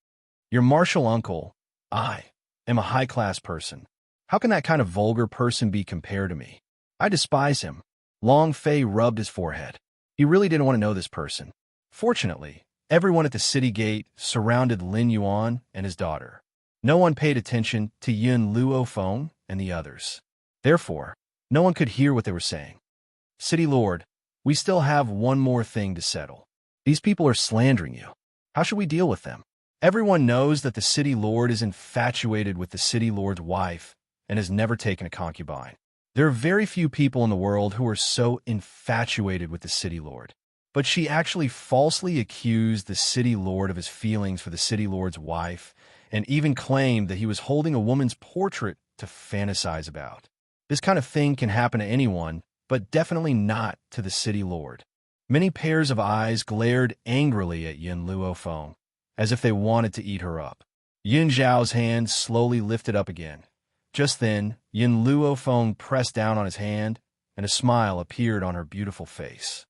Your martial uncle, I, am a high-class person. How can that kind of vulgar person be compared to me? I despise him. Long Fei rubbed his forehead. He really didn't want to know this person. Fortunately, everyone at the city gate surrounded Lin Yuan and his daughter. No one paid attention to Yin Luofeng and the others. Therefore, no one could hear what they were saying. City Lord, we still have one more thing to settle. These people are slandering you. How should we deal with them? Everyone knows that the City Lord is infatuated with the City Lord's wife and has never taken a concubine. There are very few people in the world who are so infatuated with the City Lord. But she actually falsely accused the City Lord of his feelings for the City Lord's wife and even claimed that he was holding a woman's portrait to fantasize about. This kind of thing can happen to anyone, but definitely not to the City Lord. Many pairs of eyes glared angrily at Yin Luofeng, as if they wanted to eat her up. Yin Zhao's hand slowly lifted up again. Just then, Yin Luofeng pressed down on his hand, and a smile appeared on her beautiful face.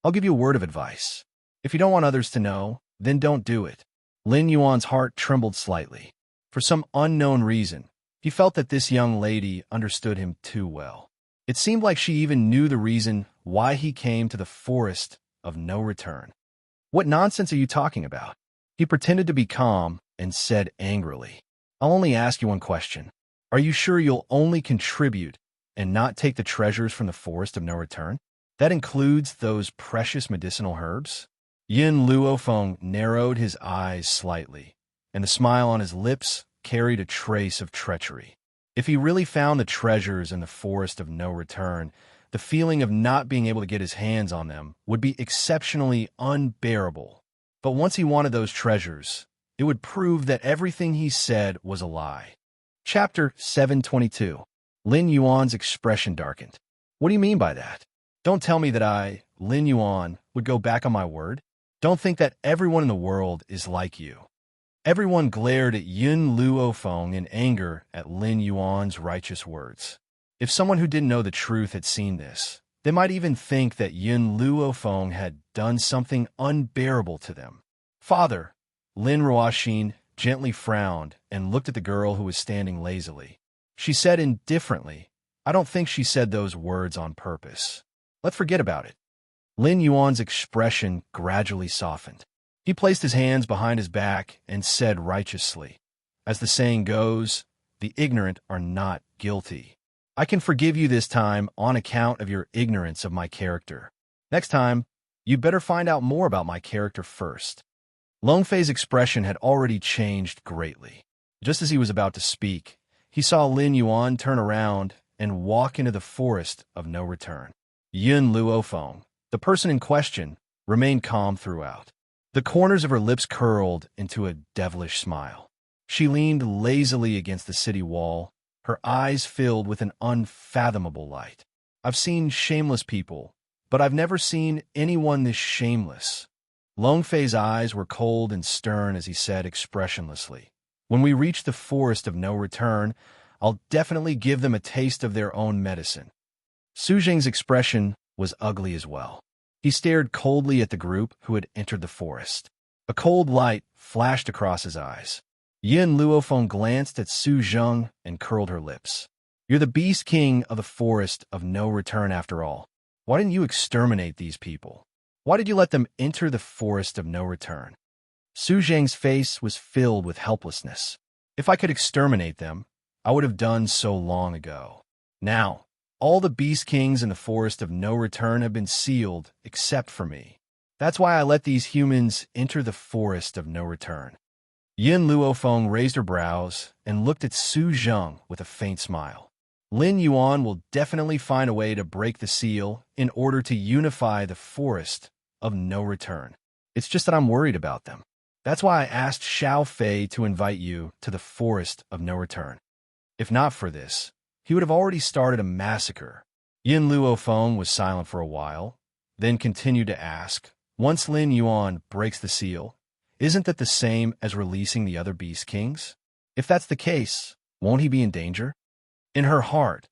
I'll give you a word of advice. If you don't want others to know, then don't do it. Lin Yuan's heart trembled slightly. For some unknown reason, he felt that this young lady understood him too well. It seemed like she even knew the reason why he came to the forest of no return. What nonsense are you talking about? He pretended to be calm and said angrily, I'll only ask you one question. Are you sure you'll only contribute and not take the treasures from the forest of no return? That includes those precious medicinal herbs? Yin Luofeng narrowed his eyes slightly, and the smile on his lips carried a trace of treachery. If he really found the treasures in the forest of no return, the feeling of not being able to get his hands on them would be exceptionally unbearable. But once he wanted those treasures, it would prove that everything he said was a lie. Chapter 722. Lin Yuan's expression darkened. What do you mean by that? Don't tell me that I, Lin Yuan, would go back on my word. Don't think that everyone in the world is like you. Everyone glared at Yin Luofeng in anger at Lin Yuan's righteous words. If someone who didn't know the truth had seen this, they might even think that Yin Luofeng had done something unbearable to them. Father, Lin Ruoxin gently frowned and looked at the girl who was standing lazily. She said indifferently, I don't think she said those words on purpose. Let's forget about it. Lin Yuan's expression gradually softened. He placed his hands behind his back and said righteously, as the saying goes, the ignorant are not guilty. I can forgive you this time on account of your ignorance of my character. Next time, you'd better find out more about my character first. Long Fei's expression had already changed greatly. Just as he was about to speak, he saw Lin Yuan turn around and walk into the forest of no return. Yin Luofeng, the person in question, remained calm throughout. The corners of her lips curled into a devilish smile. She leaned lazily against the city wall, her eyes filled with an unfathomable light. I've seen shameless people, but I've never seen anyone this shameless. Long Fei's eyes were cold and stern as he said expressionlessly, when we reach the forest of no return, I'll definitely give them a taste of their own medicine. Su Zheng's expression was ugly as well. He stared coldly at the group who had entered the forest. A cold light flashed across his eyes. Yin Luofeng glanced at Su Zheng and curled her lips. You're the beast king of the forest of no return after all. Why didn't you exterminate these people? Why did you let them enter the forest of no return? Su Zheng's face was filled with helplessness. If I could exterminate them, I would have done so long ago. Now, all the beast kings in the forest of no return have been sealed except for me. That's why I let these humans enter the forest of no return. Yin Luofeng raised her brows and looked at Su Zheng with a faint smile. Lin Yuan will definitely find a way to break the seal in order to unify the forest of no return. It's just that I'm worried about them. That's why I asked Xiao Fei to invite you to the forest of no return. If not for this, he would have already started a massacre. Yin Luofeng was silent for a while. then continued to ask, once Lin Yuan breaks the seal, isn't that the same as releasing the other Beast Kings? If that's the case, won't he be in danger? In her heart,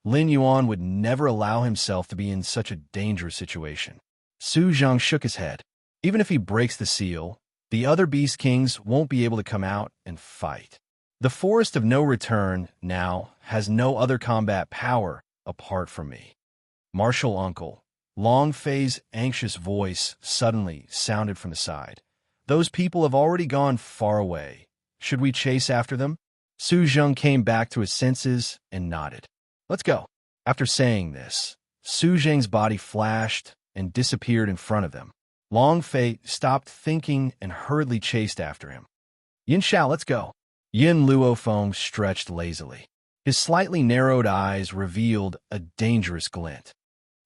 Lin Yuan would never allow himself to be in such a dangerous situation. Su Zheng shook his head. Even if he breaks the seal, the other Beast Kings won't be able to come out and fight. The Forest of No Return now has no other combat power apart from me. Martial Uncle, Long Fei's anxious voice suddenly sounded from the side. Those people have already gone far away. Should we chase after them? Su Zheng came back to his senses and nodded. Let's go. After saying this, Su Zheng's body flashed and disappeared in front of them. Long Fei stopped thinking and hurriedly chased after him. Yin Xiao, let's go. Yin Luofeng stretched lazily. His slightly narrowed eyes revealed a dangerous glint.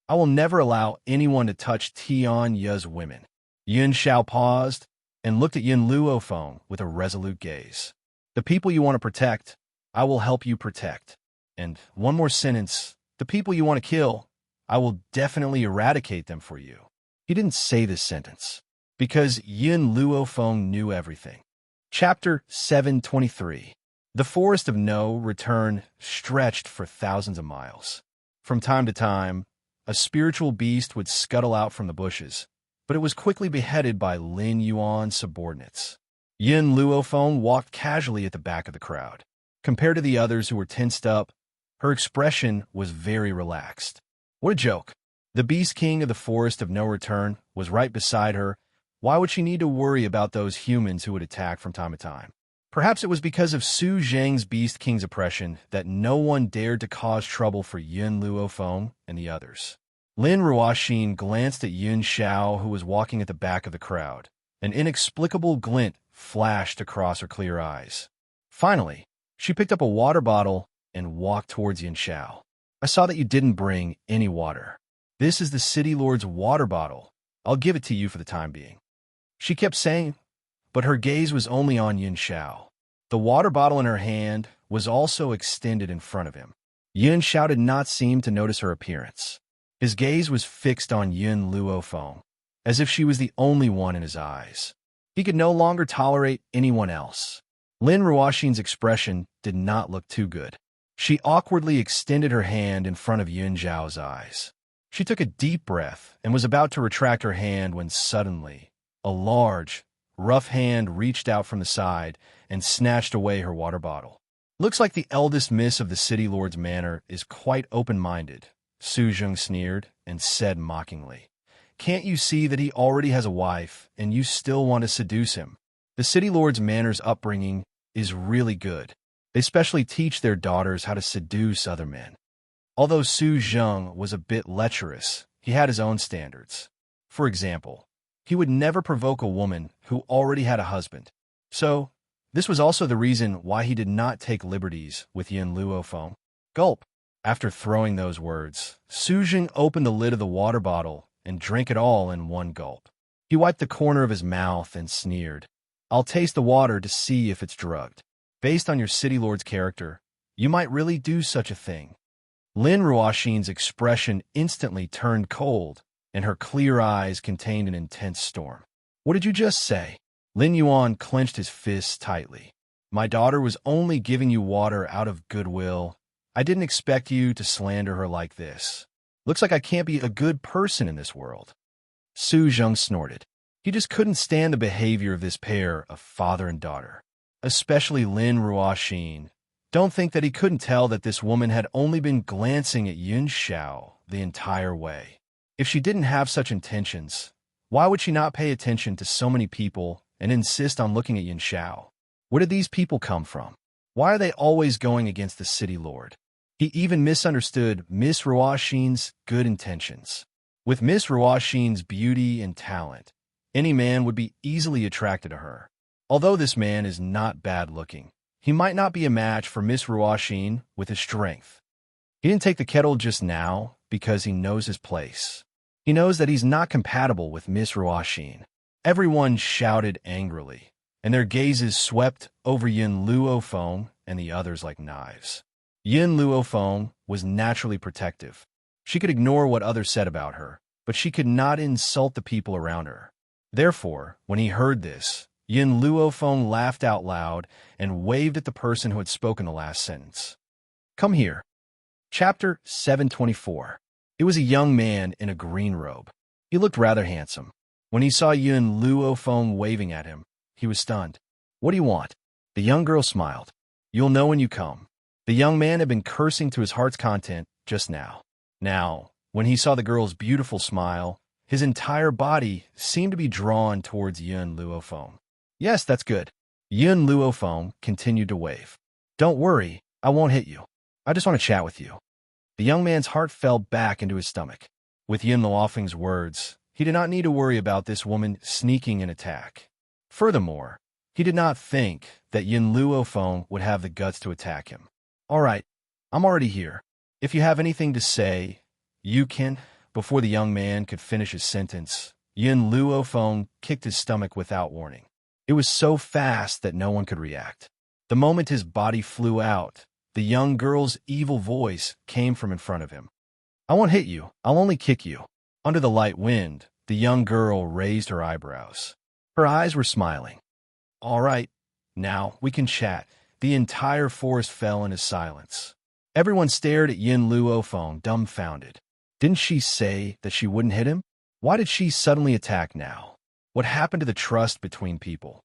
I will never allow anyone to touch Tian Ye's women. Yin Xiao paused and looked at Yin Luofeng with a resolute gaze. The people you want to protect, I will help you protect. And one more sentence, the people you want to kill, I will definitely eradicate them for you. He didn't say this sentence, because Yin Luofeng knew everything. Chapter 723. The Forest of No Return stretched for thousands of miles. From time to time, a spiritual beast would scuttle out from the bushes, but it was quickly beheaded by Lin Yuan's subordinates. Yin Luofeng walked casually at the back of the crowd. Compared to the others who were tensed up, her expression was very relaxed. What a joke. The Beast King of the Forest of No Return was right beside her. Why would she need to worry about those humans who would attack from time to time? Perhaps it was because of Su Zheng's Beast King's oppression that no one dared to cause trouble for Yin Luofeng and the others. Lin Ruoxin glanced at Yin Xiao, who was walking at the back of the crowd. An inexplicable glint flashed across her clear eyes. Finally, she picked up a water bottle and walked towards Yin Xiao. I saw that you didn't bring any water. This is the City Lord's water bottle. I'll give it to you for the time being. She kept saying, but her gaze was only on Yin Xiao. The water bottle in her hand was also extended in front of him. Yin Xiao did not seem to notice her appearance. His gaze was fixed on Yin Luofeng, as if she was the only one in his eyes. He could no longer tolerate anyone else. Lin Ruoxin's expression did not look too good. She awkwardly extended her hand in front of Yin Xiao's eyes. She took a deep breath and was about to retract her hand when suddenly, a large, rough hand reached out from the side and snatched away her water bottle. Looks like the eldest miss of the City Lord's manor is quite open-minded, Su Zheng sneered and said mockingly. Can't you see that he already has a wife and you still want to seduce him? The City Lord's manor's upbringing is really good. They specially teach their daughters how to seduce other men. Although Su Zheng was a bit lecherous, he had his own standards. For example, he would never provoke a woman who already had a husband. So, this was also the reason why he did not take liberties with Yin Luofeng. Gulp. After throwing those words, Su Zheng opened the lid of the water bottle and drank it all in one gulp. He wiped the corner of his mouth and sneered. I'll taste the water to see if it's drugged. Based on your City Lord's character, you might really do such a thing. Lin Ruoxin's expression instantly turned cold, and her clear eyes contained an intense storm. What did you just say? Lin Yuan clenched his fists tightly. My daughter was only giving you water out of goodwill. I didn't expect you to slander her like this. Looks like I can't be a good person in this world. Su Zheng snorted. He just couldn't stand the behavior of this pair of father and daughter. Especially Lin Ruoxin. Don't think that he couldn't tell that this woman had only been glancing at Yin Xiao the entire way. If she didn't have such intentions, why would she not pay attention to so many people and insist on looking at Yin Xiao? Where did these people come from? Why are they always going against the City Lord? He even misunderstood Miss Ruoxin's good intentions. With Miss Ruoxin's beauty and talent, any man would be easily attracted to her. Although this man is not bad-looking, he might not be a match for Miss Ruoxin with his strength. He didn't take the kettle just now because he knows his place. He knows that he's not compatible with Miss Ruoxin. Everyone shouted angrily, and their gazes swept over Yin Luofeng and the others like knives. Yin Luofeng was naturally protective. She could ignore what others said about her, but she could not insult the people around her. Therefore, when he heard this, Yin Luofeng laughed out loud and waved at the person who had spoken the last sentence. Come here. Chapter 724. It was a young man in a green robe. He looked rather handsome. When he saw Yin Luofeng waving at him, he was stunned. What do you want? The young girl smiled. You'll know when you come. The young man had been cursing to his heart's content just now. Now, when he saw the girl's beautiful smile, his entire body seemed to be drawn towards Yin Luofeng. Yes, that's good. Yin Luofeng continued to wave. Don't worry, I won't hit you. I just want to chat with you. The young man's heart fell back into his stomach. With Yin Luofeng's words, he did not need to worry about this woman sneaking an attack. Furthermore, he did not think that Yin Luofeng would have the guts to attack him. All right, I'm already here. If you have anything to say, you can. Before the young man could finish his sentence, Yin Luofeng kicked his stomach without warning. It was so fast that no one could react. The moment his body flew out, the young girl's evil voice came from in front of him. I won't hit you, I'll only kick you. Under the light wind, the young girl raised her eyebrows. Her eyes were smiling. All right, now we can chat. The entire forest fell into silence. Everyone stared at Yin Luofeng, dumbfounded. Didn't she say that she wouldn't hit him? Why did she suddenly attack now? What happened to the trust between people?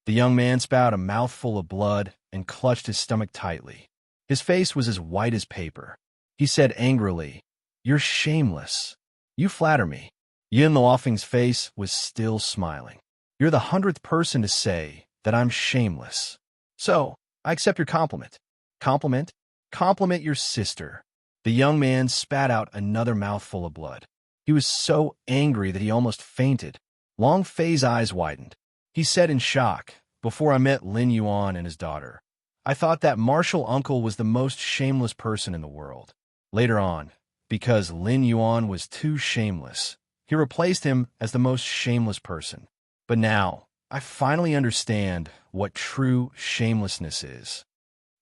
The young man spat a mouthful of blood and clutched his stomach tightly. His face was as white as paper. He said angrily, You're shameless. You flatter me. Yin Luofeng's face was still smiling. You're the 100th person to say that I'm shameless. So, I accept your compliment. Compliment? Compliment your sister. The young man spat out another mouthful of blood. He was so angry that he almost fainted. Long Fei's eyes widened. He said in shock, Before I met Lin Yuan and his daughter, I thought that martial uncle was the most shameless person in the world. Later on, because Lin Yuan was too shameless, he replaced him as the most shameless person. But now, I finally understand what true shamelessness is.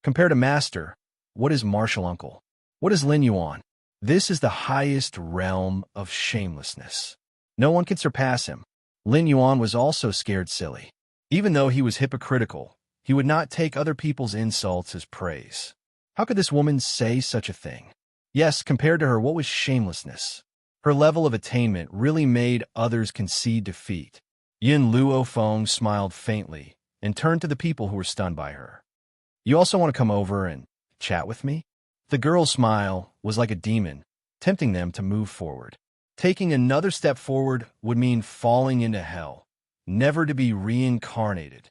Compared to Master, what is martial uncle? What is Lin Yuan? This is the highest realm of shamelessness. No one can surpass him. Lin Yuan was also scared silly. Even though he was hypocritical, he would not take other people's insults as praise. How could this woman say such a thing? Yes, compared to her, what was shamelessness? Her level of attainment really made others concede defeat. Yin Luofeng smiled faintly and turned to the people who were stunned by her. You also want to come over and chat with me? The girl's smile was like a demon, tempting them to move forward. Taking another step forward would mean falling into hell, never to be reincarnated.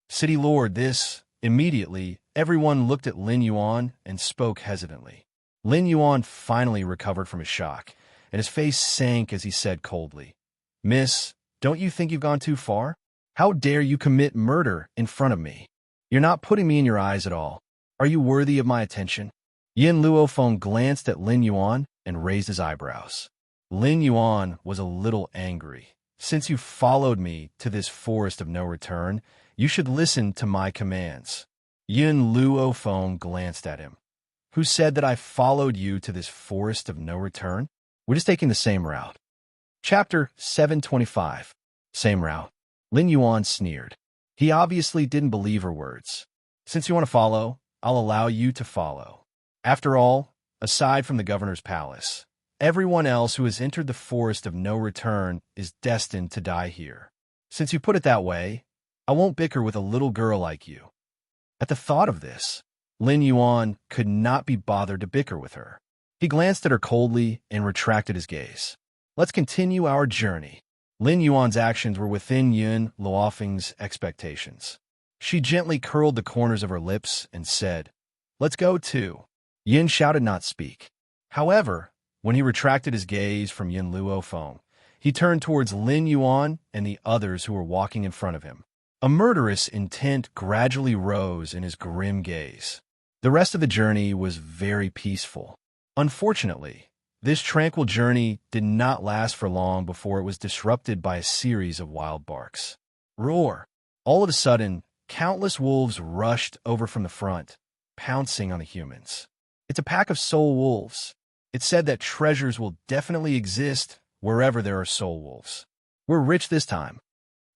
City Lord, this. Immediately, everyone looked at Lin Yuan and spoke hesitantly. Lin Yuan finally recovered from his shock, and his face sank as he said coldly, Miss, don't you think you've gone too far? How dare you commit murder in front of me? You're not putting me in your eyes at all. Are you worthy of my attention? Yin Luofeng glanced at Lin Yuan and raised his eyebrows. Lin Yuan was a little angry. Since you followed me to this forest of no return, you should listen to my commands. Yin Luofeng glanced at him. Who said that I followed you to this forest of no return? We're just taking the same route. Chapter 725. Same route. Lin Yuan sneered. He obviously didn't believe her words. Since you want to follow, I'll allow you to follow. After all, aside from the governor's palace, everyone else who has entered the forest of no return is destined to die here. Since you put it that way, I won't bicker with a little girl like you. At the thought of this, Lin Yuan could not be bothered to bicker with her. He glanced at her coldly and retracted his gaze. Let's continue our journey. Lin Yuan's actions were within Yin Luofeng's expectations. She gently curled the corners of her lips and said, Let's go too. Yin shouted not speak. However, when he retracted his gaze from Yin Luofeng, he turned towards Lin Yuan and the others who were walking in front of him. A murderous intent gradually rose in his grim gaze. The rest of the journey was very peaceful. Unfortunately, this tranquil journey did not last for long before it was disrupted by a series of wild barks. Roar! All of a sudden, countless wolves rushed over from the front, pouncing on the humans. It's a pack of soul wolves. It said that treasures will definitely exist wherever there are soul wolves. We're rich this time.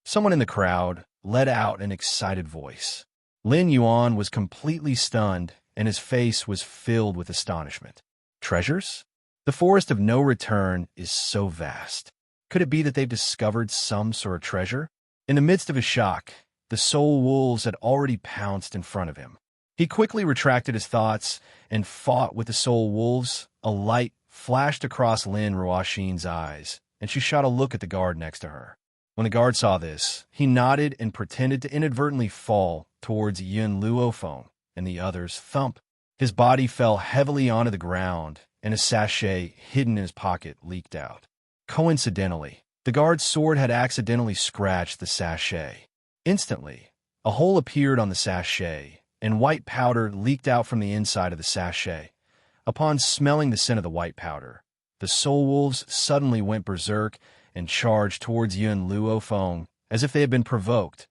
Someone in the crowd let out an excited voice. Lin Yuan was completely stunned, and his face was filled with astonishment. Treasures? The forest of no return is so vast. Could it be that they've discovered some sort of treasure? In the midst of his shock, the soul wolves had already pounced in front of him. He quickly retracted his thoughts and fought with the soul wolves. A light flashed across Lin Ruoxin's eyes, and she shot a look at the guard next to her. When the guard saw this, he nodded and pretended to inadvertently fall towards Yun Luofeng and the other's thump. His body fell heavily onto the ground, and a sachet hidden in his pocket leaked out. Coincidentally, the guard's sword had accidentally scratched the sachet. Instantly, a hole appeared on the sachet, and white powder leaked out from the inside of the sachet. Upon smelling the scent of the white powder, the soul wolves suddenly went berserk and charged towards Yun Luofeng as if they had been provoked.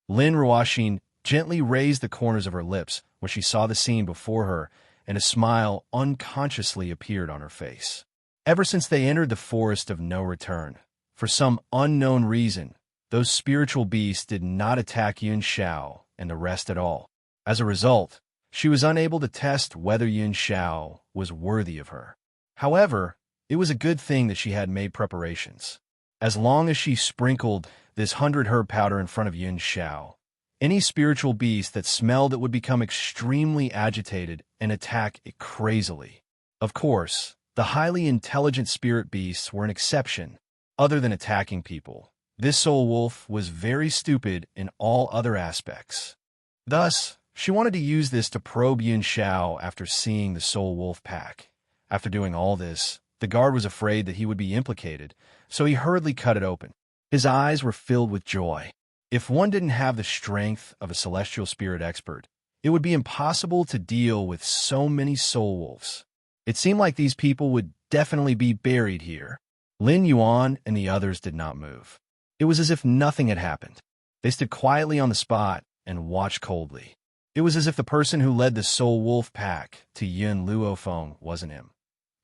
Lin Ruoxin gently raised the corners of her lips when she saw the scene before her, and a smile unconsciously appeared on her face. Ever since they entered the forest of no return, for some unknown reason, those spiritual beasts did not attack Yun Xiao and the rest at all. As a result, she was unable to test whether Yun Xiao was worthy of her. However, it was a good thing that she had made preparations. As long as she sprinkled this 100-herb powder in front of Yun Xiao, any spiritual beast that smelled it would become extremely agitated and attack it crazily. Of course, the highly intelligent spirit beasts were an exception. Other than attacking people, this soul wolf was very stupid in all other aspects. Thus, she wanted to use this to probe Yun Xiao after seeing the soul wolf pack. After doing all this, the guard was afraid that he would be implicated, so he hurriedly cut it open. His eyes were filled with joy. If one didn't have the strength of a celestial spirit expert, it would be impossible to deal with so many soul wolves. It seemed like these people would definitely be buried here. Lin Yuan and the others did not move. It was as if nothing had happened. They stood quietly on the spot and watched coldly. It was as if the person who led the soul wolf pack to Yun Luofeng wasn't him.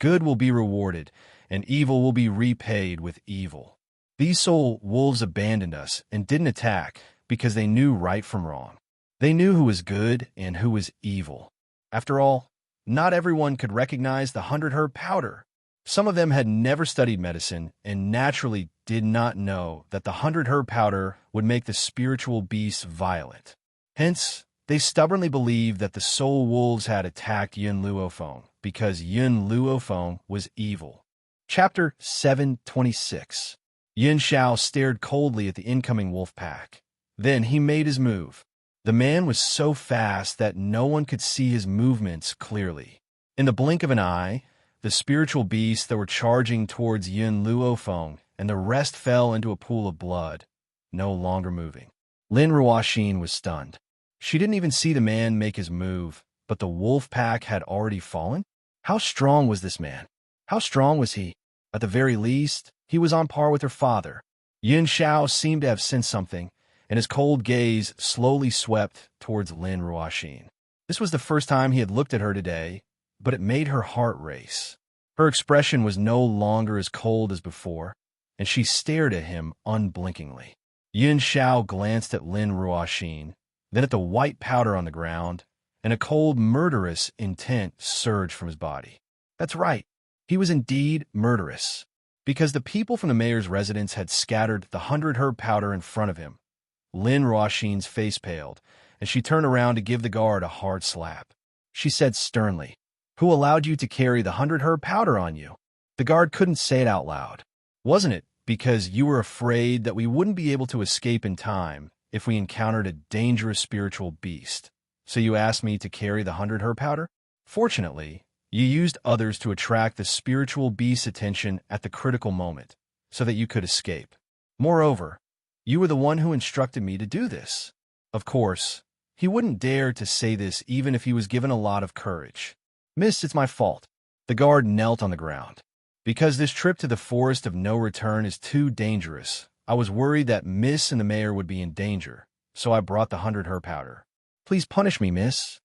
Good will be rewarded, and evil will be repaid with evil. These soul wolves abandoned us and didn't attack because they knew right from wrong. They knew who was good and who was evil. After all, not everyone could recognize the 100-herb powder. Some of them had never studied medicine and naturally did not know that the 100-herb powder would make the spiritual beasts violent. Hence, they stubbornly believed that the soul wolves had attacked Yun Luofeng because Yun Luofeng was evil. Chapter 726. Yun Xiao stared coldly at the incoming wolf pack. Then he made his move. The man was so fast that no one could see his movements clearly. In the blink of an eye, the spiritual beasts that were charging towards Yun Luofeng and the rest fell into a pool of blood, no longer moving. Lin Ruoxin was stunned. She didn't even see the man make his move, but the wolf pack had already fallen? How strong was this man? How strong was he? At the very least, he was on par with her father. Yun Xiao seemed to have sensed something, and his cold gaze slowly swept towards Lin Ruoxin. This was the first time he had looked at her today, but it made her heart race. Her expression was no longer as cold as before, and she stared at him unblinkingly. Yun Xiao glanced at Lin Ruoxin, then at the white powder on the ground, and a cold, murderous intent surged from his body. That's right, he was indeed murderous. Because the people from the mayor's residence had scattered the 100-herb powder in front of him. Lin Ruoxin's face paled, and she turned around to give the guard a hard slap. She said sternly, "Who allowed you to carry the 100-herb powder on you?" The guard couldn't say it out loud. "Wasn't it because you were afraid that we wouldn't be able to escape in time if we encountered a dangerous spiritual beast? So you asked me to carry the 100-herb powder? Fortunately, you used others to attract the spiritual beast's attention at the critical moment, so that you could escape. Moreover, you were the one who instructed me to do this." Of course, he wouldn't dare to say this even if he was given a lot of courage. "Miss, it's my fault." The guard knelt on the ground. "Because this trip to the forest of no return is too dangerous, I was worried that Miss and the mayor would be in danger, so I brought the 100-herb powder. Please punish me, Miss."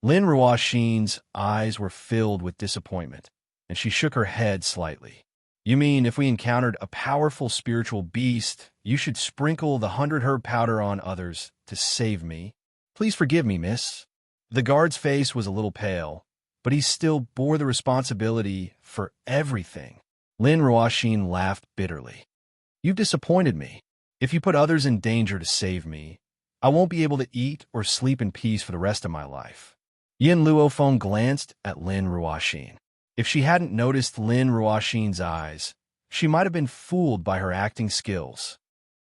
Lin Ruoxin's eyes were filled with disappointment. and she shook her head slightly. You mean if we encountered a powerful spiritual beast, you should sprinkle the 100 herb powder on others to save me? Please forgive me, miss. The guard's face was a little pale, but he still bore the responsibility for everything. Lin Ruoxin laughed bitterly. You've disappointed me. If you put others in danger to save me, I won't be able to eat or sleep in peace for the rest of my life. Yin Luofeng glanced at Lin Ruoxin. If she hadn't noticed Lin Ruoxin's eyes, she might have been fooled by her acting skills.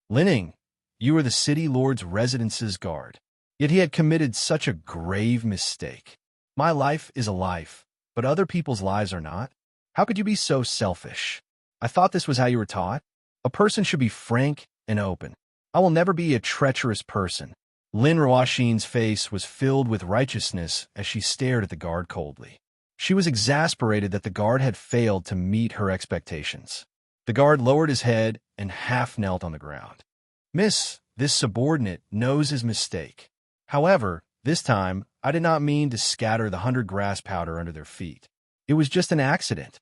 Lining, you are the city lord's residence's guard. Yet he had committed such a grave mistake. My life is a life, but other people's lives are not. How could you be so selfish? I thought this was how you were taught. A person should be frank and open. I will never be a treacherous person. Lin Ruoxin's face was filled with righteousness as she stared at the guard coldly. She was exasperated that the guard had failed to meet her expectations. The guard lowered his head and half knelt on the ground. Miss, this subordinate knows his mistake. However, this time, I did not mean to scatter the 100 grass powder under their feet. It was just an accident.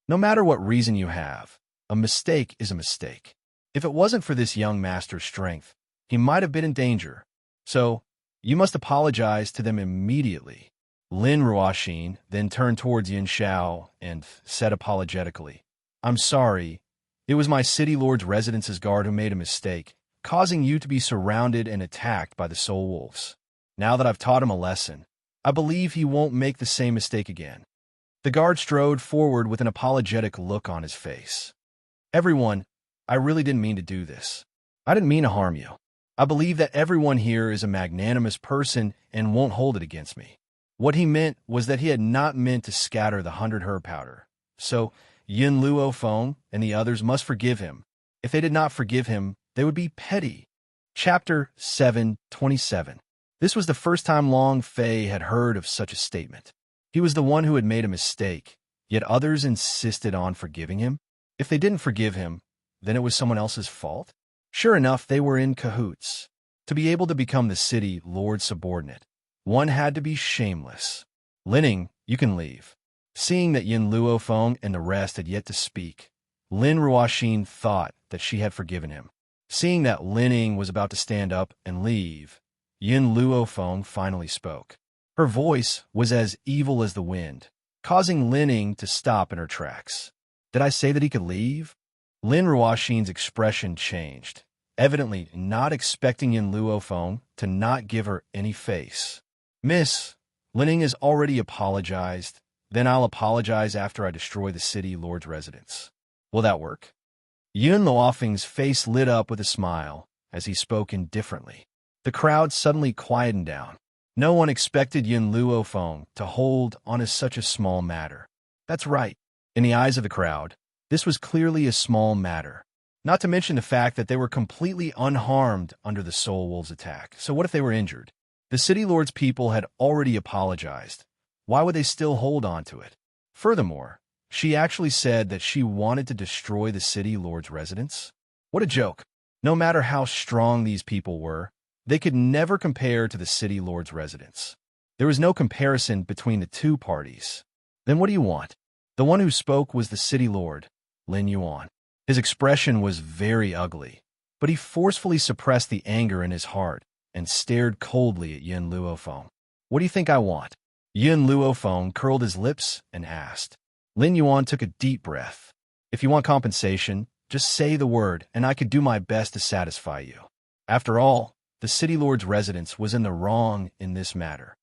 No matter what reason you have, a mistake is a mistake. If it wasn't for this young master's strength, he might have been in danger. So, you must apologize to them immediately. Lin Ruoxin then turned towards Yin Xiao and said apologetically, I'm sorry. It was my city lord's residence's guard who made a mistake, causing you to be surrounded and attacked by the soul wolves. Now that I've taught him a lesson, I believe he won't make the same mistake again. The guard strode forward with an apologetic look on his face. Everyone, I really didn't mean to do this. I didn't mean to harm you. I believe that everyone here is a magnanimous person and won't hold it against me. What he meant was that he had not meant to scatter the 100 herb powder. So, Yin Luofeng and the others must forgive him. If they did not forgive him, they would be petty. Chapter 7:27. This was the first time Long Fei had heard of such a statement. He was the one who had made a mistake, yet others insisted on forgiving him. If they didn't forgive him, then it was someone else's fault? Sure enough, they were in cahoots. To be able to become the city lord's subordinate, one had to be shameless. Lining, you can leave. Seeing that Yin Luofeng and the rest had yet to speak, Lin Ruoxin thought that she had forgiven him. Seeing that Lining was about to stand up and leave, Yin Luofeng finally spoke. Her voice was as evil as the wind, causing Lining to stop in her tracks. Did I say that he could leave? Lin Ruoxin's expression changed, evidently not expecting Yin Luofeng to not give her any face. Miss, Lining has already apologized. Then I'll apologize after I destroy the city lord's residence. Will that work? Yin Luofeng's face lit up with a smile as he spoke indifferently. The crowd suddenly quietened down. No one expected Yin Luofeng to hold on to such a small matter. That's right. In the eyes of the crowd, this was clearly a small matter. Not to mention the fact that they were completely unharmed under the Soul Wolves' attack. So what if they were injured? The City Lord's people had already apologized. Why would they still hold on to it? Furthermore, she actually said that she wanted to destroy the City Lord's residence. What a joke. No matter how strong these people were, they could never compare to the City Lord's residence. There was no comparison between the two parties. Then what do you want? The one who spoke was the City Lord, Lin Yuan. His expression was very ugly, but he forcefully suppressed the anger in his heart and stared coldly at Yin Luofeng. What do you think I want? Yin Luofeng curled his lips and asked. Lin Yuan took a deep breath. If you want compensation, just say the word and I could do my best to satisfy you. After all, the City Lord's residence was in the wrong in this matter.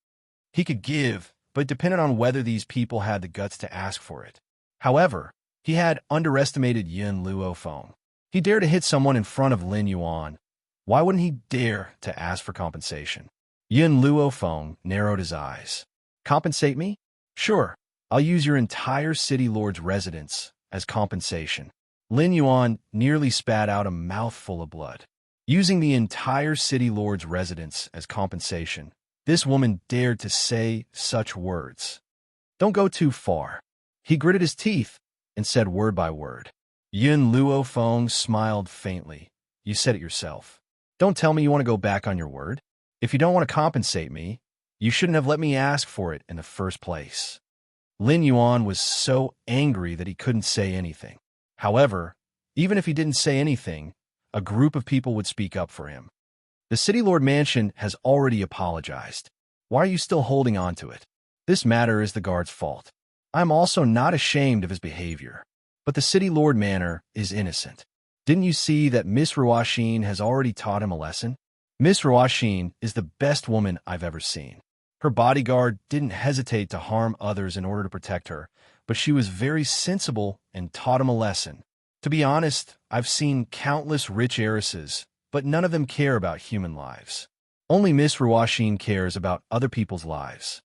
He could give, but it depended on whether these people had the guts to ask for it. However, he had underestimated Yin Luofeng. He dared to hit someone in front of Lin Yuan. Why wouldn't he dare to ask for compensation? Yin Luofeng narrowed his eyes. Compensate me? Sure, I'll use your entire City Lord's residence as compensation. Lin Yuan nearly spat out a mouthful of blood. Using the entire City Lord's residence as compensation, this woman dared to say such words. Don't go too far. He gritted his teeth and said word by word. Yin Luofeng smiled faintly. You said it yourself. Don't tell me you want to go back on your word. If you don't want to compensate me, you shouldn't have let me ask for it in the first place. Lin Yuan was so angry that he couldn't say anything. However, even if he didn't say anything, a group of people would speak up for him. The City Lord Mansion has already apologized. Why are you still holding on to it? This matter is the guard's fault. I'm also not ashamed of his behavior. But the City Lord Manor is innocent. Didn't you see that Miss Ruashin has already taught him a lesson? Miss Ruashin is the best woman I've ever seen. Her bodyguard didn't hesitate to harm others in order to protect her, but she was very sensible and taught him a lesson. To be honest, I've seen countless rich heiresses, but none of them care about human lives. Only Miss Ruashin cares about other people's lives.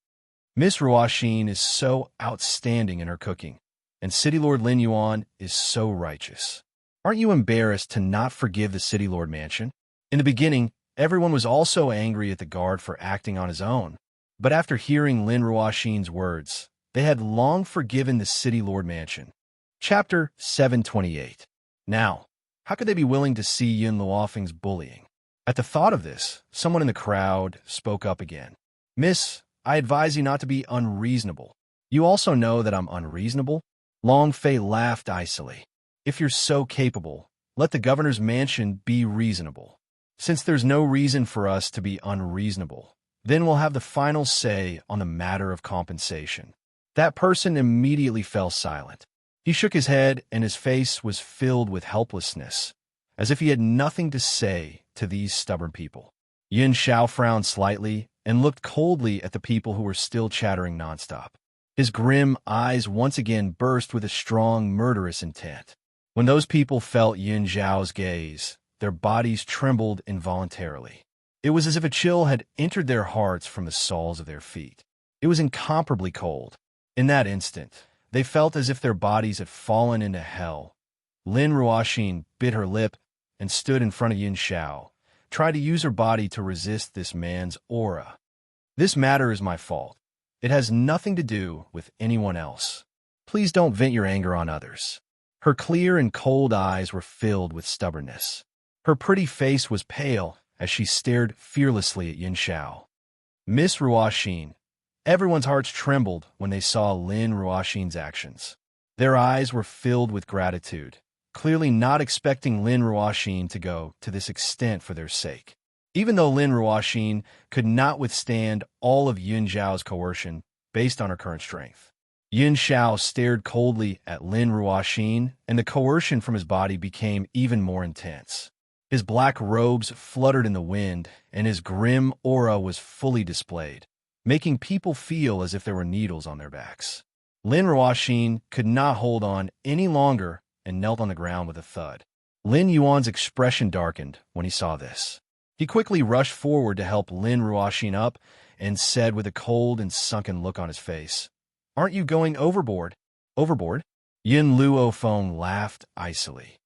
Miss Ruashin is so outstanding in her cooking, and City Lord Lin Yuan is so righteous. Aren't you embarrassed to not forgive the City Lord Mansion? In the beginning, everyone was also angry at the guard for acting on his own, but after hearing Lin Ruashin's words, they had long forgiven the City Lord Mansion. Chapter 728. Now, how could they be willing to see Yun Luofeng's bullying? At the thought of this, someone in the crowd spoke up again. Miss, I advise you not to be unreasonable. You also know that I'm unreasonable? Long Fei laughed icily. If you're so capable, let the governor's mansion be reasonable. Since there's no reason for us to be unreasonable, then we'll have the final say on the matter of compensation. That person immediately fell silent. He shook his head and his face was filled with helplessness, as if he had nothing to say to these stubborn people. Yin Xiao frowned slightly and looked coldly at the people who were still chattering nonstop. His grim eyes once again burst with a strong, murderous intent. When those people felt Yin Xiao's gaze, their bodies trembled involuntarily. It was as if a chill had entered their hearts from the soles of their feet. It was incomparably cold. In that instant, they felt as if their bodies had fallen into hell. Lin Ruashin bit her lip and stood in front of Yin Xiao, tried to use her body to resist this man's aura. This matter is my fault. It has nothing to do with anyone else. Please don't vent your anger on others. Her clear and cold eyes were filled with stubbornness. Her pretty face was pale as she stared fearlessly at Yin Xiao. Miss Ruashin. Everyone's hearts trembled when they saw Lin Ruashin's actions. Their eyes were filled with gratitude, clearly not expecting Lin Ruashin to go to this extent for their sake. Even though Lin Ruashin could not withstand all of Yin Xiao's coercion based on her current strength. Yin Xiao stared coldly at Lin Ruashin, and the coercion from his body became even more intense. His black robes fluttered in the wind, and his grim aura was fully displayed, making people feel as if there were needles on their backs. Lin Ruashin could not hold on any longer and knelt on the ground with a thud. Lin Yuan's expression darkened when he saw this. He quickly rushed forward to help Lin Ruashin up and said with a cold and sunken look on his face, "Aren't you going overboard?" "Overboard?" Yin Luofeng laughed icily.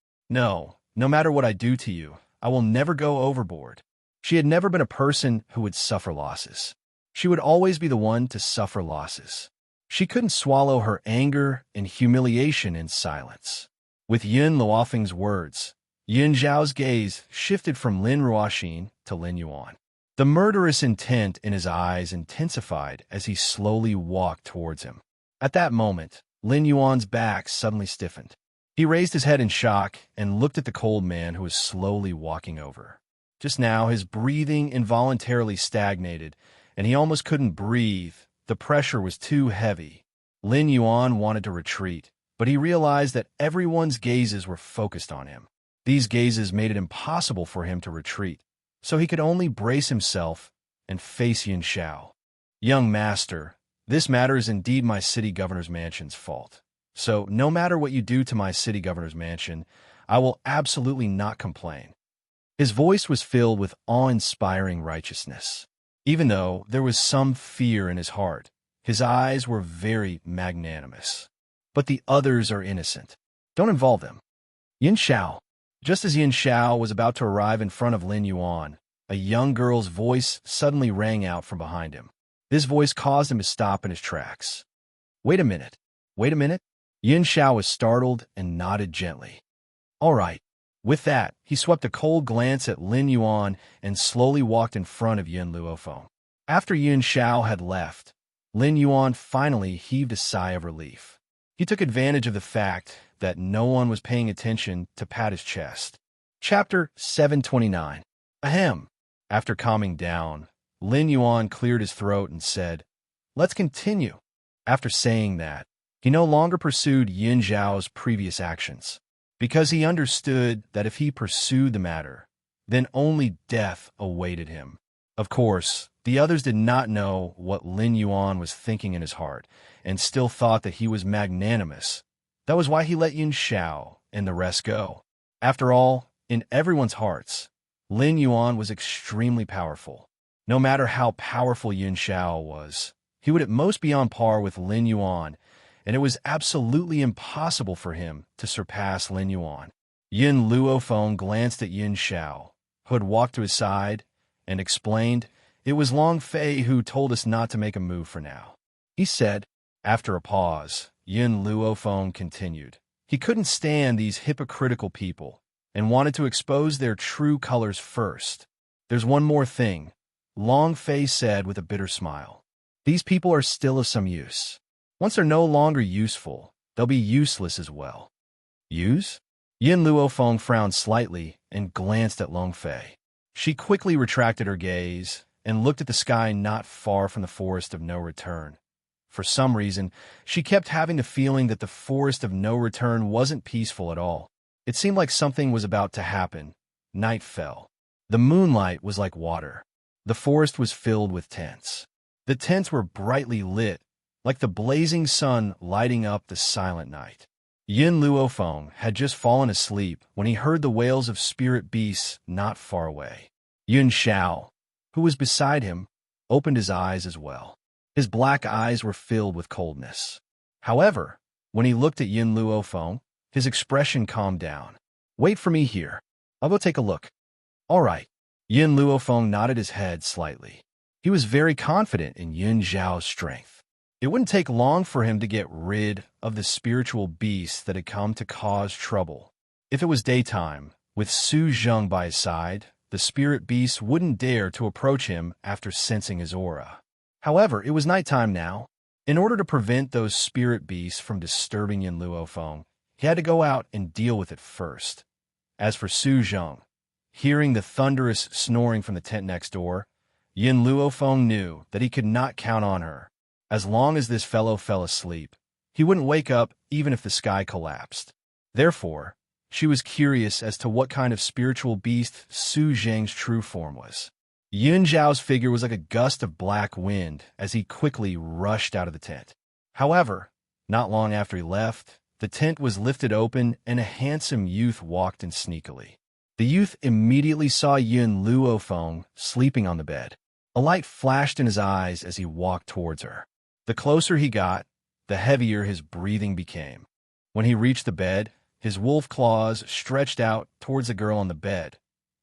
No matter what I do to you, I will never go overboard." She had never been a person who would suffer losses. She would always be the one to suffer losses. She couldn't swallow her anger and humiliation in silence. With Yin Luofeng's words, Yin Zhao's gaze shifted from Lin Ruashin to Lin Yuan. The murderous intent in his eyes intensified as he slowly walked towards him. At that moment, Lin Yuan's back suddenly stiffened. He raised his head in shock and looked at the cold man who was slowly walking over. Just now, his breathing involuntarily stagnated, and he almost couldn't breathe. The pressure was too heavy. Lin Yuan wanted to retreat, but he realized that everyone's gazes were focused on him. These gazes made it impossible for him to retreat, so he could only brace himself and face Yin Xiao. "Young master, this matter is indeed my city governor's mansion's fault. So no matter what you do to my city governor's mansion, I will absolutely not complain." His voice was filled with awe-inspiring righteousness. Even though there was some fear in his heart, his eyes were very magnanimous. "But the others are innocent. Don't involve them." Yin Xiao. Just as Yin Xiao was about to arrive in front of Lin Yuan, a young girl's voice suddenly rang out from behind him. This voice caused him to stop in his tracks. Wait a minute. Yin Xiao was startled and nodded gently. "All right." With that, he swept a cold glance at Lin Yuan and slowly walked in front of Yin Luofeng. After Yin Xiao had left, Lin Yuan finally heaved a sigh of relief. He took advantage of the fact that no one was paying attention to pat his chest. Chapter 729. Ahem. After calming down, Lin Yuan cleared his throat and said, "Let's continue." After saying that, he no longer pursued Yin Zhao's previous actions, because he understood that if he pursued the matter, then only death awaited him. Of course, the others did not know what Lin Yuan was thinking in his heart, and still thought that he was magnanimous. That was why he let Yin Zhao and the rest go. After all, in everyone's hearts, Lin Yuan was extremely powerful. No matter how powerful Yin Zhao was, he would at most be on par with Lin Yuan, and it was absolutely impossible for him to surpass Lin Yuan. Yin Luofeng glanced at Yin Zhao, who had walked to his side, and explained, "It was Long Fei who told us not to make a move for now," he said. After a pause, Yin Luofeng continued. He couldn't stand these hypocritical people, and wanted to expose their true colors first. "There's one more thing," Long Fei said with a bitter smile. "These people are still of some use. Once they're no longer useful, they'll be useless as well." "Use?" Yin Luofeng frowned slightly and glanced at Long Fei. She quickly retracted her gaze and looked at the sky not far from the Forest of No Return. For some reason, she kept having the feeling that the Forest of No Return wasn't peaceful at all. It seemed like something was about to happen. Night fell. The moonlight was like water. The forest was filled with tents. The tents were brightly lit, like the blazing sun lighting up the silent night. Yin Luofeng had just fallen asleep when he heard the wails of spirit beasts not far away. Yin Zhao, who was beside him, opened his eyes as well. His black eyes were filled with coldness. However, when he looked at Yin Luofeng, his expression calmed down. "Wait for me here. I'll go take a look." "All right." Yin Luofeng nodded his head slightly. He was very confident in Yin Zhao's strength. It wouldn't take long for him to get rid of the spiritual beast that had come to cause trouble. If it was daytime, with Su Zheng by his side, the spirit beast wouldn't dare to approach him after sensing his aura. However, it was nighttime now. In order to prevent those spirit beasts from disturbing Yin Luofeng, he had to go out and deal with it first. As for Su Zheng, hearing the thunderous snoring from the tent next door, Yin Luofeng knew that he could not count on her. As long as this fellow fell asleep, he wouldn't wake up even if the sky collapsed. Therefore, she was curious as to what kind of spiritual beast Su Zheng's true form was. Yin Zhao's figure was like a gust of black wind as he quickly rushed out of the tent. However, not long after he left, the tent was lifted open and a handsome youth walked in sneakily. The youth immediately saw Yin Luofeng sleeping on the bed. A light flashed in his eyes as he walked towards her. The closer he got, the heavier his breathing became. When he reached the bed, his wolf claws stretched out towards the girl on the bed.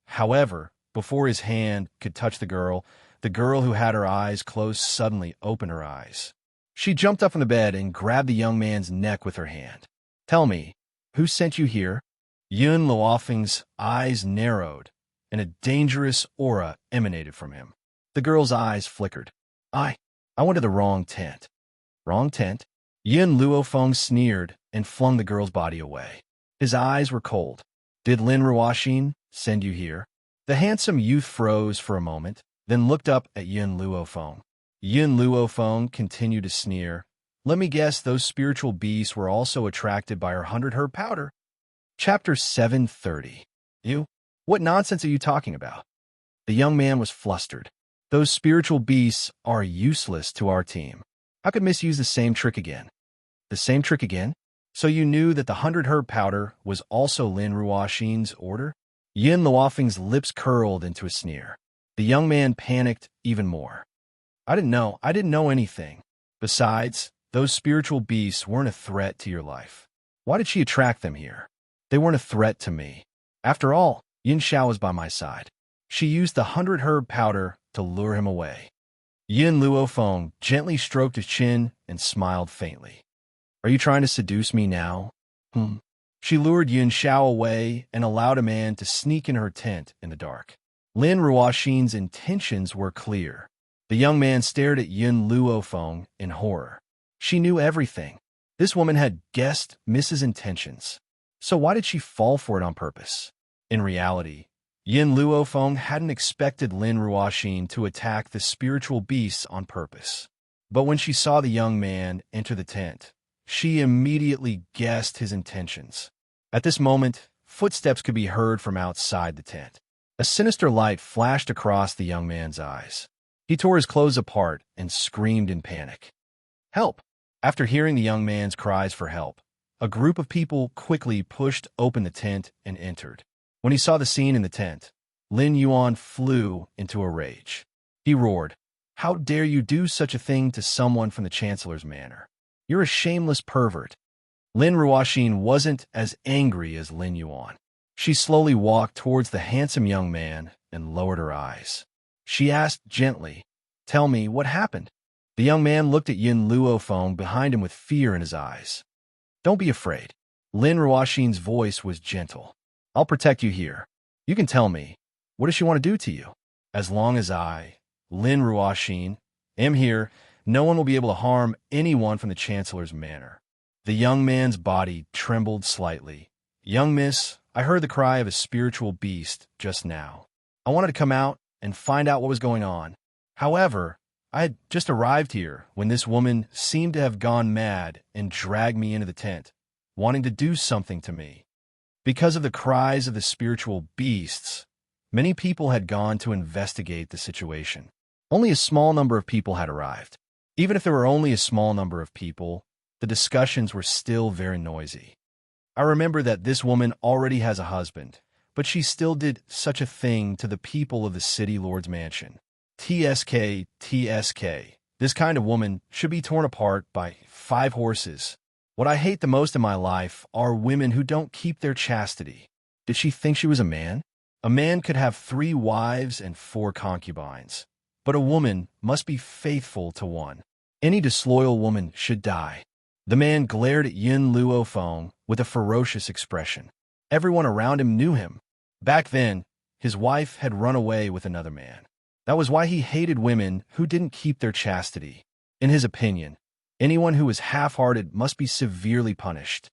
However, before his hand could touch the girl who had her eyes closed suddenly opened her eyes. She jumped up from the bed and grabbed the young man's neck with her hand. "Tell me, who sent you here?" Yin Luofeng's eyes narrowed, and a dangerous aura emanated from him. The girl's eyes flickered. I went to the wrong tent." "Wrong tent?" Yin Luofeng sneered and flung the girl's body away. His eyes were cold. "Did Lin Ruoxin send you here?" The handsome youth froze for a moment, then looked up at Yin Luofeng. Yin Luofeng continued to sneer. "Let me guess those spiritual beasts were also attracted by her 100 herb powder." Chapter 730. "You? What nonsense are you talking about?" The young man was flustered. "Those spiritual beasts are useless to our team. How could Miss use the same trick again?" "The same trick again? So you knew that the 100 herb powder was also Lin Ruoxin's order?" Yin Luofeng's lips curled into a sneer. The young man panicked even more. I didn't know anything. Besides, those spiritual beasts weren't a threat to your life. Why did she attract them here? They weren't a threat to me. After all, Yin Zhao was by my side. She used the 100 herb powder to lure him away." Yin Luofeng gently stroked his chin and smiled faintly. "Are you trying to seduce me now?" She lured Yin Zhao away and allowed a man to sneak in her tent in the dark. Lin Ruoxin's intentions were clear. The young man stared at Yun Luofeng in horror. She knew everything. This woman had guessed Mrs. Intentions. So why did she fall for it on purpose? In reality, Yin Luofeng hadn't expected Lin Ruoxin to attack the spiritual beasts on purpose. But when she saw the young man enter the tent, she immediately guessed his intentions. At this moment, footsteps could be heard from outside the tent. A sinister light flashed across the young man's eyes. He tore his clothes apart and screamed in panic. Help! After hearing the young man's cries for help, a group of people quickly pushed open the tent and entered. When he saw the scene in the tent, Lin Yuan flew into a rage. He roared, "How dare you do such a thing to someone from the Chancellor's manor? You're a shameless pervert." Lin Ruoxin wasn't as angry as Lin Yuan. She slowly walked towards the handsome young man and lowered her eyes. She asked gently, "Tell me, what happened?" The young man looked at Yin Luofeng behind him with fear in his eyes. "Don't be afraid." Lin Ruoxin's voice was gentle. "I'll protect you here. You can tell me, what does she want to do to you? As long as I, Lin Ruoxin, am here, no one will be able to harm anyone from the Chancellor's manor." The young man's body trembled slightly. "Young miss, I heard the cry of a spiritual beast just now. I wanted to come out and find out what was going on. However, I had just arrived here when this woman seemed to have gone mad and dragged me into the tent, wanting to do something to me. Because of the cries of the spiritual beasts, many people had gone to investigate the situation. Only a small number of people had arrived. Even if there were only a small number of people, the discussions were still very noisy. I remember that this woman already has a husband, but she still did such a thing to the people of the city lord's mansion. TSK, TSK. This kind of woman should be torn apart by 5 horses. What I hate the most in my life are women who don't keep their chastity. Did she think she was a man? A man could have 3 wives and 4 concubines, but a woman must be faithful to one. Any disloyal woman should die. The man glared at Yin Luofeng with a ferocious expression. Everyone around him knew him. Back then, his wife had run away with another man. That was why he hated women who didn't keep their chastity. In his opinion, anyone who was half-hearted must be severely punished.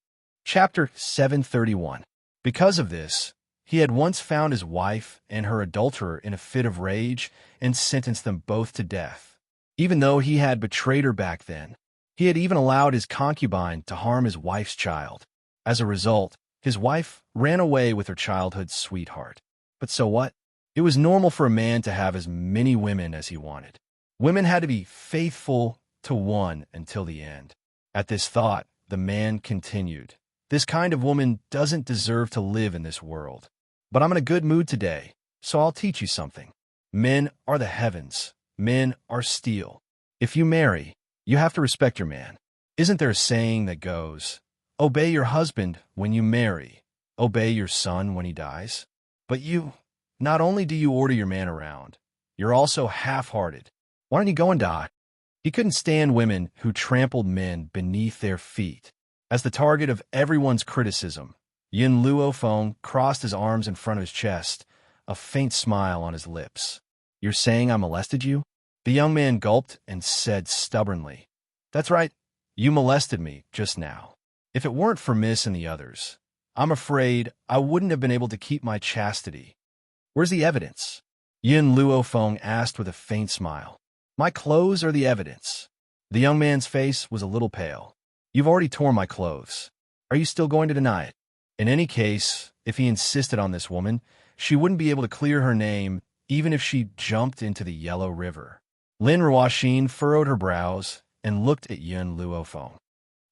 Chapter 731. Because of this, he had once found his wife and her adulterer in a fit of rage and sentenced them both to death. Even though he had betrayed her back then, he had even allowed his concubine to harm his wife's child. As a result, his wife ran away with her childhood sweetheart. But so what? It was normal for a man to have as many women as he wanted. Women had to be faithful to one until the end. At this thought, the man continued, "This kind of woman doesn't deserve to live in this world. But I'm in a good mood today, so I'll teach you something. Men are the heavens. Men are steel. If you marry, you have to respect your man. Isn't there a saying that goes, 'Obey your husband when you marry, obey your son when he dies'? But you, not only do you order your man around, you're also half-hearted. Why don't you go and die?" He couldn't stand women who trampled men beneath their feet. As the target of everyone's criticism, Yin Luofeng crossed his arms in front of his chest, a faint smile on his lips. "You're saying I molested you?" The young man gulped and said stubbornly, "That's right, you molested me just now. If it weren't for Miss and the others, I'm afraid I wouldn't have been able to keep my chastity." "Where's the evidence?" Yin Luofeng asked with a faint smile. "My clothes are the evidence." The young man's face was a little pale. "You've already torn my clothes. Are you still going to deny it?" In any case, if he insisted on this woman, she wouldn't be able to clear her name even if she jumped into the Yellow River. Lin Ruoxin furrowed her brows and looked at Yin Luofeng.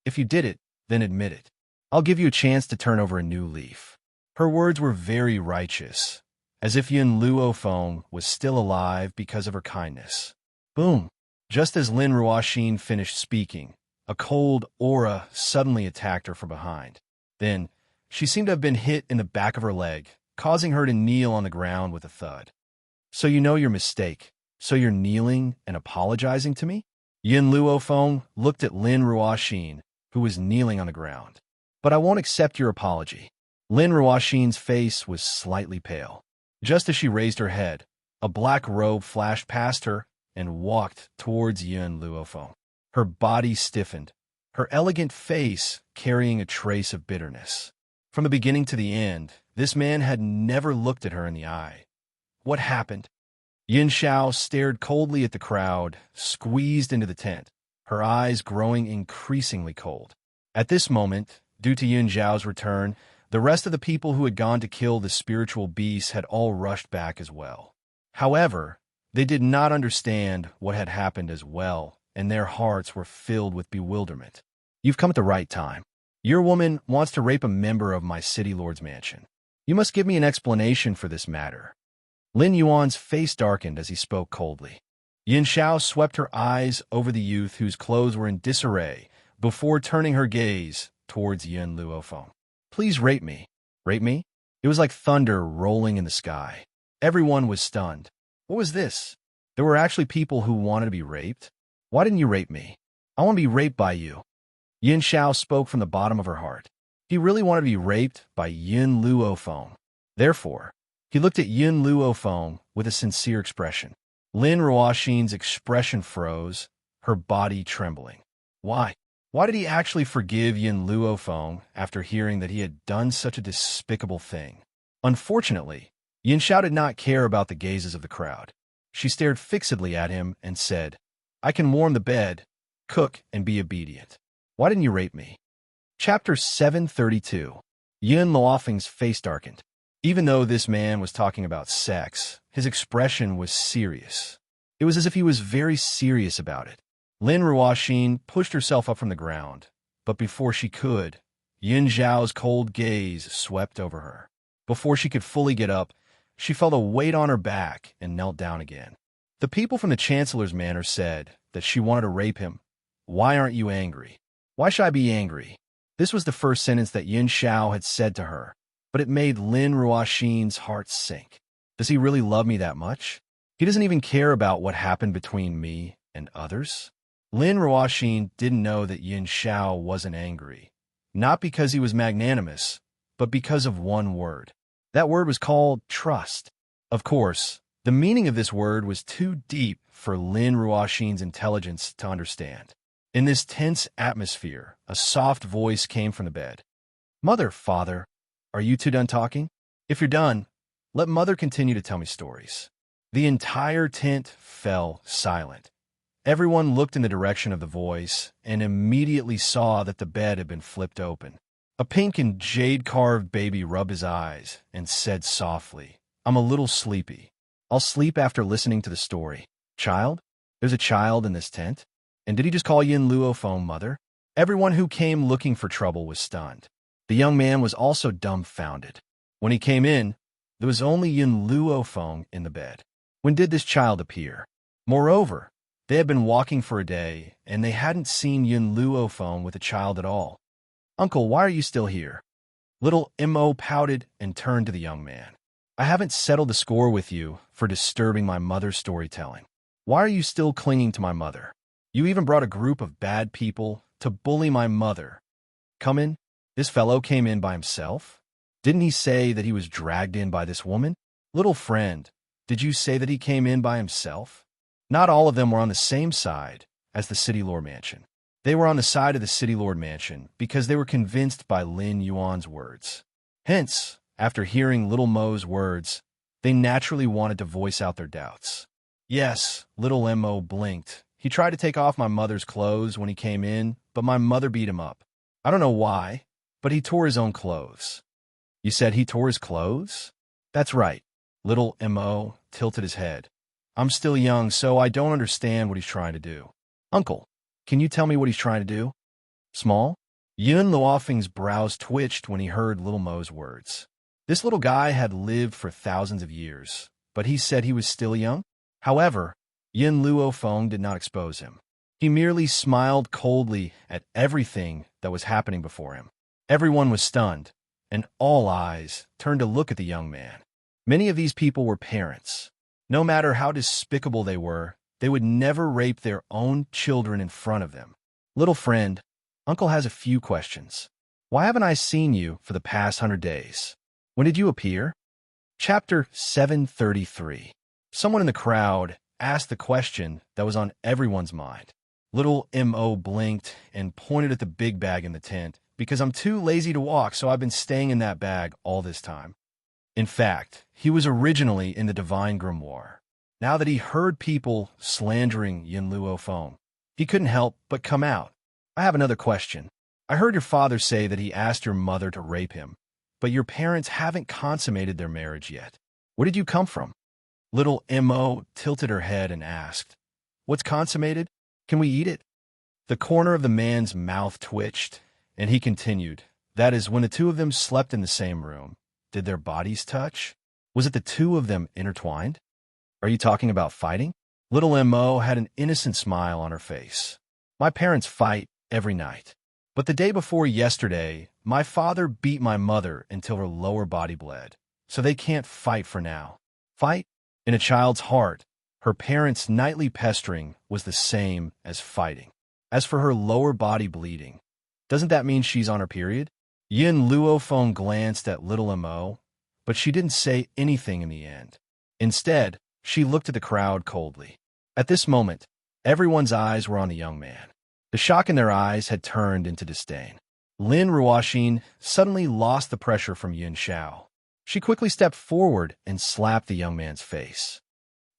"If you did it, then admit it. I'll give you a chance to turn over a new leaf." Her words were very righteous, as if Yin Luofeng was still alive because of her kindness. Boom! Just as Lin Ruoxin finished speaking, a cold aura suddenly attacked her from behind. Then, she seemed to have been hit in the back of her leg, causing her to kneel on the ground with a thud. "So you know your mistake. So you're kneeling and apologizing to me?" Yin Luofeng looked at Lin Ruoxin, who was kneeling on the ground. "But I won't accept your apology." Lin Ruoxin's face was slightly pale. Just as she raised her head, a black robe flashed past her, and walked towards Yun Luofeng. Her body stiffened, her elegant face carrying a trace of bitterness. From the beginning to the end, this man had never looked at her in the eye. What happened? Yin Xiao stared coldly at the crowd, squeezed into the tent, her eyes growing increasingly cold. At this moment, due to Yin Xiao's return, the rest of the people who had gone to kill the spiritual beasts had all rushed back as well. However, they did not understand what had happened as well, and their hearts were filled with bewilderment. You've come at the right time. Your woman wants to rape a member of my city lord's mansion. You must give me an explanation for this matter. Lin Yuan's face darkened as he spoke coldly. Yin Xiao swept her eyes over the youth whose clothes were in disarray before turning her gaze towards Yun Luofeng. Please rape me. Rape me? It was like thunder rolling in the sky. Everyone was stunned. What was this? There were actually people who wanted to be raped? Why didn't you rape me? I want to be raped by you. Yin Xiao spoke from the bottom of her heart. He really wanted to be raped by Yun Luofeng. Therefore, he looked at Yun Luofeng with a sincere expression. Lin Ruoxin's expression froze, her body trembling. Why? Why did he actually forgive Yun Luofeng after hearing that he had done such a despicable thing? Unfortunately, Yin Xiao did not care about the gazes of the crowd. She stared fixedly at him and said, I can warm the bed, cook, and be obedient. Why didn't you rape me? Chapter 732. Yun Luofeng's face darkened. Even though this man was talking about sex, his expression was serious. It was as if he was very serious about it. Lin Ruoxin pushed herself up from the ground, but before she could, Yin Xiao's cold gaze swept over her. Before she could fully get up, she felt a weight on her back and knelt down again. The people from the Chancellor's manor said that she wanted to rape him. Why aren't you angry? Why should I be angry? This was the first sentence that Yin Xiao had said to her, but it made Lin Ruoxin's heart sink. Does he really love me that much? He doesn't even care about what happened between me and others? Lin Ruoxin didn't know that Yin Xiao wasn't angry, not because he was magnanimous, but because of one word. That word was called trust. Of course, the meaning of this word was too deep for Lin Ruoxin's intelligence to understand. In this tense atmosphere, a soft voice came from the bed. Mother, father, are you two done talking? If you're done, let Mother continue to tell me stories. The entire tent fell silent. Everyone looked in the direction of the voice and immediately saw that the bed had been flipped open. A pink and jade-carved baby rubbed his eyes and said softly, I'm a little sleepy. I'll sleep after listening to the story. Child? There's a child in this tent? And did he just call Yun Luofeng mother? Everyone who came looking for trouble was stunned. The young man was also dumbfounded. When he came in, there was only Yun Luofeng in the bed. When did this child appear? Moreover, they had been walking for a day, and they hadn't seen Yun Luofeng with a child at all. Uncle, why are you still here? Little Mo pouted and turned to the young man. I haven't settled the score with you for disturbing my mother's storytelling. Why are you still clinging to my mother? You even brought a group of bad people to bully my mother. Come in. This fellow came in by himself? Didn't he say that he was dragged in by this woman? Little friend, did you say that he came in by himself? Not all of them were on the same side as the City Lord Mansion. They were on the side of the City Lord Mansion because they were convinced by Lin Yuan's words. Hence, after hearing Little Mo's words, they naturally wanted to voice out their doubts. Yes, Little Mo blinked. He tried to take off my mother's clothes when he came in, but my mother beat him up. I don't know why, but he tore his own clothes. You said he tore his clothes? That's right. Little Mo tilted his head. I'm still young, so I don't understand what he's trying to do. Uncle, can you tell me what he's trying to do? Small? Yun Luofeng's brows twitched when he heard Little Mo's words. This little guy had lived for thousands of years, but he said he was still young? However, Yun Luofeng did not expose him. He merely smiled coldly at everything that was happening before him. Everyone was stunned, and all eyes turned to look at the young man. Many of these people were parents. No matter how despicable they were, they would never rape their own children in front of them. Little friend, Uncle has a few questions. Why haven't I seen you for the past 100 days? When did you appear? Chapter 733. Someone in the crowd asked the question that was on everyone's mind. Little M.O. blinked and pointed at the big bag in the tent. Because I'm too lazy to walk, so I've been staying in that bag all this time. In fact, he was originally in the Divine Grimoire. Now that he heard people slandering Yin Luo Feng, he couldn't help but come out. I have another question. I heard your father say that he asked your mother to rape him, but your parents haven't consummated their marriage yet. Where did you come from? Little M.O. tilted her head and asked, What's consummated? Can we eat it? The corner of the man's mouth twitched, and he continued, That is, when the two of them slept in the same room, did their bodies touch? Was it the two of them intertwined? Are you talking about fighting? Little M.O. had an innocent smile on her face. My parents fight every night. But the day before yesterday, my father beat my mother until her lower body bled. So they can't fight for now. Fight? In a child's heart, her parents' nightly pestering was the same as fighting. As for her lower body bleeding, doesn't that mean she's on her period? Yin Luo Feng glanced at little M.O., but she didn't say anything in the end. Instead, she looked at the crowd coldly. At this moment, everyone's eyes were on the young man. The shock in their eyes had turned into disdain. Lin Ruoxin suddenly lost the pressure from Yin Xiao. She quickly stepped forward and slapped the young man's face.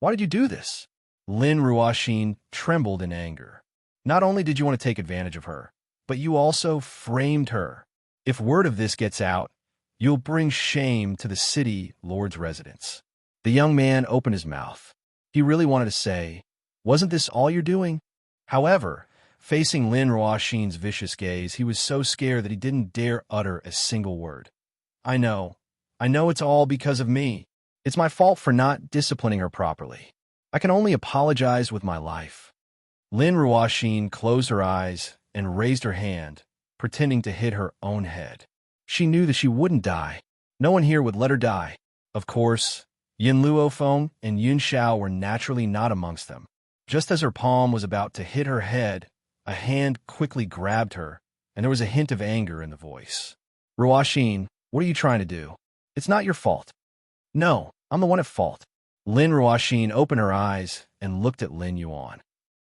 Why did you do this? Lin Ruoxin trembled in anger. Not only did you want to take advantage of her, but you also framed her. If word of this gets out, you'll bring shame to the city lord's residence. The young man opened his mouth. He really wanted to say, Wasn't this all you're doing? However, facing Lin Ruoxin's vicious gaze, he was so scared that he didn't dare utter a single word. I know it's all because of me. It's my fault for not disciplining her properly. I can only apologize with my life. Lin Ruoxin closed her eyes and raised her hand, pretending to hit her own head. She knew that she wouldn't die. No one here would let her die. Of course, Yin Luo Feng and Yun Xiao were naturally not amongst them. Just as her palm was about to hit her head, a hand quickly grabbed her, and there was a hint of anger in the voice. Ruoxin, what are you trying to do? It's not your fault. No, I'm the one at fault. Lin Ruoxin opened her eyes and looked at Lin Yuan.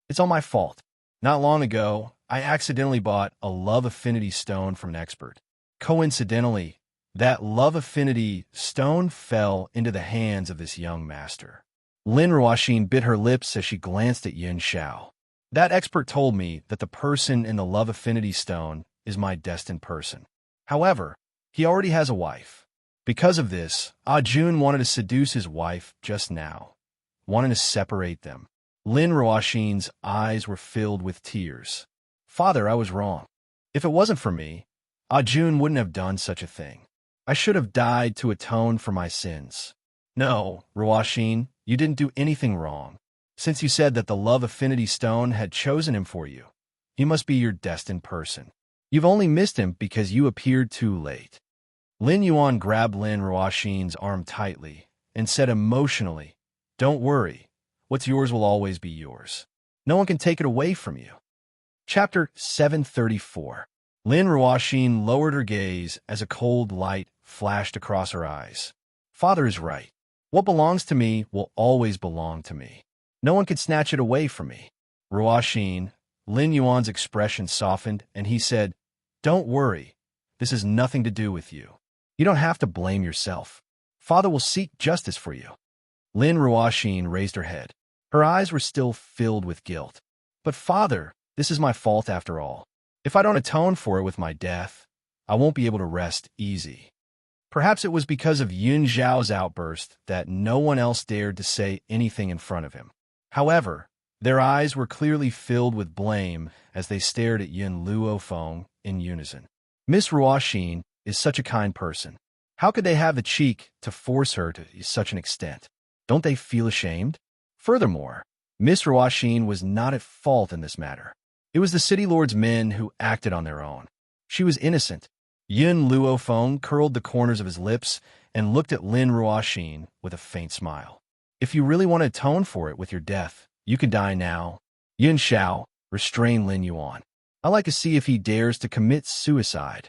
It's all my fault. Not long ago, I accidentally bought a love affinity stone from an expert. Coincidentally, that love affinity stone fell into the hands of this young master. Lin Ruoxin bit her lips as she glanced at Yin Xiao. That expert told me that the person in the love affinity stone is my destined person. However, he already has a wife. Because of this, Jun wanted to seduce his wife just now, wanting to separate them. Lin Ruoxin's eyes were filled with tears. Father, I was wrong. If it wasn't for me, Jun wouldn't have done such a thing. I should have died to atone for my sins. No, Ruoxin, you didn't do anything wrong. Since you said that the love affinity stone had chosen him for you, he must be your destined person. You've only missed him because you appeared too late. Lin Yuan grabbed Lin Ruoxin's arm tightly and said emotionally, Don't worry, what's yours will always be yours. No one can take it away from you. Chapter 734. Lin Ruoxin lowered her gaze as a cold light flashed across her eyes. Father is right. What belongs to me will always belong to me. No one can snatch it away from me. Ruoxin, Lin Yuan's expression softened, and he said, Don't worry. This has nothing to do with you. You don't have to blame yourself. Father will seek justice for you. Lin Ruoxin raised her head. Her eyes were still filled with guilt. But Father, this is my fault after all. If I don't atone for it with my death, I won't be able to rest easy. Perhaps it was because of Yun Zhao's outburst that no one else dared to say anything in front of him. However, their eyes were clearly filled with blame as they stared at Yin Luo Feng in unison. Miss Ruoxin is such a kind person. How could they have the cheek to force her to such an extent? Don't they feel ashamed? Furthermore, Miss Ruoxin was not at fault in this matter. It was the city lord's men who acted on their own. She was innocent. Yin Luo Feng curled the corners of his lips and looked at Lin Ruoxin with a faint smile. If you really want to atone for it with your death, you can die now. Yin Xiao, restrain Lin Yuan. I'd like to see if he dares to commit suicide.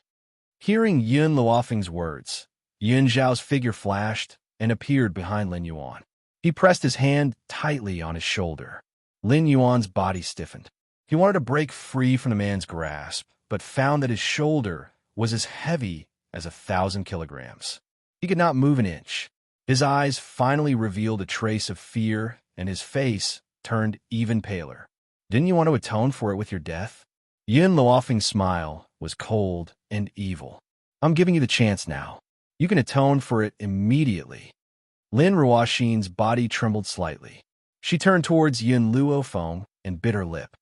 Hearing Yin Luofeng's words, Yin Zhao's figure flashed and appeared behind Lin Yuan. He pressed his hand tightly on his shoulder. Lin Yuan's body stiffened. He wanted to break free from the man's grasp, but found that his shoulder was as heavy as 1,000 kilograms. He could not move an inch. His eyes finally revealed a trace of fear, and his face turned even paler. Didn't you want to atone for it with your death? Yin Luofeng's smile was cold and evil. I'm giving you the chance now. You can atone for it immediately. Lin Ruoxin's body trembled slightly. She turned towards Yin Luofeng and bit her lip.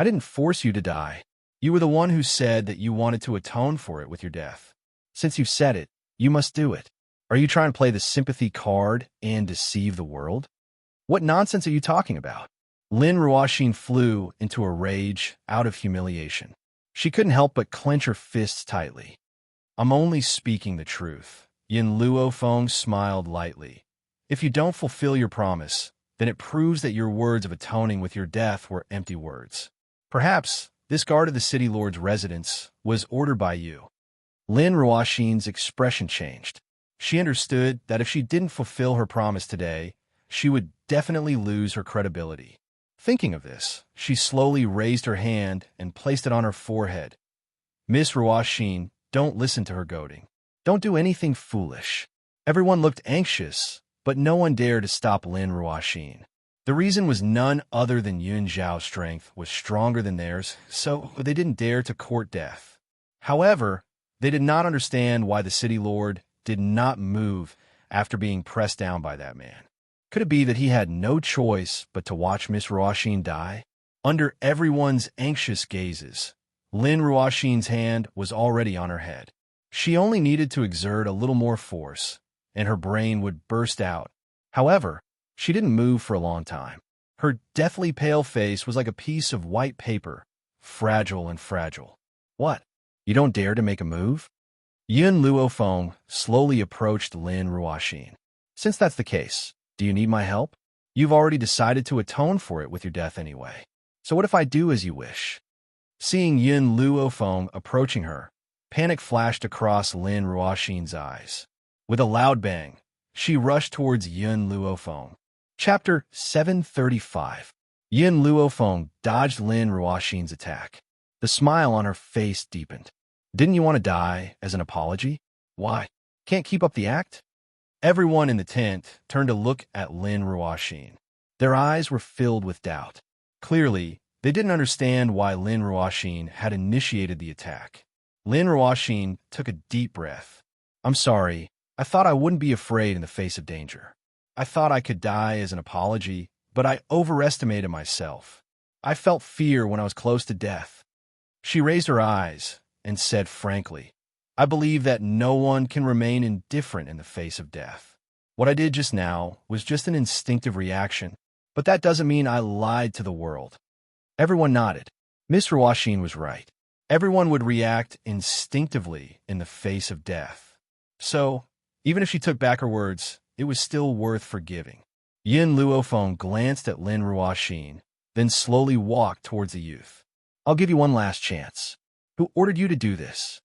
I didn't force you to die. You were the one who said that you wanted to atone for it with your death. Since you've said it, you must do it. Are you trying to play the sympathy card and deceive the world? What nonsense are you talking about? Lin Ruoxin flew into a rage out of humiliation. She couldn't help but clench her fists tightly. I'm only speaking the truth. Yin Luofeng smiled lightly. If you don't fulfill your promise, then it proves that your words of atoning with your death were empty words. Perhaps this guard of the city lord's residence was ordered by you. Lin Ruoxin's expression changed. She understood that if she didn't fulfill her promise today, she would definitely lose her credibility. Thinking of this, she slowly raised her hand and placed it on her forehead. Miss Ruoxin, don't listen to her goading. Don't do anything foolish. Everyone looked anxious, but no one dared to stop Lin Ruoxin. The reason was none other than Yun Zhao's strength was stronger than theirs, so they didn't dare to court death. However, they did not understand why the city lord did not move after being pressed down by that man. Could it be that he had no choice but to watch Miss Ruoxin die? Under everyone's anxious gazes, Lin Ruoxin's hand was already on her head. She only needed to exert a little more force, and her brain would burst out. However, she didn't move for a long time. Her deathly pale face was like a piece of white paper, fragile and fragile. What? You don't dare to make a move? Yun Luofeng slowly approached Lin Ruoxin. Since that's the case, do you need my help? You've already decided to atone for it with your death anyway. So what if I do as you wish? Seeing Yun Luofeng approaching her, panic flashed across Lin Ruoxin's eyes. With a loud bang, she rushed towards Yun Luofeng. Chapter 735. Yun Luofeng dodged Lin Ruoxin's attack. The smile on her face deepened. Didn't you want to die as an apology? Why? Can't keep up the act? Everyone in the tent turned to look at Lin Ruoxin. Their eyes were filled with doubt. Clearly, they didn't understand why Lin Ruoxin had initiated the attack. Lin Ruoxin took a deep breath. I'm sorry. I thought I wouldn't be afraid in the face of danger. I thought I could die as an apology, but I overestimated myself. I felt fear when I was close to death. She raised her eyes and said frankly, I believe that no one can remain indifferent in the face of death. What I did just now was just an instinctive reaction, but that doesn't mean I lied to the world. Everyone nodded. Miss Ruoxin was right. Everyone would react instinctively in the face of death. So, even if she took back her words, it was still worth forgiving. Yin Luofeng glanced at Lin Ruoxin, then slowly walked towards the youth. I'll give you one last chance. Who ordered you to do this?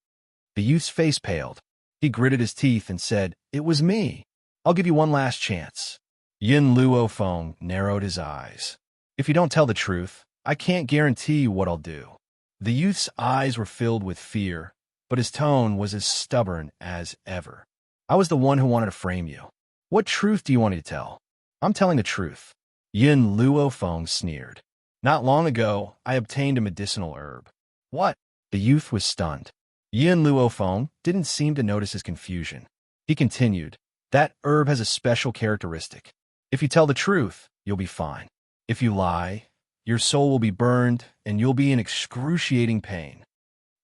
The youth's face paled. He gritted his teeth and said, It was me. I'll give you one last chance. Yin Luofeng narrowed his eyes. If you don't tell the truth, I can't guarantee what I'll do. The youth's eyes were filled with fear, but his tone was as stubborn as ever. I was the one who wanted to frame you. What truth do you want me to tell? I'm telling the truth. Yin Luofeng sneered. Not long ago, I obtained a medicinal herb. What? The youth was stunned. Yin Luofeng didn't seem to notice his confusion. He continued, That herb has a special characteristic. If you tell the truth, you'll be fine. If you lie, your soul will be burned, and you'll be in excruciating pain.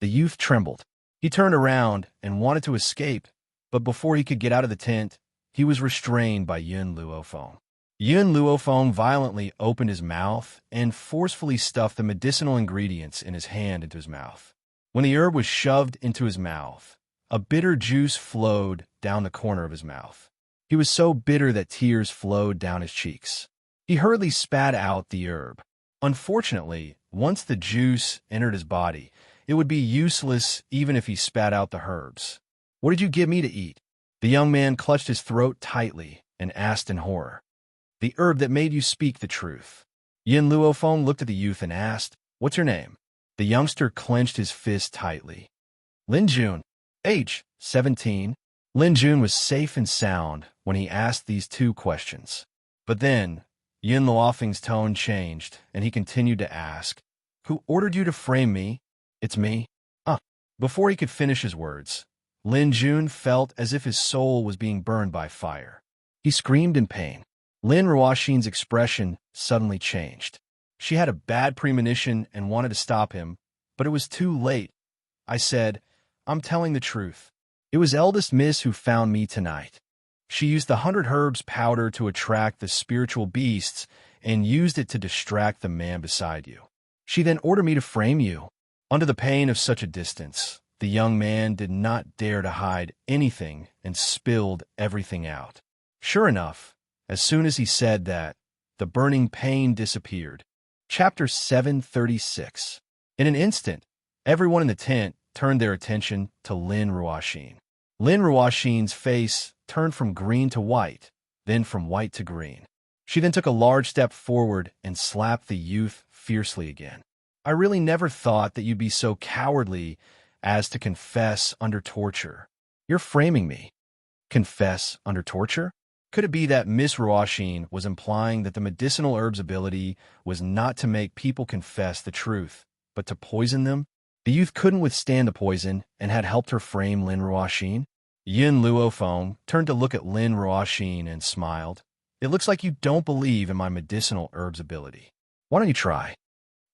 The youth trembled. He turned around and wanted to escape, but before he could get out of the tent, he was restrained by Yun Luofeng. Yun Luofeng violently opened his mouth and forcefully stuffed the medicinal ingredients in his hand into his mouth. When the herb was shoved into his mouth, a bitter juice flowed down the corner of his mouth. He was so bitter that tears flowed down his cheeks. He hurriedly spat out the herb. Unfortunately, once the juice entered his body, it would be useless even if he spat out the herbs. What did you give me to eat? The young man clutched his throat tightly and asked in horror. The herb that made you speak the truth. Yin Luofeng looked at the youth and asked, "What's your name?" The youngster clenched his fist tightly. Lin Jun, age 17. Lin Jun was safe and sound when he asked these two questions. But then, Yin Luofeng's tone changed, and he continued to ask, "Who ordered you to frame me?" "It's me." Before he could finish his words, Lin Jun felt as if his soul was being burned by fire. He screamed in pain. Lin Ruoxin's expression suddenly changed. She had a bad premonition and wanted to stop him, but it was too late. I said, "I'm telling the truth. It was Eldest Miss who found me tonight. She used the 100 Herbs powder to attract the spiritual beasts and used it to distract the man beside you. She then ordered me to frame you." Under the pain of such a distance, the young man did not dare to hide anything and spilled everything out. Sure enough, as soon as he said that, the burning pain disappeared. Chapter 736. In an instant, everyone in the tent turned their attention to Lin Ruoxin. Lin Ruoxin's face turned from green to white, then from white to green. She then took a large step forward and slapped the youth fiercely again. "I really never thought that you'd be so cowardly as to confess under torture. You're framing me." Confess under torture? Could it be that Miss Ruoxin was implying that the medicinal herb's ability was not to make people confess the truth, but to poison them? The youth couldn't withstand the poison and had helped her frame Lin Ruoxin. Yin Luofeng turned to look at Lin Ruoxin and smiled. "It looks like you don't believe in my medicinal herb's ability. Why don't you try?"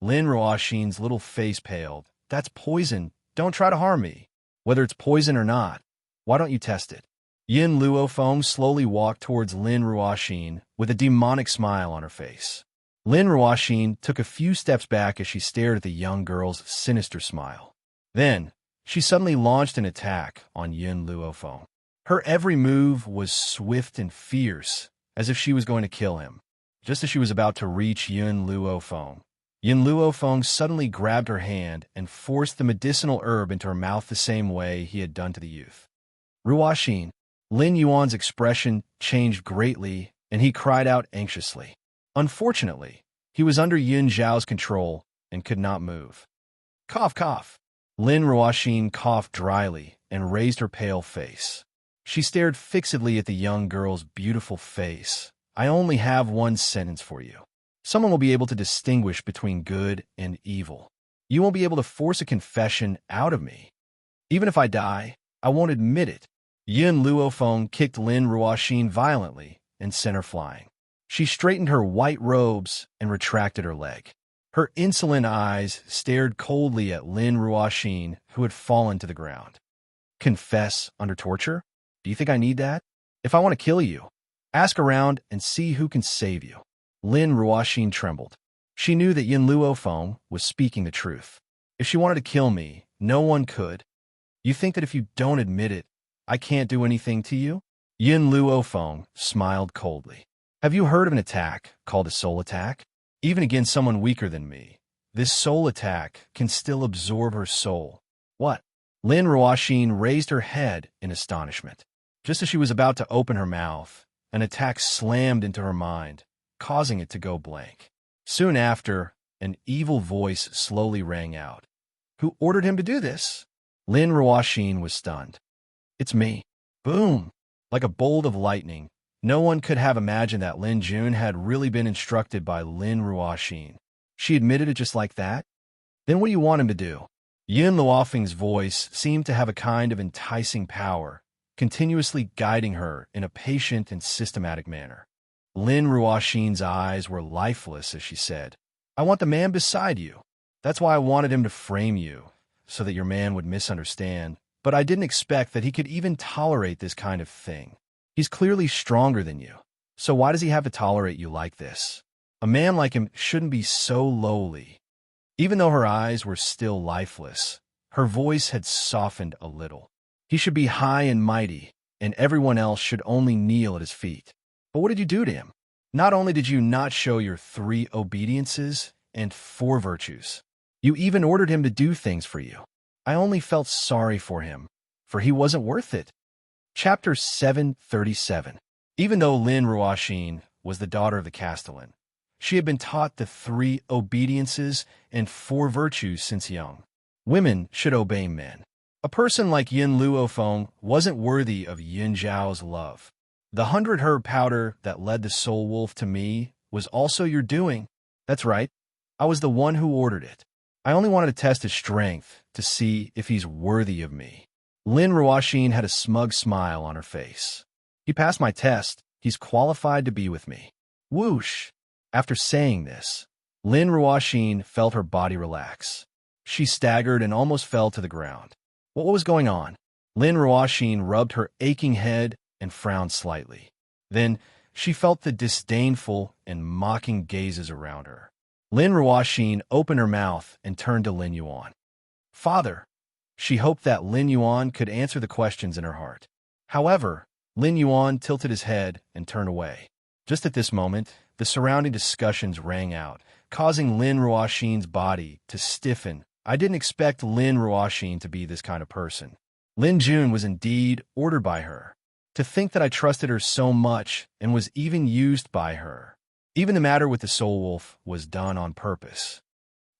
Lin Ruoxin's little face paled. "That's poison. Don't try to harm me. Whether it's poison or not, why don't you test it?" Yin Luofeng slowly walked towards Lin Ruoxin with a demonic smile on her face. Lin Ruoxin took a few steps back as she stared at the young girl's sinister smile. Then, she suddenly launched an attack on Yin Luofeng. Her every move was swift and fierce, as if she was going to kill him. Just as she was about to reach Yin Luofeng suddenly grabbed her hand and forced the medicinal herb into her mouth the same way he had done to the youth. "Ruoxin." Lin Yuan's expression changed greatly, and he cried out anxiously. Unfortunately, he was under Yin Zhao's control and could not move. "Cough, cough." Lin Ruoxin coughed dryly and raised her pale face. She stared fixedly at the young girl's beautiful face. "I only have one sentence for you. Someone will be able to distinguish between good and evil. You won't be able to force a confession out of me. Even if I die, I won't admit it." Yin Luofeng kicked Lin Ruoxin violently and sent her flying. She straightened her white robes and retracted her leg. Her insolent eyes stared coldly at Lin Ruoxin, who had fallen to the ground. "Confess under torture? Do you think I need that? If I want to kill you, ask around and see who can save you." Lin Ruoxin trembled. She knew that Yin Luofeng was speaking the truth. "If she wanted to kill me, no one could. You think that if you don't admit it, I can't do anything to you?" Yin Luofeng smiled coldly. "Have you heard of an attack called a soul attack? Even against someone weaker than me, this soul attack can still absorb her soul." "What?" Lin Ruoxin raised her head in astonishment. Just as she was about to open her mouth, an attack slammed into her mind, causing it to go blank. Soon after, an evil voice slowly rang out. "Who ordered him to do this?" Lin Ruoxin was stunned. "It's me." Boom! Like a bolt of lightning, no one could have imagined that Lin Jun had really been instructed by Lin Ruoxin. She admitted it just like that? "Then what do you want him to do?" Yin Luofeng's voice seemed to have a kind of enticing power, continuously guiding her in a patient and systematic manner. Lin Ruoxin's eyes were lifeless as she said, "I want the man beside you. That's why I wanted him to frame you, so that your man would misunderstand. But I didn't expect that he could even tolerate this kind of thing. He's clearly stronger than you. So why does he have to tolerate you like this? A man like him shouldn't be so lowly." Even though her eyes were still lifeless, her voice had softened a little. "He should be high and mighty, and everyone else should only kneel at his feet. But what did you do to him? Not only did you not show your 3 obediences and 4 virtues, you even ordered him to do things for you. I only felt sorry for him, for he wasn't worth it." Chapter 737. Even though Lin Ruoxin was the daughter of the castellan. She had been taught the 3 obediences and 4 virtues since young. Women should obey men. A person like Yin Luofeng wasn't worthy of Yin Zhao's love. The 100 herb powder that led the soul wolf to me was also your doing. That's right. I was the one who ordered it. I only wanted to test his strength to see if he's worthy of me. Lin Ruoxin had a smug smile on her face. He passed my test. He's qualified to be with me. Whoosh! After saying this, Lin Ruoxin felt her body relax. She staggered and almost fell to the ground. What was going on? Lin Ruoxin rubbed her aching head and frowned slightly. Then she felt the disdainful and mocking gazes around her. Lin Ruoxin opened her mouth and turned to Lin Yuan. Father! She hoped that Lin Yuan could answer the questions in her heart. However, Lin Yuan tilted his head and turned away. Just at this moment, the surrounding discussions rang out, causing Lin Ruoxin's body to stiffen. I didn't expect Lin Ruoxin to be this kind of person. Lin Jun was indeed ordered by her. To think that I trusted her so much and was even used by her. Even the matter with the soul wolf was done on purpose.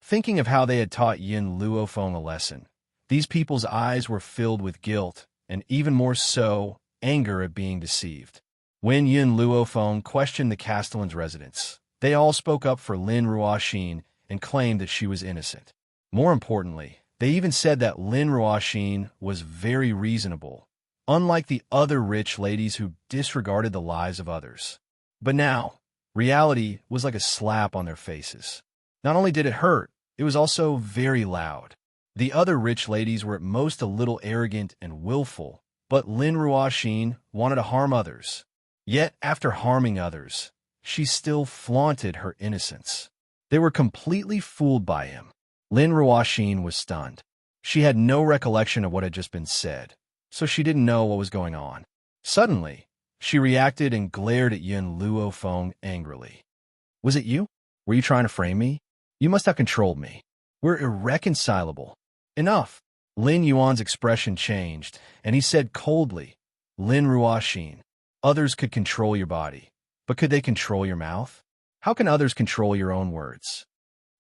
Thinking of how they had taught Yin Luofeng a lesson, these people's eyes were filled with guilt, and even more so, anger at being deceived. When Yin Luofeng questioned the castellan's residents, they all spoke up for Lin Ruoxin and claimed that she was innocent. More importantly, they even said that Lin Ruoxin was very reasonable, unlike the other rich ladies who disregarded the lives of others. But now, reality was like a slap on their faces. Not only did it hurt, it was also very loud. The other rich ladies were at most a little arrogant and willful, but Lin Ruoxin wanted to harm others. Yet, after harming others, she still flaunted her innocence. They were completely fooled by him. Lin Ruoxin was stunned. She had no recollection of what had just been said, so she didn't know what was going on. Suddenly, she reacted and glared at Yin Luofeng angrily. Was it you? Were you trying to frame me? You must have controlled me. We're irreconcilable. Enough. Lin Yuan's expression changed, and he said coldly, Lin Ruoxin, others could control your body, but could they control your mouth? How can others control your own words?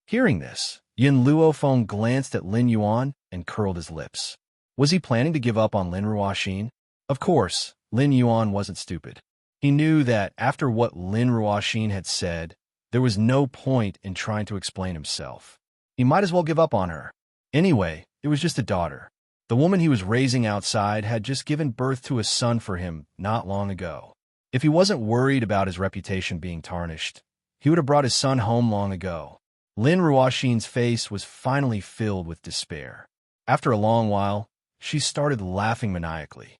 Hearing this, Yin Luofeng glanced at Lin Yuan and curled his lips. Was he planning to give up on Lin Ruoxin? Of course, Lin Yuan wasn't stupid. He knew that after what Lin Ruoxin had said, there was no point in trying to explain himself. He might as well give up on her. Anyway, it was just a daughter. The woman he was raising outside had just given birth to a son for him not long ago. If he wasn't worried about his reputation being tarnished, he would have brought his son home long ago. Lin Ruoxin's face was finally filled with despair. After a long while, she started laughing maniacally.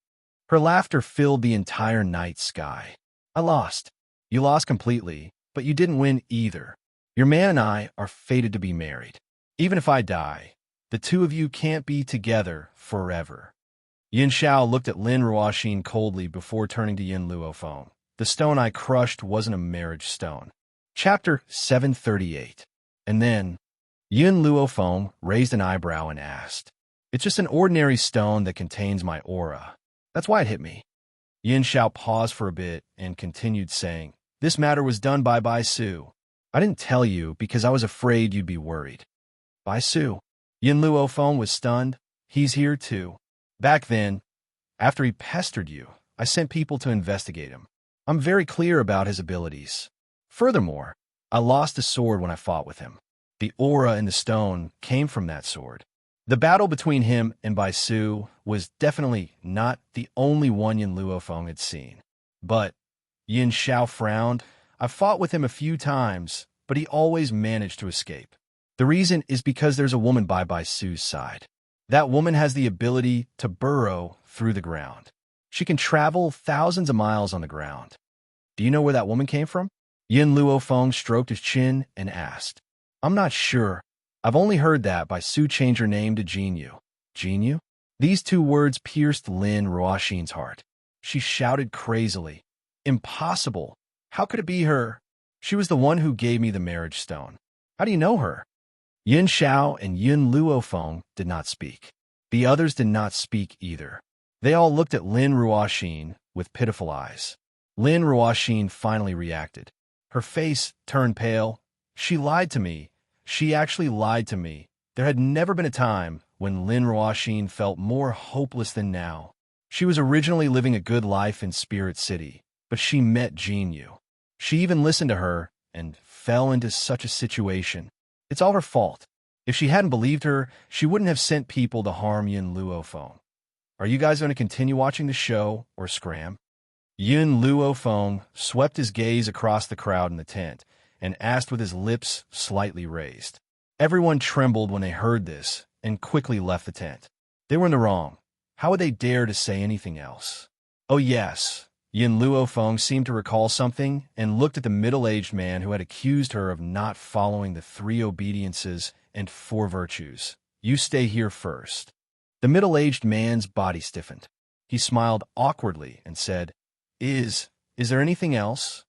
Her laughter filled the entire night sky. I lost. You lost completely, but you didn't win either. Your man and I are fated to be married. Even if I die, the two of you can't be together forever. Yin Xiao looked at Lin Ruoxin coldly before turning to Yin Luofeng. The stone I crushed wasn't a marriage stone. Chapter 738. And then, Yin Luofeng raised an eyebrow and asked, It's just an ordinary stone that contains my aura. That's why it hit me. Yin Xiao paused for a bit and continued saying, This matter was done by Bai Su. I didn't tell you because I was afraid you'd be worried. Bai Su. Yin Luofeng was stunned. He's here too. Back then, after he pestered you, I sent people to investigate him. I'm very clear about his abilities. Furthermore, I lost a sword when I fought with him. The aura in the stone came from that sword. The battle between him and Bai Su was definitely not the only one Yin Luofeng had seen. But, Yin Xiao frowned, I fought with him a few times, but he always managed to escape. The reason is because there's a woman by Bai Su's side. That woman has the ability to burrow through the ground. She can travel thousands of miles on the ground. Do you know where that woman came from? Yin Luofeng stroked his chin and asked. I'm not sure. I've only heard that Bai Su changed her name to Jinyu. Jinyu? These two words pierced Lin Ruoxin's heart. She shouted crazily. Impossible. How could it be her? She was the one who gave me the marriage stone. How do you know her? Yin Xiao and Yin Luofeng did not speak. The others did not speak either. They all looked at Lin Ruoxin with pitiful eyes. Lin Ruoxin finally reacted. Her face turned pale. She lied to me. She actually lied to me. There had never been a time when Lin Ruoxin felt more hopeless than now. She was originally living a good life in Spirit City, but she met Jin Yu. She even listened to her and fell into such a situation. It's all her fault. If she hadn't believed her, she wouldn't have sent people to harm Yin Luofeng. Are you guys going to continue watching the show or scram? Yin Luofeng swept his gaze across the crowd in the tent and asked with his lips slightly raised. Everyone trembled when they heard this and quickly left the tent. They were in the wrong. How would they dare to say anything else? Oh yes, Yin Luofeng seemed to recall something and looked at the middle-aged man who had accused her of not following the 3 obediences and 4 virtues. You stay here first. The middle-aged man's body stiffened. He smiled awkwardly and said, Is there anything else?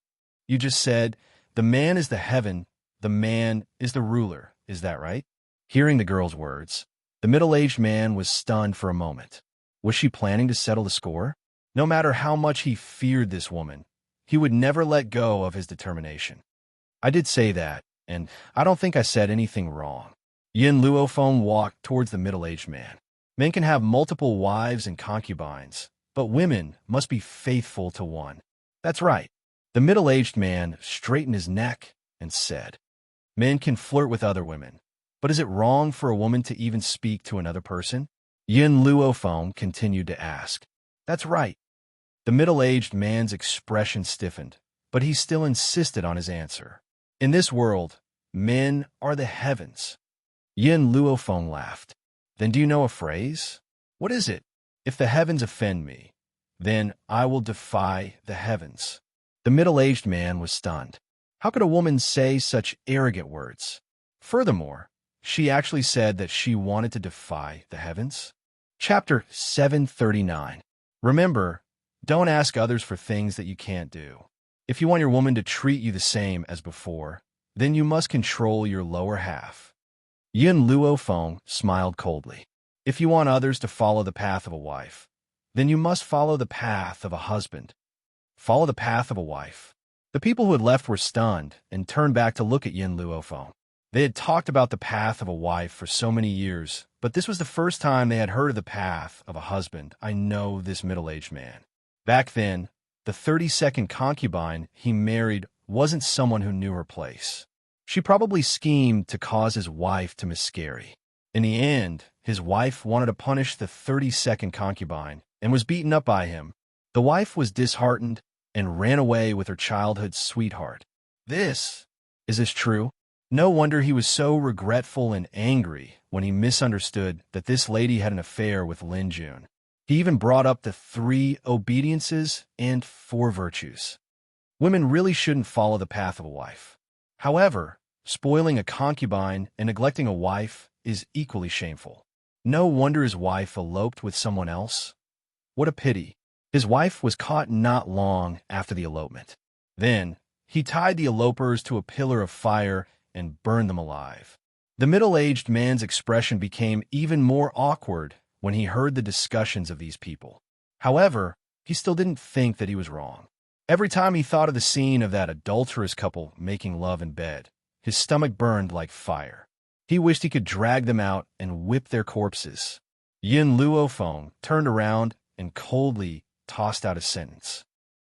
You just said, the man is the heaven, the man is the ruler, is that right? Hearing the girl's words, the middle-aged man was stunned for a moment. Was she planning to settle the score? No matter how much he feared this woman, he would never let go of his determination. I did say that, and I don't think I said anything wrong. Yin Luofeng walked towards the middle-aged man. Men can have multiple wives and concubines, but women must be faithful to one. That's right. The middle-aged man straightened his neck and said, Men can flirt with other women, but is it wrong for a woman to even speak to another person? Yin Luofeng continued to ask. That's right. The middle-aged man's expression stiffened, but he still insisted on his answer. In this world, men are the heavens. Yin Luofeng laughed. Then do you know a phrase? What is it? If the heavens offend me, then I will defy the heavens. The middle-aged man was stunned. How could a woman say such arrogant words? Furthermore, she actually said that she wanted to defy the heavens. Chapter 739. Remember, don't ask others for things that you can't do. If you want your woman to treat you the same as before, then you must control your lower half. Yin Luofeng smiled coldly. If you want others to follow the path of a wife, then you must follow the path of a husband. Follow the path of a wife. The people who had left were stunned and turned back to look at Yin Luofeng. They had talked about the path of a wife for so many years, but this was the first time they had heard of the path of a husband. I know this middle-aged man. Back then, the 32nd concubine he married wasn't someone who knew her place. She probably schemed to cause his wife to miscarry. In the end, his wife wanted to punish the 32nd concubine and was beaten up by him. The wife was disheartened and ran away with her childhood sweetheart. Is this true? No wonder he was so regretful and angry when he misunderstood that this lady had an affair with Lin Jun. He even brought up the 3 obediences and 4 virtues. Women really shouldn't follow the path of a wife. However, spoiling a concubine and neglecting a wife is equally shameful. No wonder his wife eloped with someone else. What a pity. His wife was caught not long after the elopement. Then, he tied the elopers to a pillar of fire and burned them alive. The middle-aged man's expression became even more awkward when he heard the discussions of these people. However, he still didn't think that he was wrong. Every time he thought of the scene of that adulterous couple making love in bed, his stomach burned like fire. He wished he could drag them out and whip their corpses. Yin Luofeng turned around and coldly tossed out a sentence.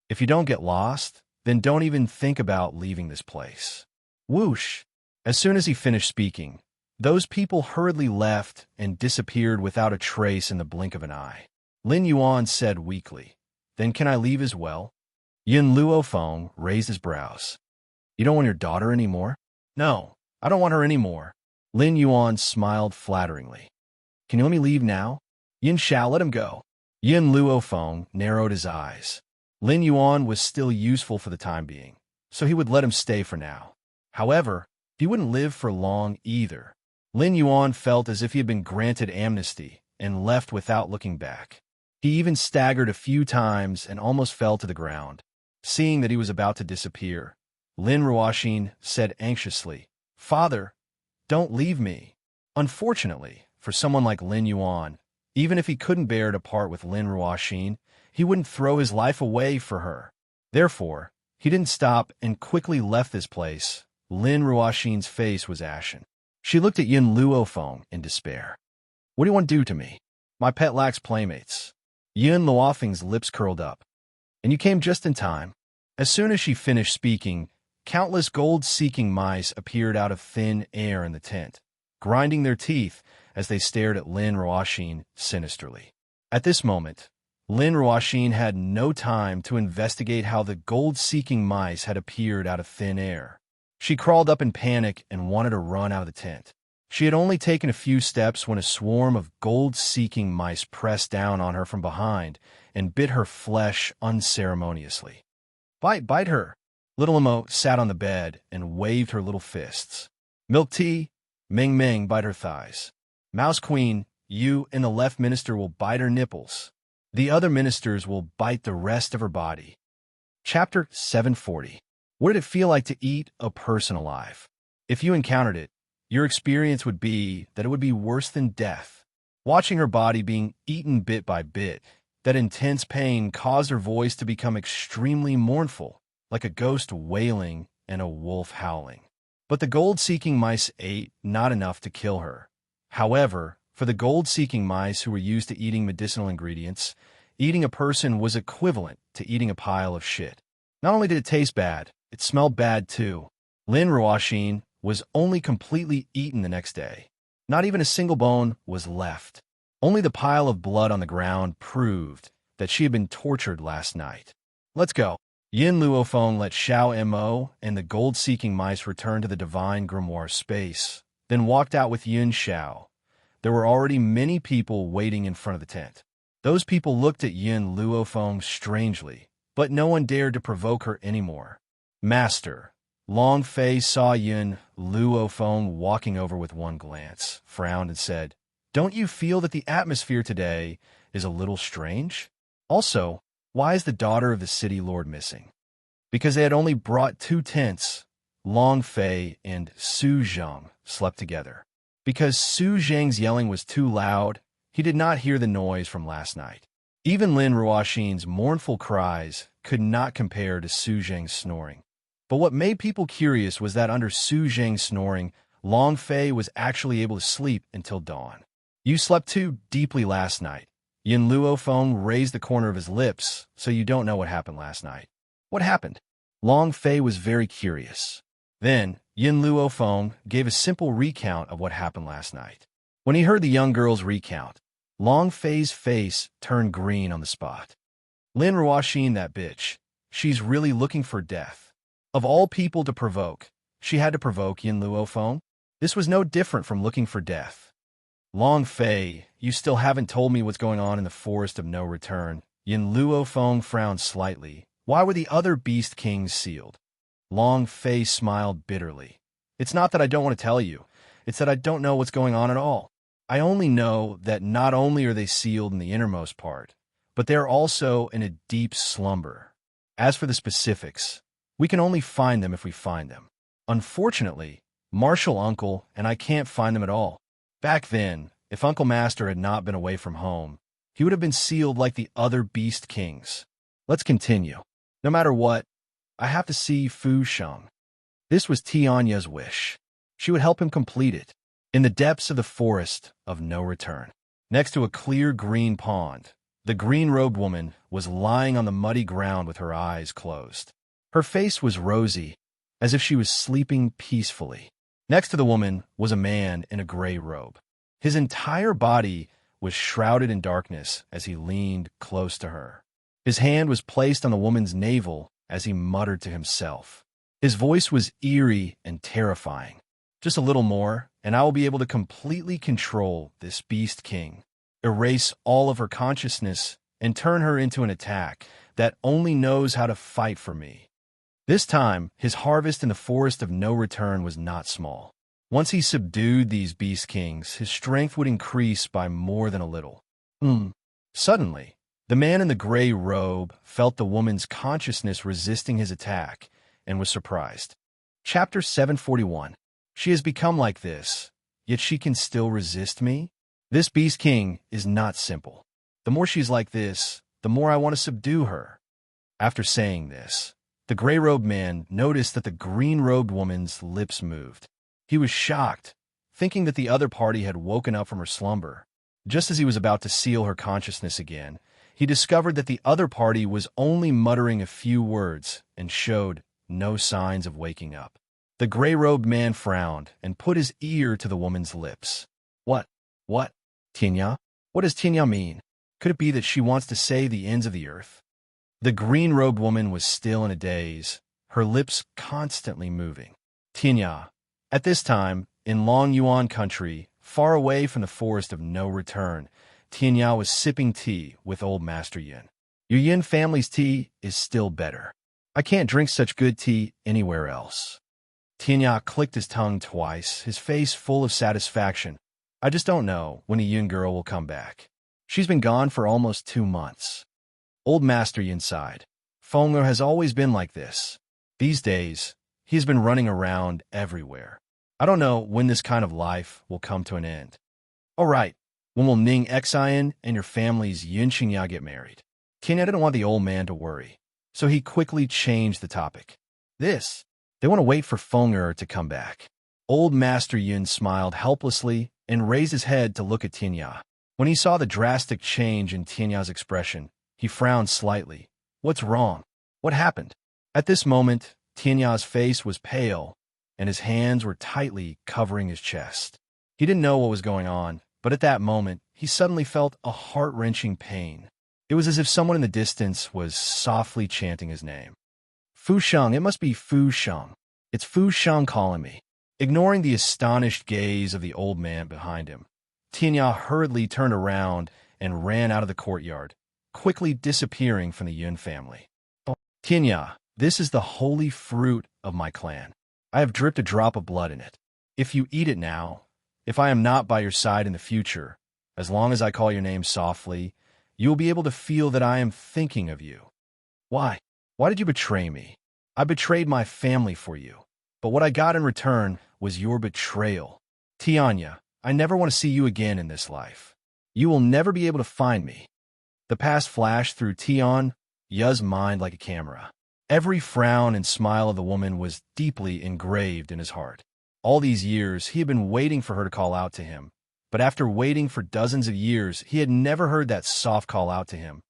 If you don't get lost, then don't even think about leaving this place. Whoosh! As soon as he finished speaking, those people hurriedly left and disappeared without a trace in the blink of an eye. Lin Yuan said weakly, Then can I leave as well? Yin Luofeng raised his brows. You don't want your daughter anymore? No, I don't want her anymore. Lin Yuan smiled flatteringly. Can you let me leave now? Yin Shao, let him go. Yin Luofeng narrowed his eyes. Lin Yuan was still useful for the time being, so he would let him stay for now. However, he wouldn't live for long either. Lin Yuan felt as if he had been granted amnesty and left without looking back. He even staggered a few times and almost fell to the ground. Seeing that he was about to disappear, Lin Ruoxin said anxiously, Father, don't leave me. Unfortunately, for someone like Lin Yuan, even if he couldn't bear to part with Lin Ruoxin, he wouldn't throw his life away for her. Therefore, he didn't stop and quickly left this place. Lin Ruoxin's face was ashen. She looked at Yin Luofeng in despair. What do you want to do to me? My pet lacks playmates. Yin Luofeng's lips curled up. And you came just in time. As soon as she finished speaking, countless gold-seeking mice appeared out of thin air in the tent, grinding their teeth as they stared at Lin Ruoxin sinisterly. At this moment, Lin Ruoxin had no time to investigate how the gold-seeking mice had appeared out of thin air. She crawled up in panic and wanted to run out of the tent. She had only taken a few steps when a swarm of gold-seeking mice pressed down on her from behind and bit her flesh unceremoniously. Bite her! Little Imo sat on the bed and waved her little fists. Milk tea, Ming Ming bite her thighs. Mouse Queen, you and the left minister will bite her nipples. The other ministers will bite the rest of her body. Chapter 740. What did it feel like to eat a person alive? If you encountered it, your experience would be that it would be worse than death. Watching her body being eaten bit by bit, that intense pain caused her voice to become extremely mournful, like a ghost wailing and a wolf howling. But the gold-seeking mice ate not enough to kill her. However, for the gold-seeking mice who were used to eating medicinal ingredients, eating a person was equivalent to eating a pile of shit. Not only did it taste bad, it smelled bad too. Lin Ruoxin was only completely eaten the next day. Not even a single bone was left. Only the pile of blood on the ground proved that she had been tortured last night. Let's go. Yin Luofeng let Xiao Mo and the gold-seeking mice return to the divine grimoire space, then walked out with Yin Xiao. There were already many people waiting in front of the tent. Those people looked at Yin Luofeng strangely, but no one dared to provoke her anymore. Master, Long Fei saw Yin Luofeng walking over with one glance, frowned and said, "Don't you feel that the atmosphere today is a little strange? Also, why is the daughter of the city lord missing?" Because they had only brought 2 tents. Long Fei and Su Zheng slept together. Because Su Zheng's yelling was too loud, he did not hear the noise from last night. Even Lin Ruoxin's mournful cries could not compare to Su Zheng's snoring. But what made people curious was that under Su Zheng's snoring, Long Fei was actually able to sleep until dawn. You slept too deeply last night. Yin Luofeng raised the corner of his lips, so you don't know what happened last night. What happened? Long Fei was very curious. Then, Yin Luofeng gave a simple recount of what happened last night. When he heard the young girl's recount, Long Fei's face turned green on the spot. Lin Ruoxin, that bitch. She's really looking for death. Of all people to provoke, she had to provoke Yin Luofeng. This was no different from looking for death. Long Fei, you still haven't told me what's going on in the Forest of No Return. Yin Luofeng frowned slightly. Why were the other Beast Kings sealed? Long Fei smiled bitterly. It's not that I don't want to tell you. It's that I don't know what's going on at all. I only know that not only are they sealed in the innermost part, but they're also in a deep slumber. As for the specifics, we can only find them if we find them. Unfortunately, Marshal Uncle and I can't find them at all. Back then, if Uncle Master had not been away from home, he would have been sealed like the other Beast Kings. Let's continue. No matter what, I have to see Fu Sheng. This was Tianya's wish. She would help him complete it. In the depths of the Forest of No Return, next to a clear green pond, the green-robed woman was lying on the muddy ground with her eyes closed. Her face was rosy, as if she was sleeping peacefully. Next to the woman was a man in a gray robe. His entire body was shrouded in darkness as he leaned close to her. His hand was placed on the woman's navel as he muttered to himself. His voice was eerie and terrifying. Just a little more, and I will be able to completely control this Beast King, erase all of her consciousness, and turn her into an attack that only knows how to fight for me. This time, his harvest in the Forest of No Return was not small. Once he subdued these Beast Kings, his strength would increase by more than a little. Suddenly, the man in the gray robe felt the woman's consciousness resisting his attack and was surprised. Chapter 741. She has become like this, yet she can still resist me? This Beast King is not simple. The more she's like this, the more I want to subdue her. After saying this, the gray-robed man noticed that the green-robed woman's lips moved. He was shocked, thinking that the other party had woken up from her slumber. Just as he was about to seal her consciousness again, he discovered that the other party was only muttering a few words and showed no signs of waking up. The gray-robed man frowned and put his ear to the woman's lips. What? Tinya? What does Tinya mean? Could it be that she wants to say the ends of the earth? The green-robed woman was still in a daze, her lips constantly moving. Tinya. At this time, in Long Yuan country, far away from the forest of no return, Tinya was sipping tea with old Master Yin. Your Yin family's tea is still better. I can't drink such good tea anywhere else. Tinya clicked his tongue twice, his face full of satisfaction. I just don't know when a Yin girl will come back. She's been gone for almost 2 months. Old Master Yin sighed. Feng'er has always been like this. These days, he's been running around everywhere. I don't know when this kind of life will come to an end. All right, when will Ning Xian and your family's Yin Qingya get married? Tinya didn't want the old man to worry, so he quickly changed the topic. They want to wait for Feng'er to come back. Old Master Yin smiled helplessly and raised his head to look at Tinya. When he saw the drastic change in Tinya's expression, he frowned slightly. What's wrong? What happened? At this moment, Tinya's face was pale, and his hands were tightly covering his chest. He didn't know what was going on, but at that moment, he suddenly felt a heart-wrenching pain. It was as if someone in the distance was softly chanting his name. Fu Sheng, it must be Fu Sheng. It's Fu Sheng calling me. Ignoring the astonished gaze of the old man behind him, Tinya hurriedly turned around and ran out of the courtyard, quickly disappearing from the Yun family. Tinya, this is the holy fruit of my clan. I have dripped a drop of blood in it. If you eat it now, if I am not by your side in the future, as long as I call your name softly, you will be able to feel that I am thinking of you. Why? Why did you betray me? I betrayed my family for you, but what I got in return was your betrayal. Tianya, I never want to see you again in this life. You will never be able to find me. The past flashed through Tianya's mind like a camera. Every frown and smile of the woman was deeply engraved in his heart. All these years, he had been waiting for her to call out to him. But after waiting for dozens of years, he had never heard that soft call out to him.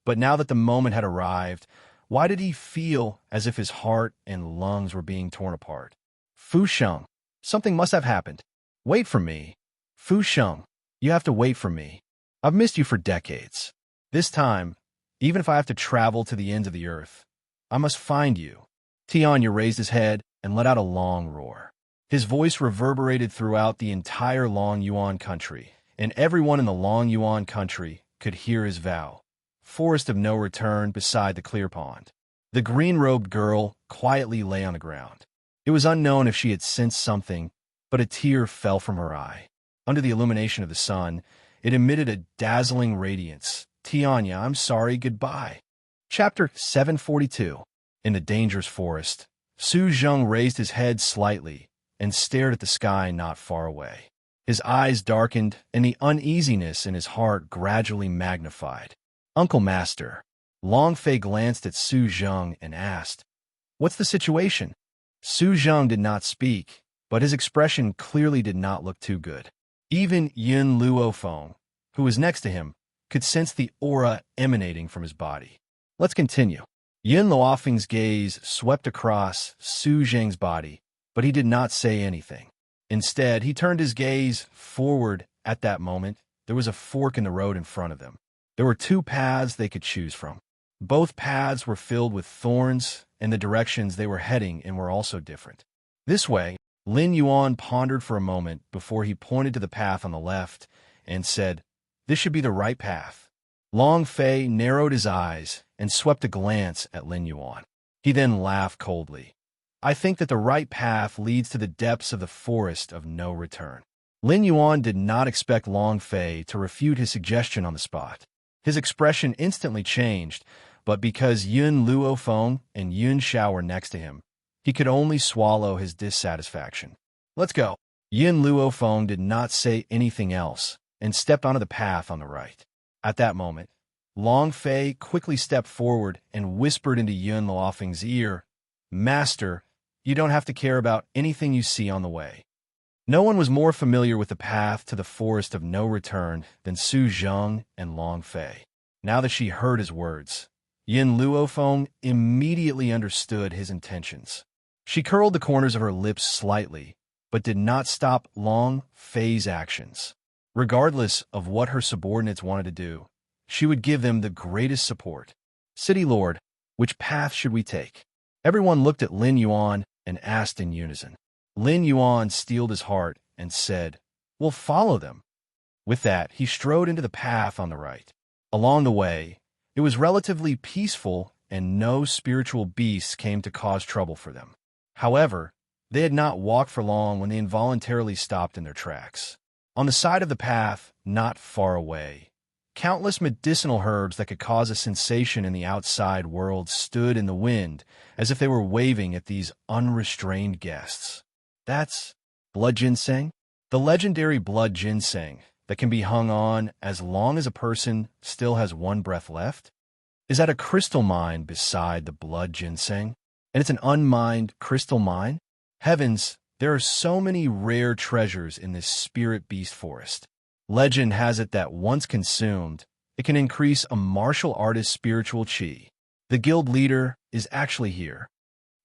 But now that the moment had arrived, why did he feel as if his heart and lungs were being torn apart? Fu Sheng, something must have happened. Wait for me. Fu Sheng, you have to wait for me. I've missed you for decades. This time, even if I have to travel to the ends of the earth, I must find you. Tianya raised his head and let out a long roar. His voice reverberated throughout the entire Long Yuan country, and everyone in the Long Yuan country could hear his vow. Forest of no return beside the clear pond. The green-robed girl quietly lay on the ground. It was unknown if she had sensed something, but a tear fell from her eye. Under the illumination of the sun, it emitted a dazzling radiance. Tianya, I'm sorry, goodbye. Chapter 742. In the dangerous forest, Su Zheng raised his head slightly and stared at the sky not far away. His eyes darkened, and the uneasiness in his heart gradually magnified. Uncle Master. Long Fei glanced at Su Zheng and asked, What's the situation? Su Zheng did not speak, but his expression clearly did not look too good. Even Yin Luofeng, who was next to him, could sense the aura emanating from his body. Let's continue. Yin Luofeng's gaze swept across Su Zheng's body, but he did not say anything. Instead, he turned his gaze forward. At that moment, there was a fork in the road in front of them. There were 2 paths they could choose from. Both paths were filled with thorns, and the directions they were heading in were also different. This way, Lin Yuan pondered for a moment before he pointed to the path on the left and said, This should be the right path. Long Fei narrowed his eyes and swept a glance at Lin Yuan. He then laughed coldly. I think that the right path leads to the depths of the forest of no return. Lin Yuan did not expect Long Fei to refute his suggestion on the spot. His expression instantly changed, but because Yun Luofeng and Yun Xiao were next to him, he could only swallow his dissatisfaction. Let's go. Yin Luofeng did not say anything else and stepped onto the path on the right. At that moment, Long Fei quickly stepped forward and whispered into Yun Luofeng's ear, "Master, you don't have to care about anything you see on the way." No one was more familiar with the path to the forest of no return than Su Zheng and Long Fei. Now that she heard his words, Yin Luofeng immediately understood his intentions. She curled the corners of her lips slightly, but did not stop Long Fei's actions. Regardless of what her subordinates wanted to do, she would give them the greatest support. "City Lord, which path should we take?" Everyone looked at Lin Yuan and asked in unison. Lin Yuan steeled his heart and said, "We'll follow them." With that, he strode into the path on the right. Along the way, it was relatively peaceful and no spiritual beasts came to cause trouble for them. However, they had not walked for long when they involuntarily stopped in their tracks. On the side of the path, not far away, countless medicinal herbs that could cause a sensation in the outside world stood in the wind as if they were waving at these unrestrained guests. That's blood ginseng, the legendary blood ginseng that can be hung on as long as a person still has one breath left, is at a crystal mine beside the blood ginseng, and it's an unmined crystal mine. Heavens, there are so many rare treasures in this spirit beast forest. Legend has it that once consumed, it can increase a martial artist's spiritual chi. The guild leader is actually here.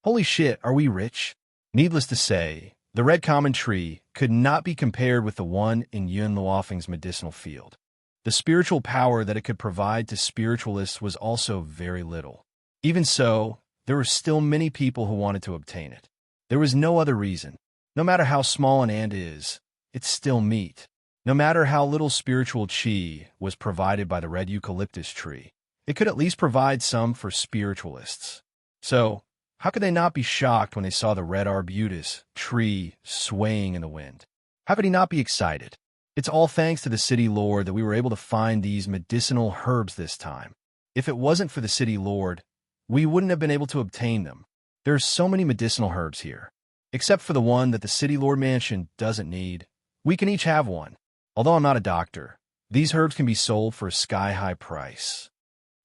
Holy shit, are we rich? Needless to say, the red common tree could not be compared with the one in Yun Luofeng's medicinal field. The spiritual power that it could provide to spiritualists was also very little. Even so, there were still many people who wanted to obtain it. There was no other reason. No matter how small an ant is, it's still meat. No matter how little spiritual chi was provided by the red eucalyptus tree, it could at least provide some for spiritualists. So, how could they not be shocked when they saw the red arbutus tree swaying in the wind? How could he not be excited? It's all thanks to the city lord that we were able to find these medicinal herbs this time. If it wasn't for the city lord, we wouldn't have been able to obtain them. There are so many medicinal herbs here. Except for the one that the city lord mansion doesn't need. We can each have one. Although I'm not a doctor, these herbs can be sold for a sky-high price.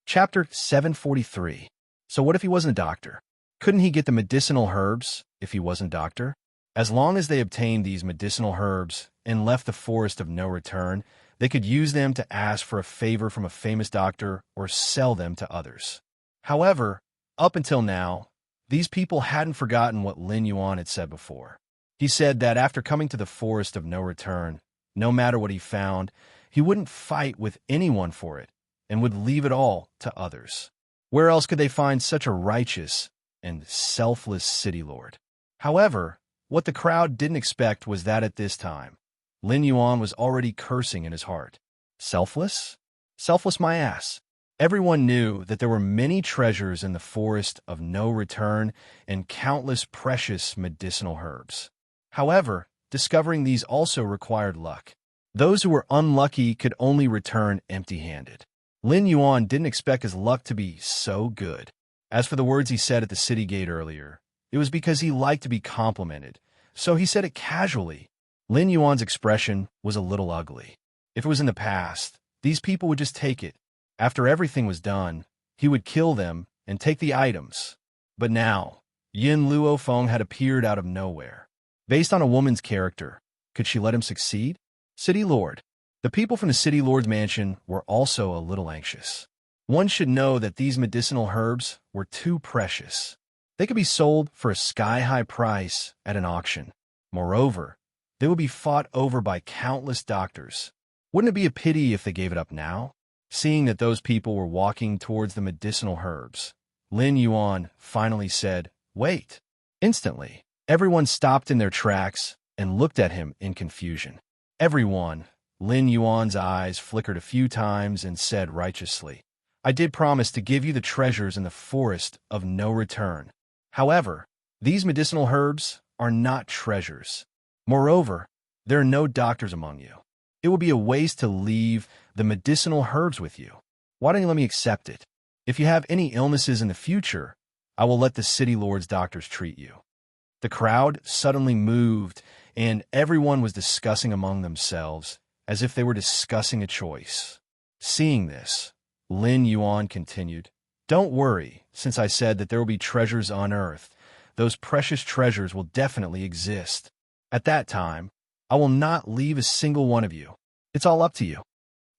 Chapter 743. So what if he wasn't a doctor? Couldn't he get the medicinal herbs if he wasn't a doctor? As long as they obtained these medicinal herbs and left the forest of no return, they could use them to ask for a favor from a famous doctor or sell them to others. However, up until now, these people hadn't forgotten what Lin Yuan had said before. He said that after coming to the forest of no return, no matter what he found, he wouldn't fight with anyone for it and would leave it all to others. Where else could they find such a righteous and selfless city lord? However, what the crowd didn't expect was that at this time, Lin Yuan was already cursing in his heart. Selfless? Selfless my ass. Everyone knew that there were many treasures in the forest of no return and countless precious medicinal herbs. However, discovering these also required luck. Those who were unlucky could only return empty-handed. Lin Yuan didn't expect his luck to be so good. As for the words he said at the city gate earlier, it was because he liked to be complimented, so he said it casually. Lin Yuan's expression was a little ugly. If it was in the past, these people would just take it. After everything was done, he would kill them and take the items. But now, Yin Luofeng had appeared out of nowhere. Based on a woman's character, could she let him succeed? City Lord. The people from the City Lord's mansion were also a little anxious. One should know that these medicinal herbs were too precious. They could be sold for a sky-high price at an auction. Moreover, they would be fought over by countless doctors. Wouldn't it be a pity if they gave it up now? Seeing that those people were walking towards the medicinal herbs, Lin Yuan finally said, "Wait." Instantly, everyone stopped in their tracks and looked at him in confusion. Everyone, Lin Yuan's eyes flickered a few times and said righteously, "I did promise to give you the treasures in the forest of no return. However, these medicinal herbs are not treasures. Moreover, there are no doctors among you. It would be a waste to leave the medicinal herbs with you. Why don't you let me accept it? If you have any illnesses in the future, I will let the city lord's doctors treat you." The crowd suddenly moved, and everyone was discussing among themselves as if they were discussing a choice. Seeing this, Lin Yuan continued. Don't worry, since I said that there will be treasures on Earth. Those precious treasures will definitely exist. At that time, I will not leave a single one of you. It's all up to you.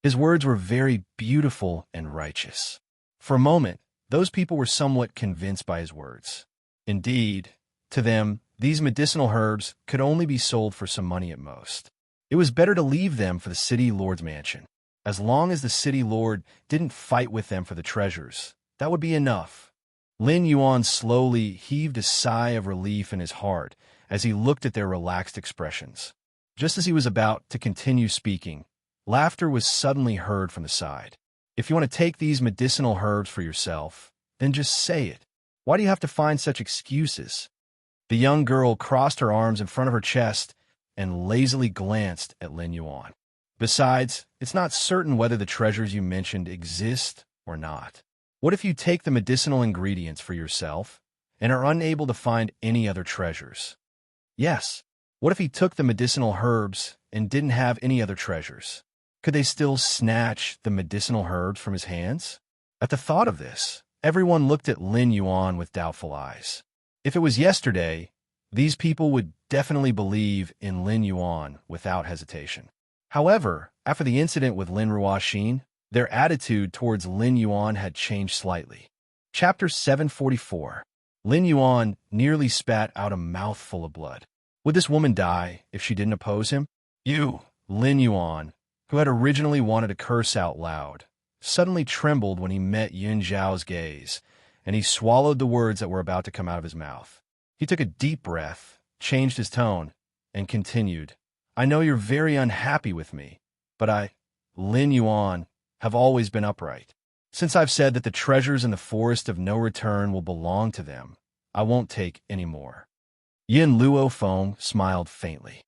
His words were very beautiful and righteous. For a moment, those people were somewhat convinced by his words. Indeed, to them, these medicinal herbs could only be sold for some money at most. It was better to leave them for the city lord's mansion. As long as the city lord didn't fight with them for the treasures, that would be enough. Lin Yuan slowly heaved a sigh of relief in his heart as he looked at their relaxed expressions. Just as he was about to continue speaking, laughter was suddenly heard from the side. If you want to take these medicinal herbs for yourself, then just say it. Why do you have to find such excuses? The young girl crossed her arms in front of her chest and lazily glanced at Lin Yuan. Besides, it's not certain whether the treasures you mentioned exist or not. What if you take the medicinal ingredients for yourself and are unable to find any other treasures? Yes. What if he took the medicinal herbs and didn't have any other treasures? Could they still snatch the medicinal herbs from his hands? At the thought of this, everyone looked at Lin Yuan with doubtful eyes. If it was yesterday, these people would definitely believe in Lin Yuan without hesitation. However, after the incident with Lin Ruoxin, their attitude towards Lin Yuan had changed slightly. Chapter 744. Lin Yuan nearly spat out a mouthful of blood. Would this woman die if she didn't oppose him? You, Lin Yuan, who had originally wanted to curse out loud, suddenly trembled when he met Yun Zhao's gaze, and he swallowed the words that were about to come out of his mouth. He took a deep breath, changed his tone, and continued, I know you're very unhappy with me, but I, Lin Yuan, have always been upright. Since I've said that the treasures in the forest of no return will belong to them, I won't take any more. Yin Luo Feng smiled faintly.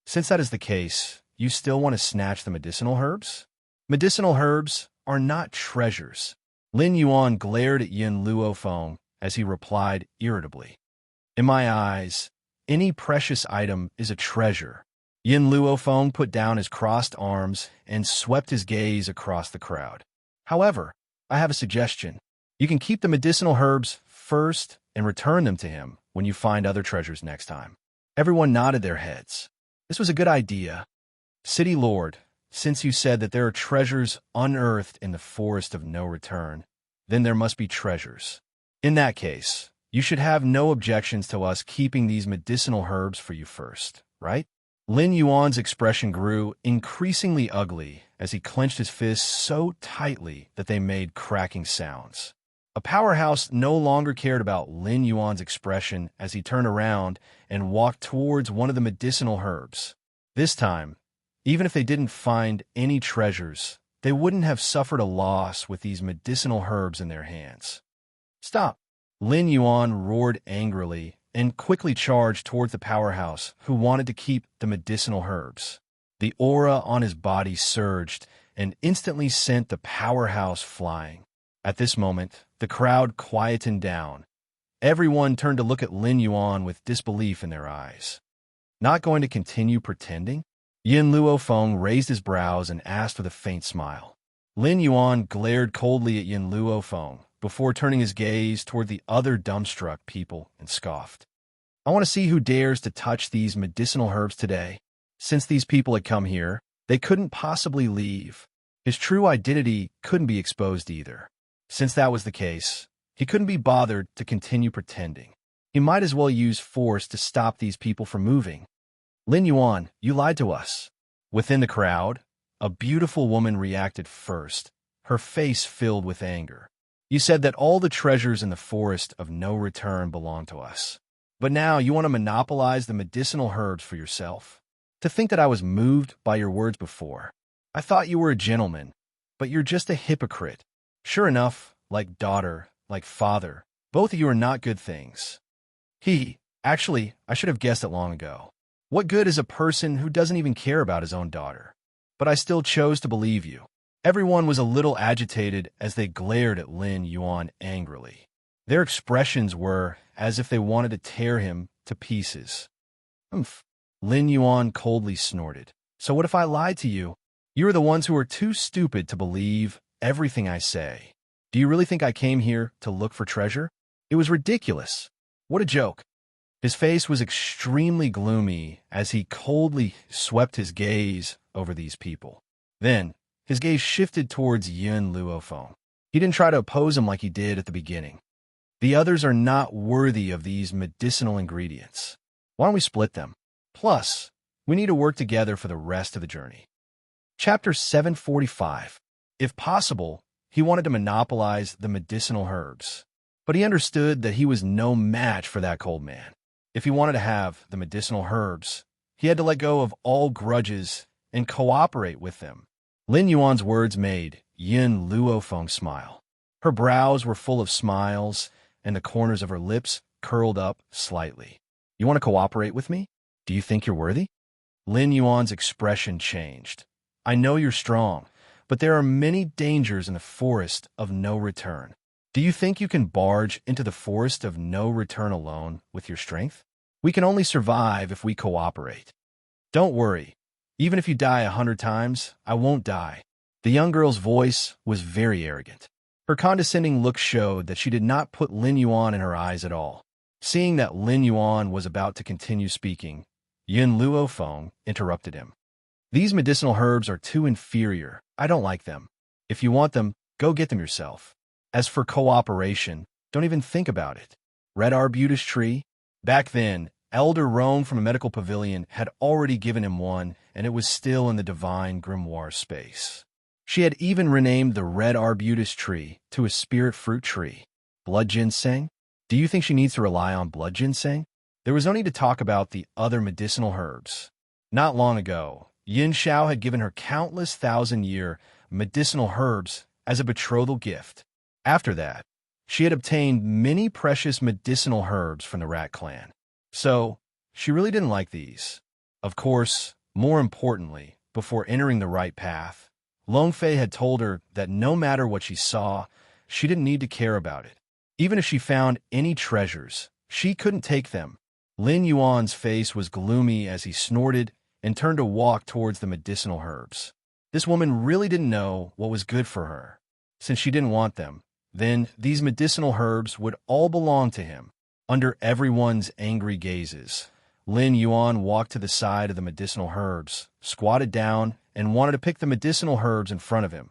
Since that is the case, you still want to snatch the medicinal herbs? Medicinal herbs are not treasures. Lin Yuan glared at Yin Luo Feng as he replied irritably. In my eyes, any precious item is a treasure. Yin Luo Feng put down his crossed arms and swept his gaze across the crowd. However, I have a suggestion. You can keep the medicinal herbs first and return them to him when you find other treasures next time. Everyone nodded their heads. This was a good idea. City Lord, since you said that there are treasures unearthed in the forest of no return, then there must be treasures. In that case, you should have no objections to us keeping these medicinal herbs for you first, right? Lin Yuan's expression grew increasingly ugly as he clenched his fists so tightly that they made cracking sounds. A powerhouse no longer cared about Lin Yuan's expression as he turned around and walked towards one of the medicinal herbs. This time, even if they didn't find any treasures, they wouldn't have suffered a loss with these medicinal herbs in their hands. Stop! Lin Yuan roared angrily and quickly charged towards the powerhouse who wanted to keep the medicinal herbs. The aura on his body surged and instantly sent the powerhouse flying. At this moment, the crowd quietened down. Everyone turned to look at Lin Yuan with disbelief in their eyes. Not going to continue pretending? Yin Luo Feng raised his brows and asked with a faint smile. Lin Yuan glared coldly at Yin Luo Feng before turning his gaze toward the other dumbstruck people and scoffed. I want to see who dares to touch these medicinal herbs today. Since these people had come here, they couldn't possibly leave. His true identity couldn't be exposed either. Since that was the case, he couldn't be bothered to continue pretending. He might as well use force to stop these people from moving. Lin Yuan, you lied to us. Within the crowd, a beautiful woman reacted first, her face filled with anger. You said that all the treasures in the forest of no return belong to us. But now you want to monopolize the medicinal herbs for yourself. To think that I was moved by your words before. I thought you were a gentleman, but you're just a hypocrite. Sure enough, like daughter, like father, both of you are not good things. Actually, I should have guessed it long ago. What good is a person who doesn't even care about his own daughter? But I still chose to believe you. Everyone was a little agitated as they glared at Lin Yuan angrily. Their expressions were as if they wanted to tear him to pieces. Humph. Lin Yuan coldly snorted. So what if I lied to you? You are the ones who are too stupid to believe everything I say. Do you really think I came here to look for treasure? It was ridiculous. What a joke. His face was extremely gloomy as he coldly swept his gaze over these people. Then, his gaze shifted towards Yun Luofeng. He didn't try to oppose him like he did at the beginning. The others are not worthy of these medicinal ingredients. Why don't we split them? Plus, we need to work together for the rest of the journey. Chapter 745. If possible, he wanted to monopolize the medicinal herbs, but he understood that he was no match for that cold man. If he wanted to have the medicinal herbs, he had to let go of all grudges and cooperate with them. Lin Yuan's words made Yun Luofeng smile. Her brows were full of smiles, and the corners of her lips curled up slightly. You want to cooperate with me? Do you think you're worthy? Lin Yuan's expression changed. I know you're strong, but there are many dangers in the forest of no return. Do you think you can barge into the forest of no return alone with your strength? We can only survive if we cooperate. Don't worry. Even if you die 100 times, I won't die. The young girl's voice was very arrogant. Her condescending look showed that she did not put Lin Yuan in her eyes at all. Seeing that Lin Yuan was about to continue speaking, Yun Luofeng interrupted him. These medicinal herbs are too inferior. I don't like them. If you want them, go get them yourself. As for cooperation, don't even think about it. Red Arbutus tree? Back then, Elder Rome from a medical pavilion had already given him one, and it was still in the divine grimoire space. She had even renamed the Red Arbutus tree to a spirit fruit tree. Blood ginseng? Do you think she needs to rely on blood ginseng? There was no need to talk about the other medicinal herbs. Not long ago, Yin Xiao had given her countless thousand-year medicinal herbs as a betrothal gift. After that, she had obtained many precious medicinal herbs from the Rat clan. So, she really didn't like these. Of course, more importantly, before entering the right path, Longfei had told her that no matter what she saw, she didn't need to care about it. Even if she found any treasures, she couldn't take them. Lin Yuan's face was gloomy as he snorted and turned to walk towards the medicinal herbs. This woman really didn't know what was good for her. Since she didn't want them, then these medicinal herbs would all belong to him. Under everyone's angry gazes, Lin Yuan walked to the side of the medicinal herbs, squatted down, and wanted to pick the medicinal herbs in front of him.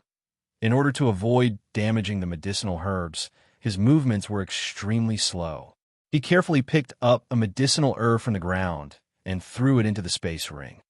In order to avoid damaging the medicinal herbs, his movements were extremely slow. He carefully picked up a medicinal herb from the ground and threw it into the space ring.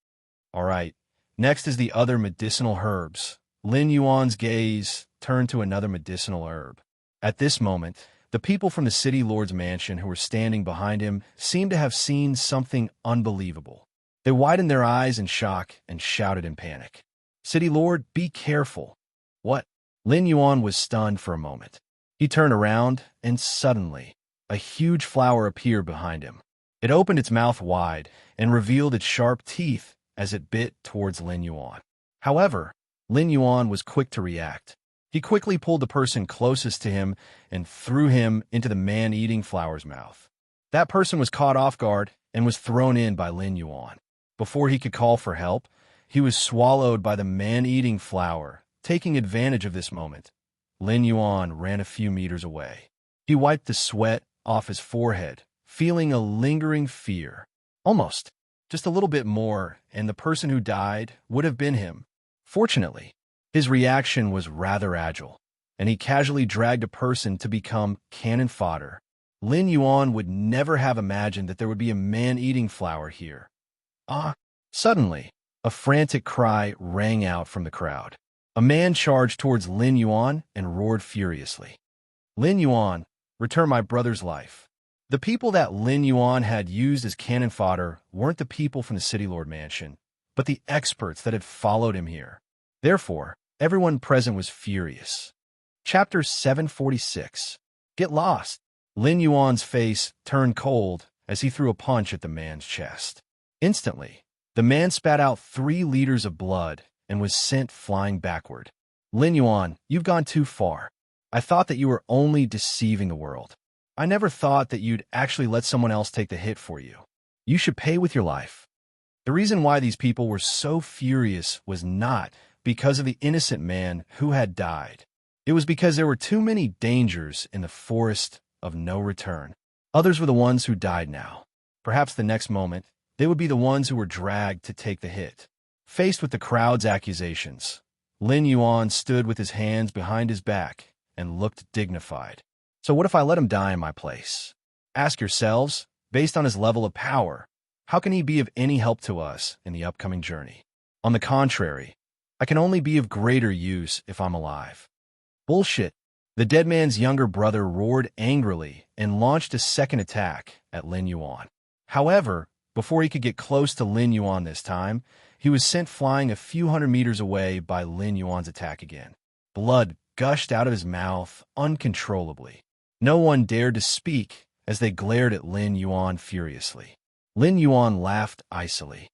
All right, next is the other medicinal herbs. Lin Yuan's gaze turned to another medicinal herb. At this moment, the people from the city lord's mansion who were standing behind him seemed to have seen something unbelievable. They widened their eyes in shock and shouted in panic. City Lord, be careful. What? Lin Yuan was stunned for a moment. He turned around, and suddenly, a huge flower appeared behind him. It opened its mouth wide and revealed its sharp teeth as it bit towards Lin Yuan. However, Lin Yuan was quick to react. He quickly pulled the person closest to him and threw him into the man-eating flower's mouth. That person was caught off guard and was thrown in by Lin Yuan. Before he could call for help, he was swallowed by the man-eating flower. Taking advantage of this moment, Lin Yuan ran a few meters away. He wiped the sweat off his forehead, feeling a lingering fear. Almost. Just a little bit more, and the person who died would have been him. Fortunately, his reaction was rather agile, and he casually dragged a person to become cannon fodder. Lin Yuan would never have imagined that there would be a man-eating flower here. Suddenly, a frantic cry rang out from the crowd. A man charged towards Lin Yuan and roared furiously. Lin Yuan, return my brother's life. The people that Lin Yuan had used as cannon fodder weren't the people from the City Lord Mansion, but the experts that had followed him here. Therefore, everyone present was furious. Chapter 746. Get lost. Lin Yuan's face turned cold as he threw a punch at the man's chest. Instantly, the man spat out 3 liters of blood and was sent flying backward. Lin Yuan, you've gone too far. I thought that you were only deceiving the world. I never thought that you'd actually let someone else take the hit for you. You should pay with your life. The reason why these people were so furious was not because of the innocent man who had died. It was because there were too many dangers in the forest of no return. Others were the ones who died now. Perhaps the next moment, they would be the ones who were dragged to take the hit. Faced with the crowd's accusations, Lin Yuan stood with his hands behind his back and looked dignified. So what if I let him die in my place? Ask yourselves, based on his level of power, how can he be of any help to us in the upcoming journey? On the contrary, I can only be of greater use if I'm alive. Bullshit. The dead man's younger brother roared angrily and launched a second attack at Lin Yuan. However, before he could get close to Lin Yuan this time, he was sent flying a few hundred meters away by Lin Yuan's attack again. Blood gushed out of his mouth uncontrollably. No one dared to speak as they glared at Lin Yuan furiously. Lin Yuan laughed icily.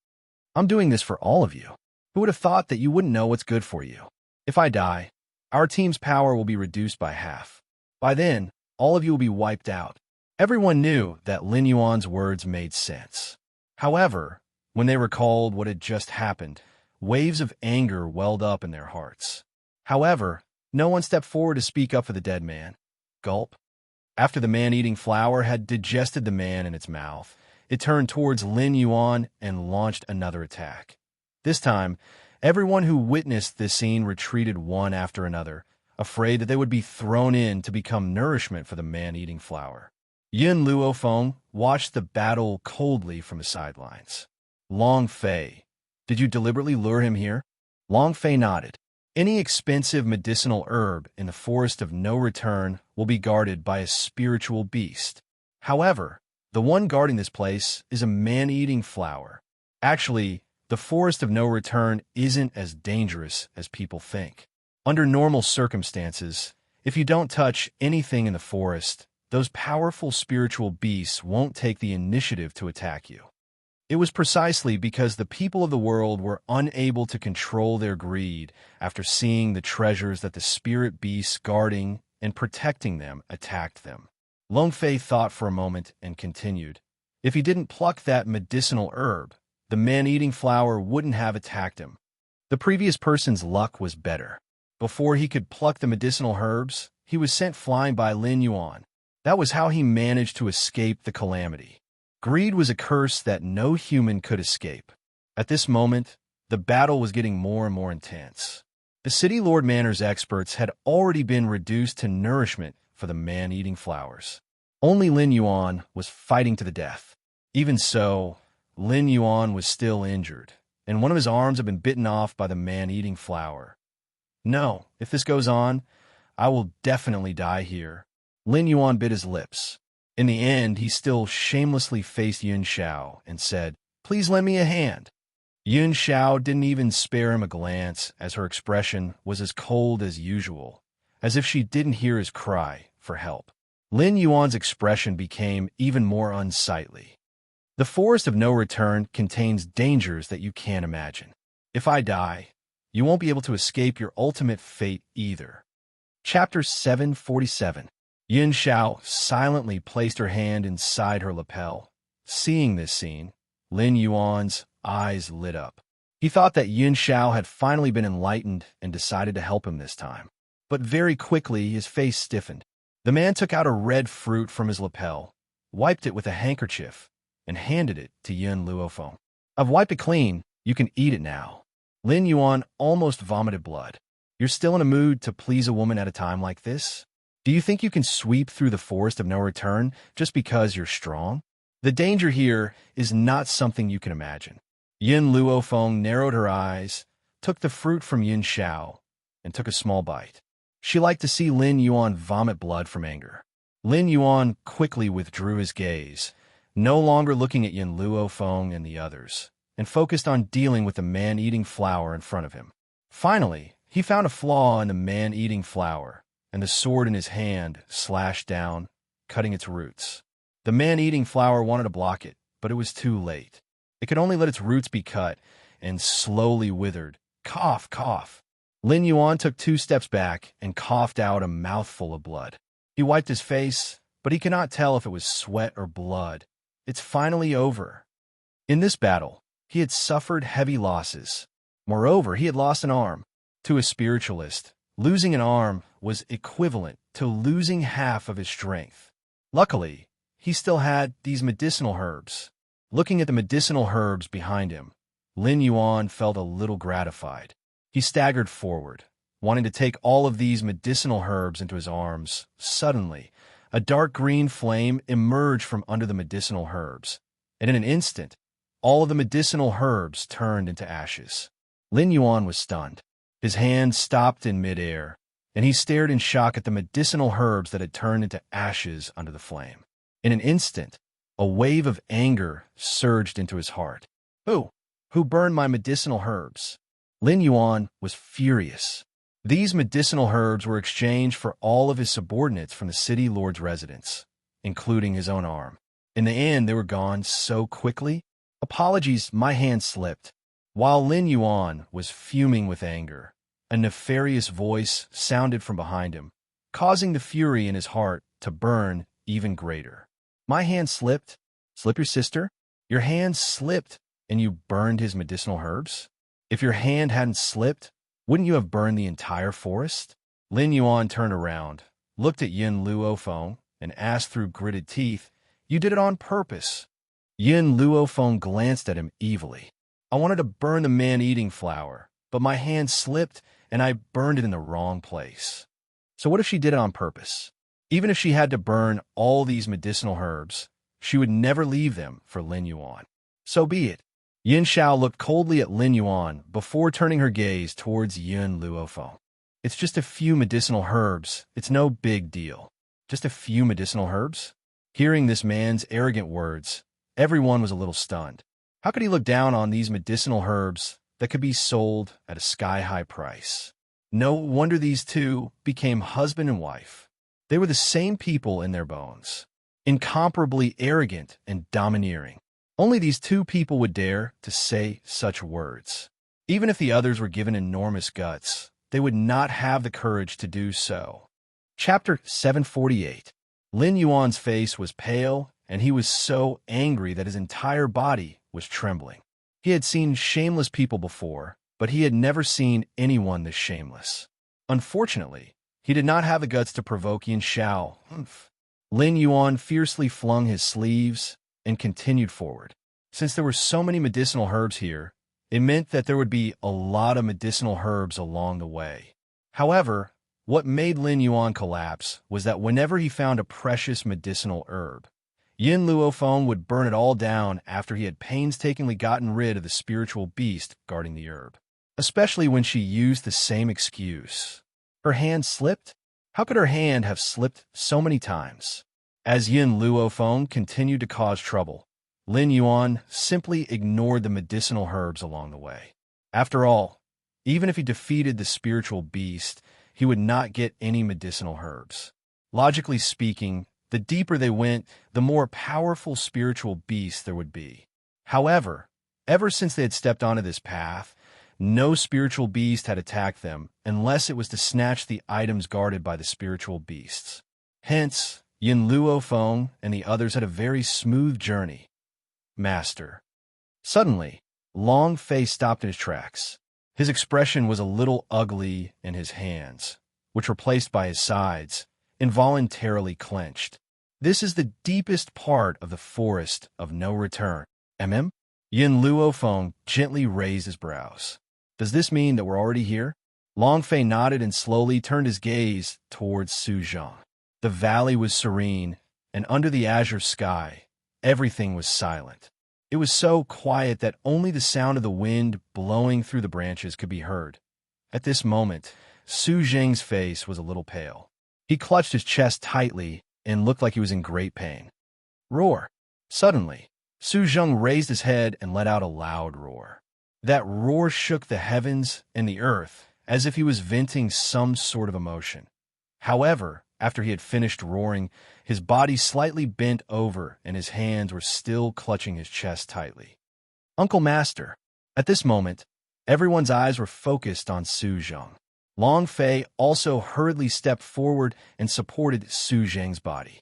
I'm doing this for all of you. Who would have thought that you wouldn't know what's good for you? If I die, our team's power will be reduced by half. By then, all of you will be wiped out. Everyone knew that Lin Yuan's words made sense. However, when they recalled what had just happened, waves of anger welled up in their hearts. However, no one stepped forward to speak up for the dead man. Gulp. After the man-eating flower had digested the man in its mouth, it turned towards Lin Yuan and launched another attack. This time, everyone who witnessed this scene retreated one after another, afraid that they would be thrown in to become nourishment for the man-eating flower. Yun Luofeng watched the battle coldly from the sidelines. Long Fei, did you deliberately lure him here? Long Fei nodded. Any expensive medicinal herb in the forest of no return will be guarded by a spiritual beast. However, the one guarding this place is a man-eating flower. Actually, the forest of no return isn't as dangerous as people think. Under normal circumstances, if you don't touch anything in the forest, those powerful spiritual beasts won't take the initiative to attack you. It was precisely because the people of the world were unable to control their greed after seeing the treasures that the spirit beasts guarding and protecting them attacked them. Long Fei thought for a moment and continued. If he didn't pluck that medicinal herb, the man-eating flower wouldn't have attacked him. The previous person's luck was better. Before he could pluck the medicinal herbs, he was sent flying by Lin Yuan. That was how he managed to escape the calamity. Greed was a curse that no human could escape. At this moment, the battle was getting more and more intense. The City Lord Manor's experts had already been reduced to nourishment for the man-eating flowers. Only Lin Yuan was fighting to the death. Even so, Lin Yuan was still injured, and one of his arms had been bitten off by the man-eating flower. No, if this goes on, I will definitely die here. Lin Yuan bit his lips. In the end, he still shamelessly faced Yun Xiao and said, "Please lend me a hand." Yun Xiao didn't even spare him a glance, as her expression was as cold as usual, as if she didn't hear his cry for help. Lin Yuan's expression became even more unsightly. The forest of no return contains dangers that you can't imagine. If I die, you won't be able to escape your ultimate fate either. Chapter 747. Yun Xiao silently placed her hand inside her lapel. Seeing this scene, Lin Yuan's eyes lit up. He thought that Yun Xiao had finally been enlightened and decided to help him this time. But very quickly, his face stiffened. The man took out a red fruit from his lapel, wiped it with a handkerchief, and handed it to Yun Luofeng. "I've wiped it clean. You can eat it now." Lin Yuan almost vomited blood. "You're still in a mood to please a woman at a time like this? Do you think you can sweep through the forest of no return just because you're strong? The danger here is not something you can imagine." Yun Luofeng narrowed her eyes, took the fruit from Yun Xiao, and took a small bite. She liked to see Lin Yuan vomit blood from anger. Lin Yuan quickly withdrew his gaze, no longer looking at Yun Luofeng and the others, and focused on dealing with the man-eating flower in front of him. Finally, he found a flaw in the man-eating flower, and the sword in his hand slashed down, cutting its roots. The man-eating flower wanted to block it, but it was too late. It could only let its roots be cut, and slowly withered. Cough, cough. Lin Yuan took 2 steps back and coughed out a mouthful of blood. He wiped his face, but he could not tell if it was sweat or blood. It's finally over. In this battle, he had suffered heavy losses. Moreover, he had lost an arm. To a spiritualist, Losing an arm was equivalent to losing half of his strength. Luckily, he still had these medicinal herbs. Looking at the medicinal herbs behind him, Lin Yuan felt a little gratified. He staggered forward, wanting to take all of these medicinal herbs into his arms. Suddenly, a dark green flame emerged from under the medicinal herbs, and in an instant, all of the medicinal herbs turned into ashes. Lin Yuan was stunned. His hand stopped in midair, and he stared in shock at the medicinal herbs that had turned into ashes under the flame. In an instant, a wave of anger surged into his heart. Who burned my medicinal herbs? Lin Yuan was furious. These medicinal herbs were exchanged for all of his subordinates from the city lord's residence, including his own arm. In the end, they were gone so quickly. Apologies, my hand slipped. While Lin Yuan was fuming with anger, a nefarious voice sounded from behind him, causing the fury in his heart to burn even greater. My hand slipped? Slip your sister? Your hand slipped and you burned his medicinal herbs? If your hand hadn't slipped, wouldn't you have burned the entire forest? Lin Yuan turned around, looked at Yin Luofeng, and asked through gritted teeth, You did it on purpose. Yin Luofeng glanced at him evilly. I wanted to burn the man-eating flower, but my hand slipped and I burned it in the wrong place. So what if she did it on purpose? Even if she had to burn all these medicinal herbs, she would never leave them for Lin Yuan. So be it. Yin Xiao looked coldly at Lin Yuan before turning her gaze towards Yin Luofeng. It's just a few medicinal herbs. It's no big deal. Just a few medicinal herbs? Hearing this man's arrogant words, everyone was a little stunned. How could he look down on these medicinal herbs that could be sold at a sky-high price? No wonder these two became husband and wife. They were the same people in their bones, incomparably arrogant and domineering. Only these two people would dare to say such words. Even if the others were given enormous guts, they would not have the courage to do so. Chapter 748. Lin Yuan's face was pale, and he was so angry that his entire body was trembling. He had seen shameless people before, but he had never seen anyone this shameless. Unfortunately, he did not have the guts to provoke Yin Xiao. Lin Yuan fiercely flung his sleeves and continued forward. Since there were so many medicinal herbs here, it meant that there would be a lot of medicinal herbs along the way. However, what made Lin Yuan collapse was that whenever he found a precious medicinal herb, Yin Luofeng would burn it all down after he had painstakingly gotten rid of the spiritual beast guarding the herb, especially when she used the same excuse. Her hand slipped? How could her hand have slipped so many times? As Yin Luofeng continued to cause trouble, Lin Yuan simply ignored the medicinal herbs along the way. After all, even if he defeated the spiritual beast, he would not get any medicinal herbs. Logically speaking, the deeper they went, the more powerful spiritual beasts there would be. However, ever since they had stepped onto this path, no spiritual beast had attacked them unless it was to snatch the items guarded by the spiritual beasts. Hence, Yin Luofeng and the others had a very smooth journey. Master. Suddenly, Long Fei stopped in his tracks. His expression was a little ugly, and his hands, which were placed by his sides, involuntarily clenched. This is the deepest part of the forest of no return. Yin Luofeng gently raised his brows. Does this mean that we're already here? Long Fei nodded and slowly turned his gaze towards Suzhong. The valley was serene, and under the azure sky, everything was silent. It was so quiet that only the sound of the wind blowing through the branches could be heard. At this moment, Su Zheng's face was a little pale. He clutched his chest tightly and looked like he was in great pain. Roar! Suddenly, Su Zheng raised his head and let out a loud roar. That roar shook the heavens and the earth as if he was venting some sort of emotion. However, after he had finished roaring, his body slightly bent over and his hands were still clutching his chest tightly. Uncle Master. At this moment, everyone's eyes were focused on Su Zheng. Long Fei also hurriedly stepped forward and supported Su Zheng's body.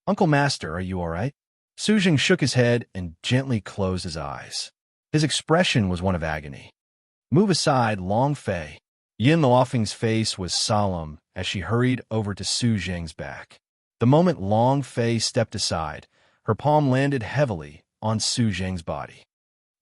Uncle Master, are you all right? Su Zheng shook his head and gently closed his eyes. His expression was one of agony. Move aside, Long Fei. Yin Luofeng's face was solemn as she hurried over to Su Zheng's back. The moment Long Fei stepped aside, her palm landed heavily on Su Zheng's body.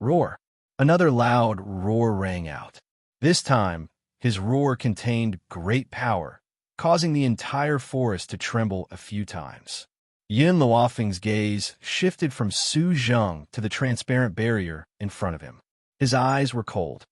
Roar! Another loud roar rang out. This time, his roar contained great power, causing the entire forest to tremble a few times. Yin Luofeng's gaze shifted from Su Zheng to the transparent barrier in front of him. His eyes were cold.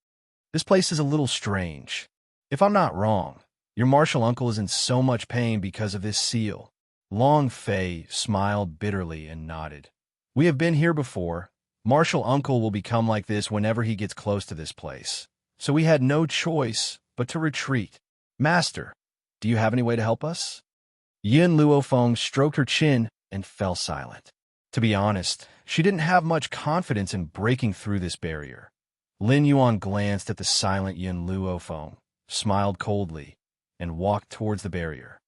This place is a little strange. If I'm not wrong, your martial uncle is in so much pain because of this seal. Long Fei smiled bitterly and nodded. We have been here before. Martial uncle will become like this whenever he gets close to this place. So we had no choice but to retreat. Master, do you have any way to help us? Yin Luofeng stroked her chin and fell silent. To be honest, she didn't have much confidence in breaking through this barrier. Lin Yuan glanced at the silent Yin Luofeng, smiled coldly, and walked towards the barrier.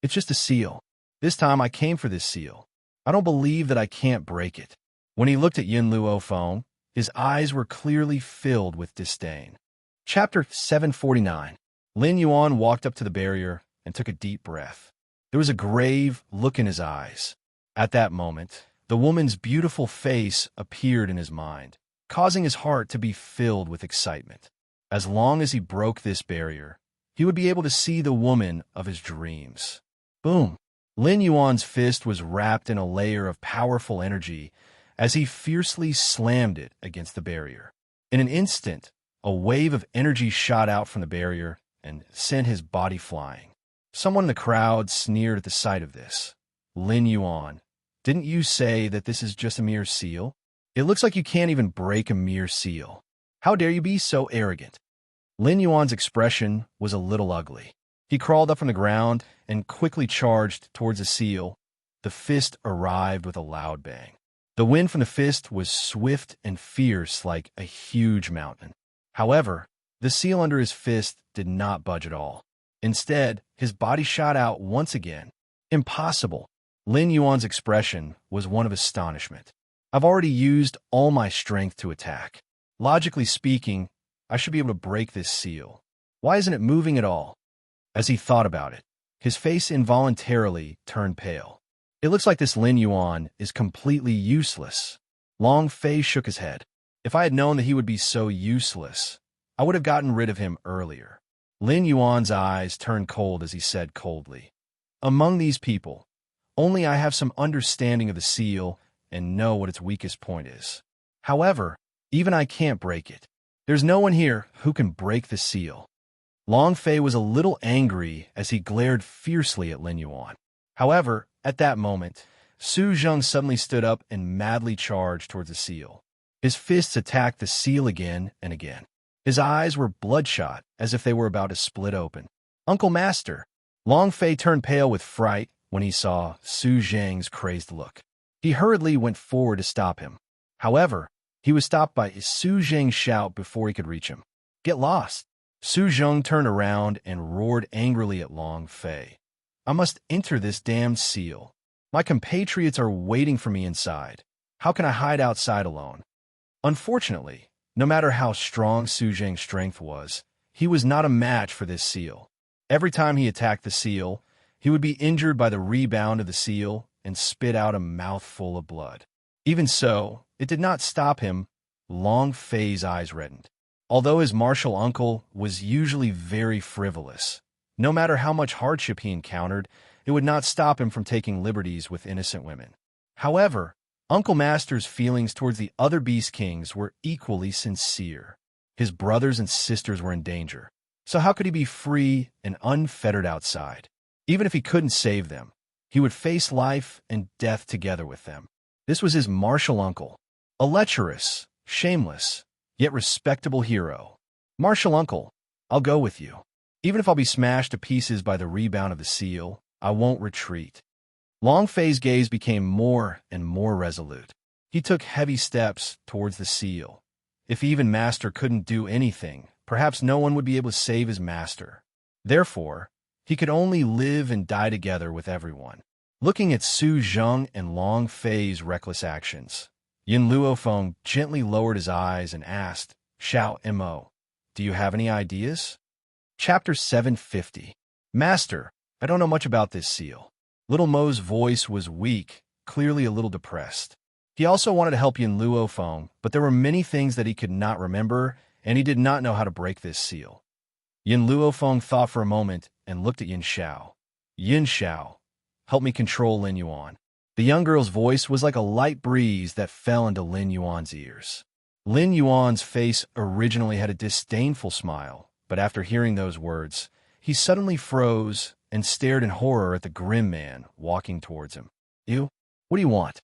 It's just a seal. This time I came for this seal. I don't believe that I can't break it. When he looked at Yin Luofeng, his eyes were clearly filled with disdain. Chapter 749. Lin Yuan walked up to the barrier and took a deep breath. There was a grave look in his eyes. At that moment, the woman's beautiful face appeared in his mind, causing his heart to be filled with excitement. As long as he broke this barrier, he would be able to see the woman of his dreams. Boom! Lin Yuan's fist was wrapped in a layer of powerful energy as he fiercely slammed it against the barrier. In an instant, a wave of energy shot out from the barrier and sent his body flying. Someone in the crowd sneered at the sight of this. Lin Yuan, didn't you say that this is just a mere seal? It looks like you can't even break a mere seal. How dare you be so arrogant? Lin Yuan's expression was a little ugly. He crawled up from the ground and quickly charged towards the seal. The fist arrived with a loud bang. The wind from the fist was swift and fierce like a huge mountain. However, the seal under his fist did not budge at all. Instead, his body shot out once again. Impossible. Lin Yuan's expression was one of astonishment. I've already used all my strength to attack. Logically speaking, I should be able to break this seal. Why isn't it moving at all? As he thought about it, his face involuntarily turned pale. It looks like this Lin Yuan is completely useless. Long Fei shook his head. If I had known that he would be so useless, I would have gotten rid of him earlier. Lin Yuan's eyes turned cold as he said coldly, among these people, only I have some understanding of the seal and know what its weakest point is. However, even I can't break it. There's no one here who can break the seal. Long Fei was a little angry as he glared fiercely at Lin Yuan. However, at that moment, Su Zheng suddenly stood up and madly charged towards the seal. His fists attacked the seal again and again. His eyes were bloodshot, as if they were about to split open. Uncle Master! Long Fei turned pale with fright when he saw Su Zheng's crazed look. He hurriedly went forward to stop him. However, he was stopped by Su Zheng's shout before he could reach him. Get lost! Su Zheng turned around and roared angrily at Long Fei. I must enter this damned seal. My compatriots are waiting for me inside. How can I hide outside alone? Unfortunately, no matter how strong Su Zheng's strength was, he was not a match for this seal. Every time he attacked the seal, he would be injured by the rebound of the seal and spit out a mouthful of blood. Even so, it did not stop him. Long Fei's eyes reddened. Although his martial uncle was usually very frivolous, no matter how much hardship he encountered, it would not stop him from taking liberties with innocent women. However, Uncle Master's feelings towards the other Beast Kings were equally sincere. His brothers and sisters were in danger, so how could he be free and unfettered outside? Even if he couldn't save them, he would face life and death together with them. This was his martial uncle, a lecherous, shameless, yet respectable hero. Martial uncle, I'll go with you. Even if I'll be smashed to pieces by the rebound of the seal, I won't retreat. Long Fei's gaze became more and more resolute. He took heavy steps towards the seal. If even Master couldn't do anything, perhaps no one would be able to save his master. Therefore, he could only live and die together with everyone. Looking at Su Zheng and Long Fei's reckless actions, Yin Luofeng gently lowered his eyes and asked, Xiao Mo, do you have any ideas? Chapter 750. Master, I don't know much about this seal. Little Mo's voice was weak, clearly a little depressed. He also wanted to help Yin Luo Feng, but there were many things that he could not remember, and he did not know how to break this seal. Yin Luo Feng thought for a moment and looked at Yin Xiao. Yin Xiao, help me control Lin Yuan. The young girl's voice was like a light breeze that fell into Lin Yuan's ears. Lin Yuan's face originally had a disdainful smile, but after hearing those words, he suddenly froze and stared in horror at the grim man walking towards him. You? What do you want?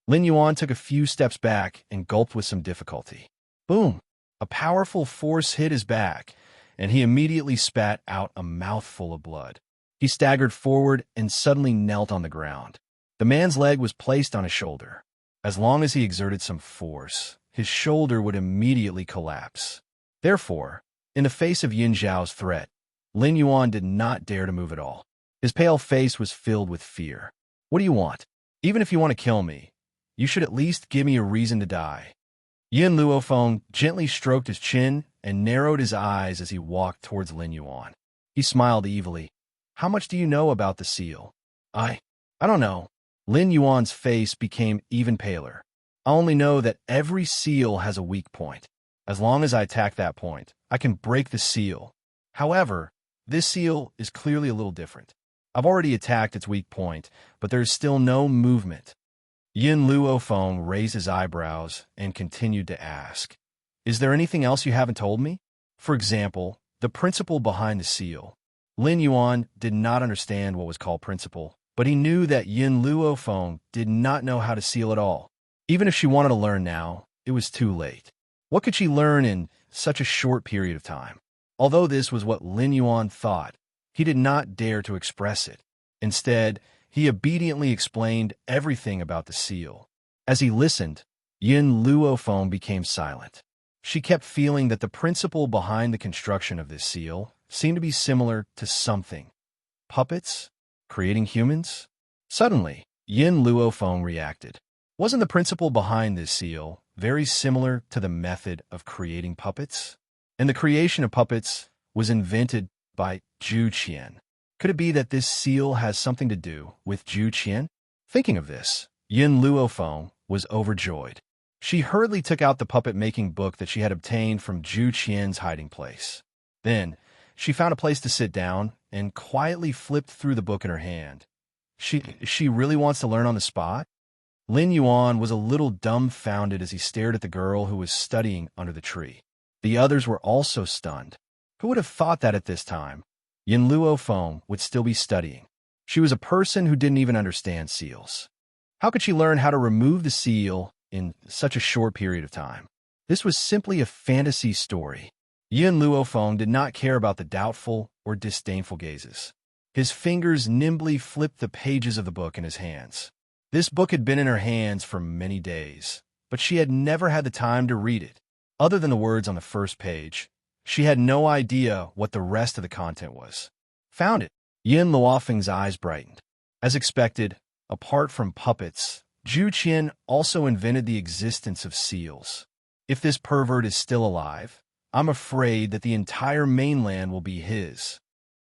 Lin Yuan took a few steps back and gulped with some difficulty. Boom! A powerful force hit his back, and he immediately spat out a mouthful of blood. He staggered forward and suddenly knelt on the ground. The man's leg was placed on his shoulder. As long as he exerted some force, his shoulder would immediately collapse. Therefore, in the face of Yin Zhao's threat, Lin Yuan did not dare to move at all. His pale face was filled with fear. What do you want? Even if you want to kill me, you should at least give me a reason to die. Yin Luo Feng gently stroked his chin and narrowed his eyes as he walked towards Lin Yuan. He smiled evilly. How much do you know about the seal? I don't know. Lin Yuan's face became even paler. I only know that every seal has a weak point. As long as I attack that point, I can break the seal. However, this seal is clearly a little different. I've already attacked its weak point, but there is still no movement. Yin Luo Feng raised his eyebrows and continued to ask, Is there anything else you haven't told me? For example, the principle behind the seal. Lin Yuan did not understand what was called principle, but he knew that Yin Luo Feng did not know how to seal at all. Even if she wanted to learn now, it was too late. What could she learn in such a short period of time? Although this was what Lin Yuan thought, he did not dare to express it. Instead, he obediently explained everything about the seal. As he listened, Yin Luo Feng became silent. She kept feeling that the principle behind the construction of this seal seemed to be similar to something. Puppets? Creating humans? Suddenly, Yin Luo Feng reacted. Wasn't the principle behind this seal very similar to the method of creating puppets? And the creation of puppets was invented by Zhu Qian. Could it be that this seal has something to do with Zhu Qian? Thinking of this, Yin Luo Feng was overjoyed. She hurriedly took out the puppet-making book that she had obtained from Zhu Qian's hiding place. Then, she found a place to sit down and quietly flipped through the book in her hand. She really wants to learn on the spot? Lin Yuan was a little dumbfounded as he stared at the girl who was studying under the tree. The others were also stunned. Who would have thought that at this time, Yin Luo Feng would still be studying? She was a person who didn't even understand seals. How could she learn how to remove the seal in such a short period of time? This was simply a fantasy story. Yin Luo Feng did not care about the doubtful or disdainful gazes. His fingers nimbly flipped the pages of the book in his hands. This book had been in her hands for many days, but she had never had the time to read it. Other than the words on the first page, she had no idea what the rest of the content was. Found it. Yin Luo Feng's eyes brightened. As expected, apart from puppets, Zhu Qian also invented the existence of seals. If this pervert is still alive, I'm afraid that the entire mainland will be his.